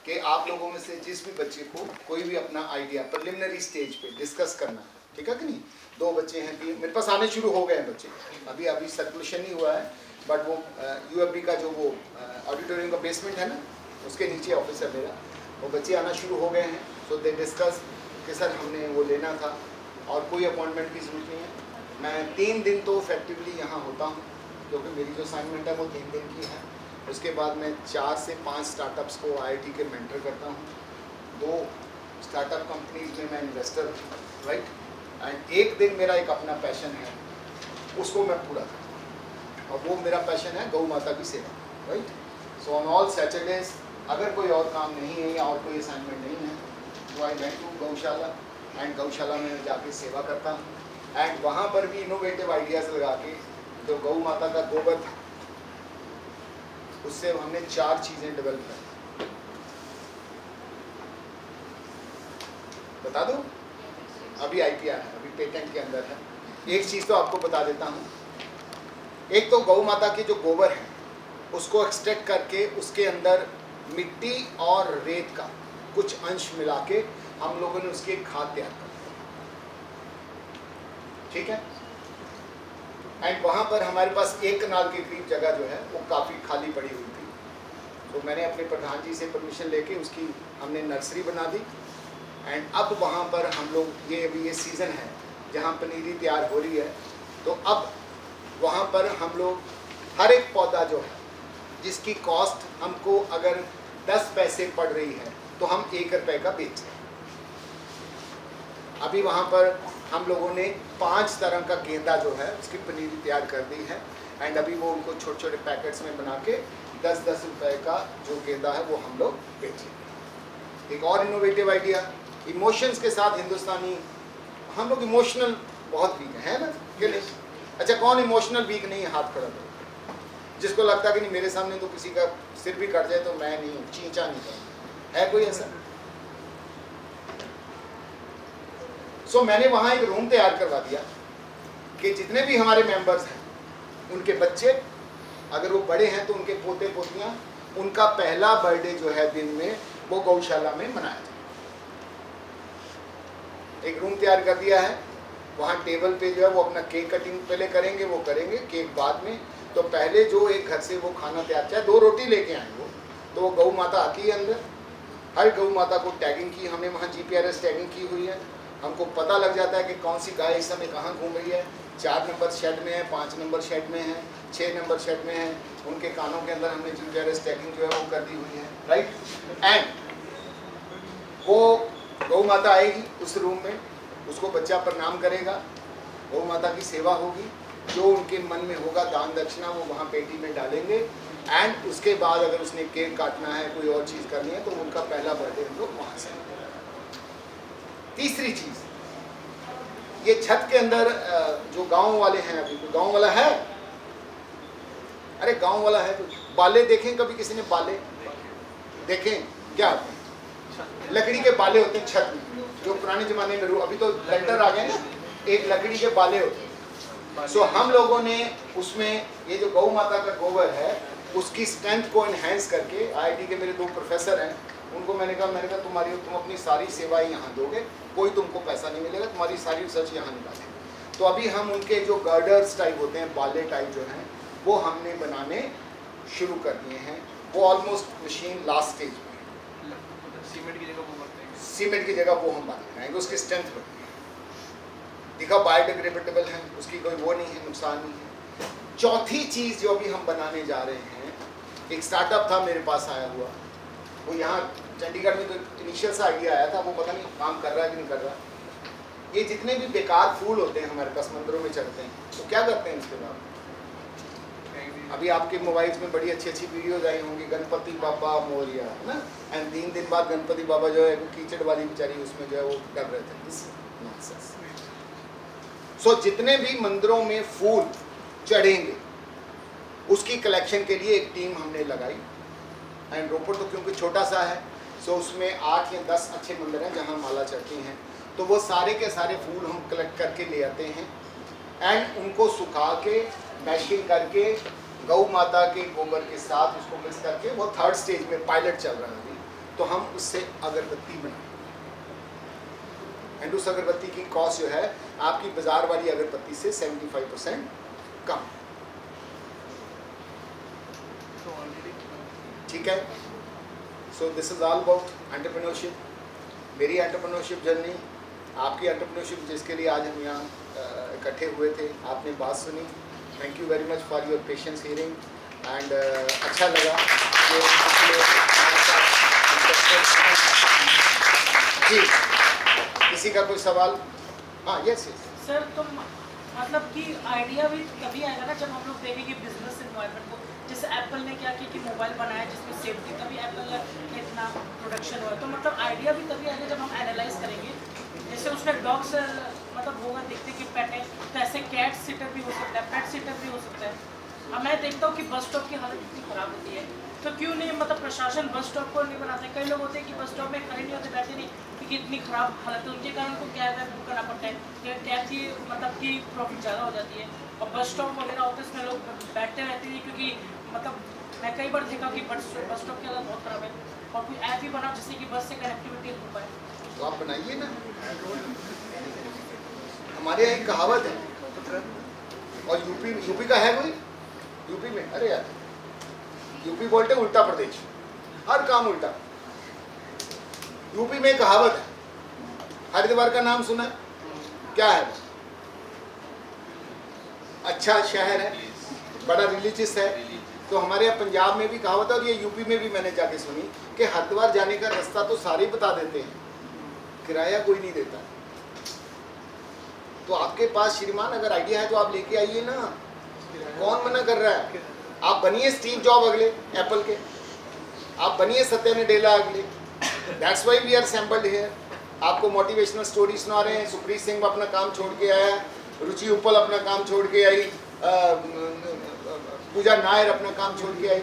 कि आप लोगों में से जिस भी बच्चे को कोई भी अपना आइडिया प्रिलिमिनरी स्टेज पे डिस्कस करना, ठीक है कि नहीं। 2 बच्चे हैं, मेरे पास आने शुरू हो गए हैं बच्चे, अभी सर्कुलेशन नहीं हुआ है, बट वो यूएफबी का जो वो ऑडिटोरियम का बेसमेंट है ना, उसके नीचे ऑफिस है मेरा, वो बच्चे आना शुरू हो गए हैं। सो दे डिस्कस कि सर हमने वो लेना था और कोई अपॉइंटमेंट की ज़रूरत नहीं है। मैं 3 दिन तो इफेक्टिवली यहाँ होता हूँ, क्योंकि मेरी जो असाइनमेंट है वो 3 दिन की है। उसके बाद मैं 4 से 5 स्टार्टअप्स को आईआईटी के मेंटर करता हूँ, 2 स्टार्टअप कंपनीज में मैं इन्वेस्टर हूँ, राइट। एंड एक दिन मेरा एक अपना पैशन है, उसको मैं पूरा करता हूँ, और वो मेरा पैशन है गौ माता की सेवा, right. So on all Saturdays अगर कोई और काम नहीं है या और कोई असाइनमेंट नहीं है तो आई वेंट टू गौशाला, एंड गौशाला में जाके सेवा करता हूँ। एंड वहाँ पर भी इनोवेटिव आइडियाज़ लगा के जो गौ माता का गोबर था उससे हमने 4 चीज़ें डेवलप की। बता दो, अभी आईपीआर है, अभी पेटेंट के अंदर है। एक चीज़ तो आपको बता देता हूँ, एक तो गौ माता के जो गोबर है उसको एक्सट्रैक्ट करके उसके अंदर मिट्टी और रेत का कुछ अंश मिला के हम लोगों ने उसकी एक खाद तैयार कर दी, ठीक है। एंड वहाँ पर हमारे पास 1 कनाल के करीब जगह जो है वो काफ़ी खाली पड़ी हुई थी, तो मैंने अपने प्रधान जी से परमिशन लेके उसकी हमने नर्सरी बना दी। एंड अब वहाँ पर हम लोग ये सीज़न है जहाँ पनीरी तैयार हो रही है, तो अब वहाँ पर हम लोग हर एक पौधा जो है जिसकी कॉस्ट हमको अगर 10 पैसे पड़ रही है तो हम 1 रुपये का बेच रहे हैं। अभी वहाँ पर हम लोगों ने 5 तरह का गेंदा जो है उसकी पनीरी तैयार कर दी है, एंड अभी वो उनको छोटे छोटे पैकेट्स में बना के 10-10 रुपये का जो गेंदा है वो हम लोग बेचेंगे। एक और इनोवेटिव आइडिया, इमोशंस के साथ हिंदुस्तानी, हम लोग इमोशनल बहुत वीक है ना कि नहीं? अच्छा, कौन इमोशनल वीक नहीं है? हाथ खड़ा करो। जिसको लगता है कि नहीं मेरे सामने तो किसी का सिर भी कट जाए तो मैं नहीं चींचा नहीं करूँगा, है कोई ऐसा? सो मैंने वहाँ एक रूम तैयार करवा दिया कि जितने भी हमारे मेंबर्स हैं उनके बच्चे अगर वो बड़े हैं तो उनके पोते पोतियाँ, उनका पहला बर्थडे जो है दिन में वो गौशाला में मनाया जाए। एक रूम तैयार कर दिया है, वहाँ टेबल पे जो है वो अपना केक कटिंग पहले करेंगे, वो करेंगे केक बाद में। तो पहले जो एक घर से वो खाना तैयार, चाहे 2 रोटी लेके आए वो, तो वो गौ माता आती है अंदर, हर गौ माता को टैगिंग की, हमने वहाँ GPRS टैगिंग की हुई है। हमको पता लग जाता है कि कौन सी गाय इस समय कहाँ घूम रही है, 4 नंबर शेड में है, 5 नंबर शेड में है, 6 नंबर शेड में है, उनके कानों के अंदर हमने GPRS टैगिंग जो है वो कर दी हुई है, राइट। एंड वो गौ माता आएगी उस रूम में, उसको बच्चा प्रणाम करेगा, गौ माता की सेवा होगी, जो उनके मन में होगा दान दक्षिणा वो वहाँ पेटी में डालेंगे। एंड उसके बाद अगर उसने केक काटना है, कोई और चीज़ करनी है, तो उनका पहला बर्थडे हम लोग वहाँ से। तीसरी चीज़, ये छत के अंदर जो गांव वाले हैं, अभी कोई गांव वाला है? अरे गांव वाला है तो बाले देखें, कभी किसी ने बाले देखें? क्या होते हैं? लकड़ी के बाले होते हैं छत में, जो पुराने ज़माने में, अभी तो लेंटर आ गए ना, एक लकड़ी के बाले होते हैं। सो हम लोगों ने उसमें ये जो गौ माता का गोबर है उसकी स्ट्रेंथ को इन्हेंस करके, आईआईटी के मेरे 2 प्रोफेसर हैं, उनको मैंने कहा तुम अपनी सारी सेवाएं यहाँ दोगे, कोई तुमको पैसा नहीं मिलेगा, तुम्हारी सारी रिसर्च यहाँ निकालेंगे। तो अभी हम उनके जो गार्डर्स टाइप होते हैं, बाले टाइप जो हैं, वो हमने बनाने शुरू कर दिए हैं। वो ऑलमोस्ट मशीन लास्ट स्टेज में, सीमेंट की जगह वो करते हैं, सीमेंट की जगह वो हम बना रहे हैं, उसकी स्ट्रेंथ बढ़ती है। दिखा बायोडिग्रेडेबल है, उसकी कोई वो नहीं है, नुकसान नहीं है। चौथी चीज़ जो अभी हम बनाने जा रहे हैं, एक स्टार्टअप था मेरे पास आया हुआ, वो यहाँ चंडीगढ़ में तो इनिशियल सा आइडिया आया था, वो पता नहीं काम कर रहा है कि नहीं कर रहा। ये जितने भी बेकार फूल होते हैं हमारे पास मंदिरों में चढ़ते हैं, तो क्या करते हैं इसके बाद? अभी आपके मोबाइल्स में बड़ी अच्छी अच्छी वीडियोज आई होंगी, गणपति बाबा मोरिया, है ना। एंड 3 दिन बाद गणपति बाबा जो है वो कीचड़ वाली बेचारी उसमें जो है वो कर रहे थे। सो जितने भी मंदिरों में फूल चढ़ेंगे उसकी कलेक्शन के लिए एक टीम हमने लगाई। एंड रोपड़ तो क्योंकि छोटा सा है, सो उसमें 8 या 10 अच्छे मंदिर हैं जहाँ माला चढ़ती हैं, तो वो सारे के सारे फूल हम कलेक्ट करके ले आते हैं एंड उनको सुखा के मैशिंग करके गौ माता के गोबर के साथ उसको मिक्स करके, वो 3rd स्टेज में पायलट चल रहा है अभी, तो हम उससे अगरबत्ती बनाएं। एंडूस अगरबत्ती की कॉस्ट जो है आपकी बाजार वाली अगरबत्ती से 75% कम। ठीक है, so this is all about entrepreneurship. मेरी एंटरप्रेन्योरशिप जर्नी, आपकी एंटरप्रेन्योरशिप जिसके लिए आज हम यहाँ इकट्ठे हुए थे, आपने बात सुनी। Thank you very much for your patience hearing and अच्छा लगा कि जी किसी का कोई सवाल? हाँ यस यस सर तो मतलब कि आइडिया भी तभी आएगा ना जब हम लोग देखेंगे बिजनेस एनवायरनमेंट को। जैसे एप्पल ने क्या किया कि मोबाइल बनाया जिसमें सेफ्टी, तभी एप्पल का इतना प्रोडक्शन हुआ। तो मतलब आइडिया भी तभी आएगा जब हम एनालाइज करेंगे। जैसे उसमें डॉग्स मतलब होगा, देखते कि पेट है, तो ऐसे कैट सिटर भी हो सकता है, पेट सिटर भी हो सकता है। अब मैं देखता हूँ कि बस स्टॉप की हालत इतनी ख़राब होती है, तो क्यों नहीं मतलब प्रशासन बस स्टॉप को नहीं बनाते। कई लोग होते हैं कि बस स्टॉप में खड़े नहीं होते, बैठे नहीं, क्योंकि इतनी ख़राब हालत है, उनके कारण उनको कैब बुक करना पड़ता है। कैब की मतलब की प्रॉफिट ज़्यादा हो जाती है। और बस स्टॉप वगैरह होते हैं, उसमें लोग बैठते रहते हैं, क्योंकि मतलब मैं कई बार देखा कि बस स्टॉप की हालत बहुत ख़राब है। और कोई ऐप भी बनाओ जिससे कि बस से कनेक्टिविटी हो पाए। तो आप बनाइए ना। हमारे यहाँ एक कहावत है, और यूपी का है कोई? यूपी में अरे यार यूपी बोलते उल्टा प्रदेश, हर काम उल्टा। यूपी में कहावत है, हरिद्वार का नाम सुना? क्या है? अच्छा शहर है, बड़ा रिलीजियस है। तो हमारे यहाँ पंजाब में भी कहावत है, और ये यूपी में भी मैंने जाके सुनी कि हरिद्वार जाने का रास्ता तो सारे ही बता देते हैं, किराया कोई नहीं देता। तो आपके पास श्रीमान अगर आइडिया है तो आप लेके आइए ना, कौन मना कर रहा है? आप बनिए स्टीव जॉब अगले एप्पल के, आप बनिए सत्या नडेला अगले। That's why we are sampled here. आपको मोटिवेशनल स्टोरी सुना रहे हैं। सुप्रीत सिंह अपना काम छोड़ के आया, रुचि उपल अपना काम छोड़ के आई, पूजा नायर अपना काम छोड़ के आई।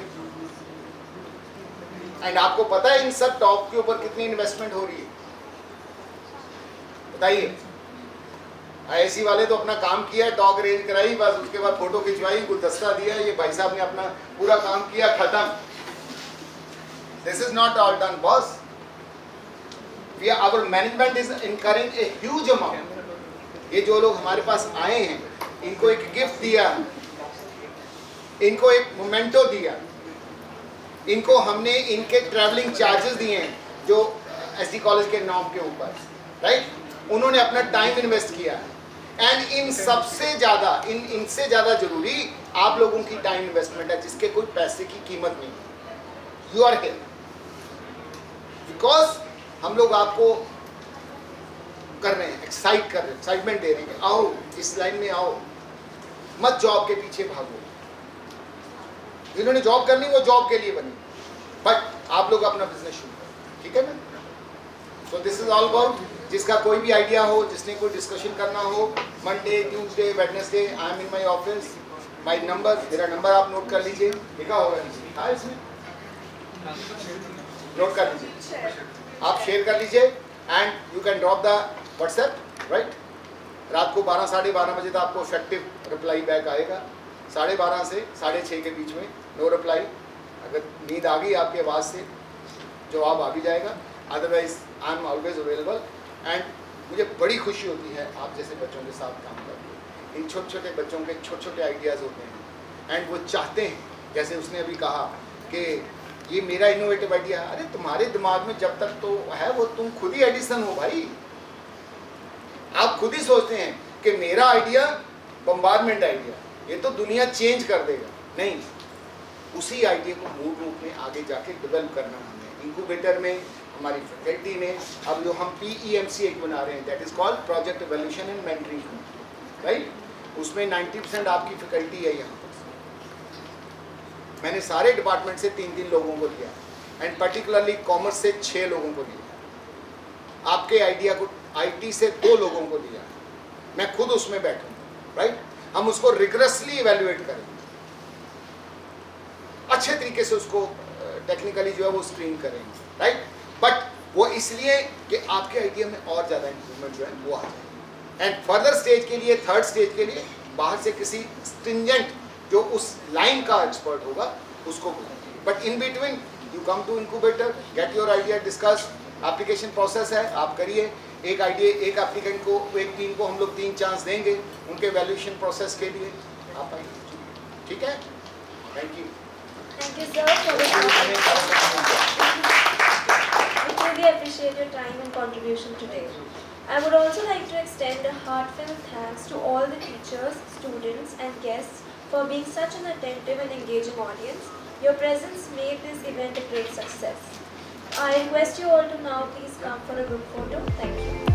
एंड आपको पता है इन सब टॉप के ऊपर कितनी इन्वेस्टमेंट हो रही है? बताइए। आईएससी वाले तो अपना काम किया, टॉक अरेंज कराई, बस उसके बाद फोटो खिंचवाई, गुलदस्ता दिया, ये भाई साहब ने अपना पूरा काम किया, खत्म। This is not all done boss. Our management is incurring a huge amount. ये जो लोग हमारे पास आए हैं, इनको एक गिफ्ट दिया, इनको एक मोमेंटो दिया, इनको हमने इनके ट्रैवलिंग चार्जेस दिए हैं जो एसडी कॉलेज के नाम के ऊपर, राइट। उन्होंने अपना टाइम इन्वेस्ट किया है। एंड इन सबसे ज़्यादा इनसे ज़्यादा जरूरी आप लोगों की टाइम इन्वेस्टमेंट है, जिसके कोई पैसे की कीमत नहीं। यू आर हियर बिकॉज हम लोग आपको कर रहे हैं, एक्साइट कर रहे हैं, एक्साइटमेंट दे रहे हैं कि आओ इस लाइन में आओ, मत जॉब के पीछे भागो। जिन्होंने जॉब करनी वो जॉब के लिए बनी, बट आप लोग अपना बिजनेस शुरू करो, ठीक है ना। सो दिस इज ऑल अबाउट। जिसका कोई भी आइडिया हो, जिसने कोई डिस्कशन करना हो, Monday, Tuesday, Wednesday, I am in my office. My number, मेरा नंबर आप नोट कर लीजिए, लिखा होगा नीचे, हाँ इसमें नोट कर लीजिए, आप शेयर कर लीजिए and you can drop the WhatsApp, right. रात को 12 साढ़े 12 बजे तक आपको इफेक्टिव रिप्लाई बैक आएगा। 12:30 से 6:30 के बीच में नो रिप्लाई। अगर नींद आ गई आपकी आवाज़ से जवाब आ भी जाएगा, otherwise I am always available. And मुझे बड़ी खुशी होती है आप जैसे बच्चों के साथ काम करके। इन छोटे छोटे बच्चों के छोटे छोटे आइडियाज़ होते हैं एंड वो चाहते हैं, जैसे उसने अभी कहा कि ये मेरा इनोवेटिव आइडिया। अरे तुम्हारे दिमाग में जब तक तो है वो, तुम खुद ही एडिसन हो भाई। आप खुद ही सोचते हैं कि मेरा आइडिया बम्बारमेंट आइडिया, ये तो दुनिया चेंज कर देगा। नहीं, उसी आइडिया को मूल रूप में आगे जाके डेवलप करना हमें। इंक्यूबेटर में हमारी फैकल्टी ने अब जो हम PEMC एक बना रहे हैं, that is called project evolution and mentoring, right. उसमें 90% आपकी फैकल्टी है यहाँ पर। मैंने सारे डिपार्टमेंट से 3-3 लोगों को लिया एंड पर्टिकुलरली कॉमर्स से 6 लोगों को लिया। आपके आइडिया को IT से 2 लोगों को लिया। मैं खुद उसमें बैठूंगा, राइट। हम उसको रिगरसली इवेल्युएट करेंगे, अच्छे तरीके से उसको टेक्निकली जो है वो स्क्रीन करेंगे, राइट। बट वो इसलिए कि आपके आइडिया में और ज़्यादा इंप्रूवमेंट जो है वो आ जाए। एंड फर्दर स्टेज के लिए, थर्ड स्टेज के लिए बाहर से किसी स्ट्रिंजेंट जो उस लाइन का एक्सपर्ट होगा उसको बुलाएंगे। But in between you come to incubator, get your idea, discuss. Application process है, आप करिए। एक एप्लीकेंट को, एक टीम को हम लोग 3 चांस देंगे उनके वैल्यूएशन प्रोसेस के लिए। आप आइए, ठीक है? Thank you. Thank you, sir, for this opportunity. We truly appreciate your time and contribution today. I would also like to extend a heartfelt thanks to all the teachers, students, and guests for being such an attentive and engaging audience. Your presence made this event a great success. I request you all to now please come for a group photo. Thank you.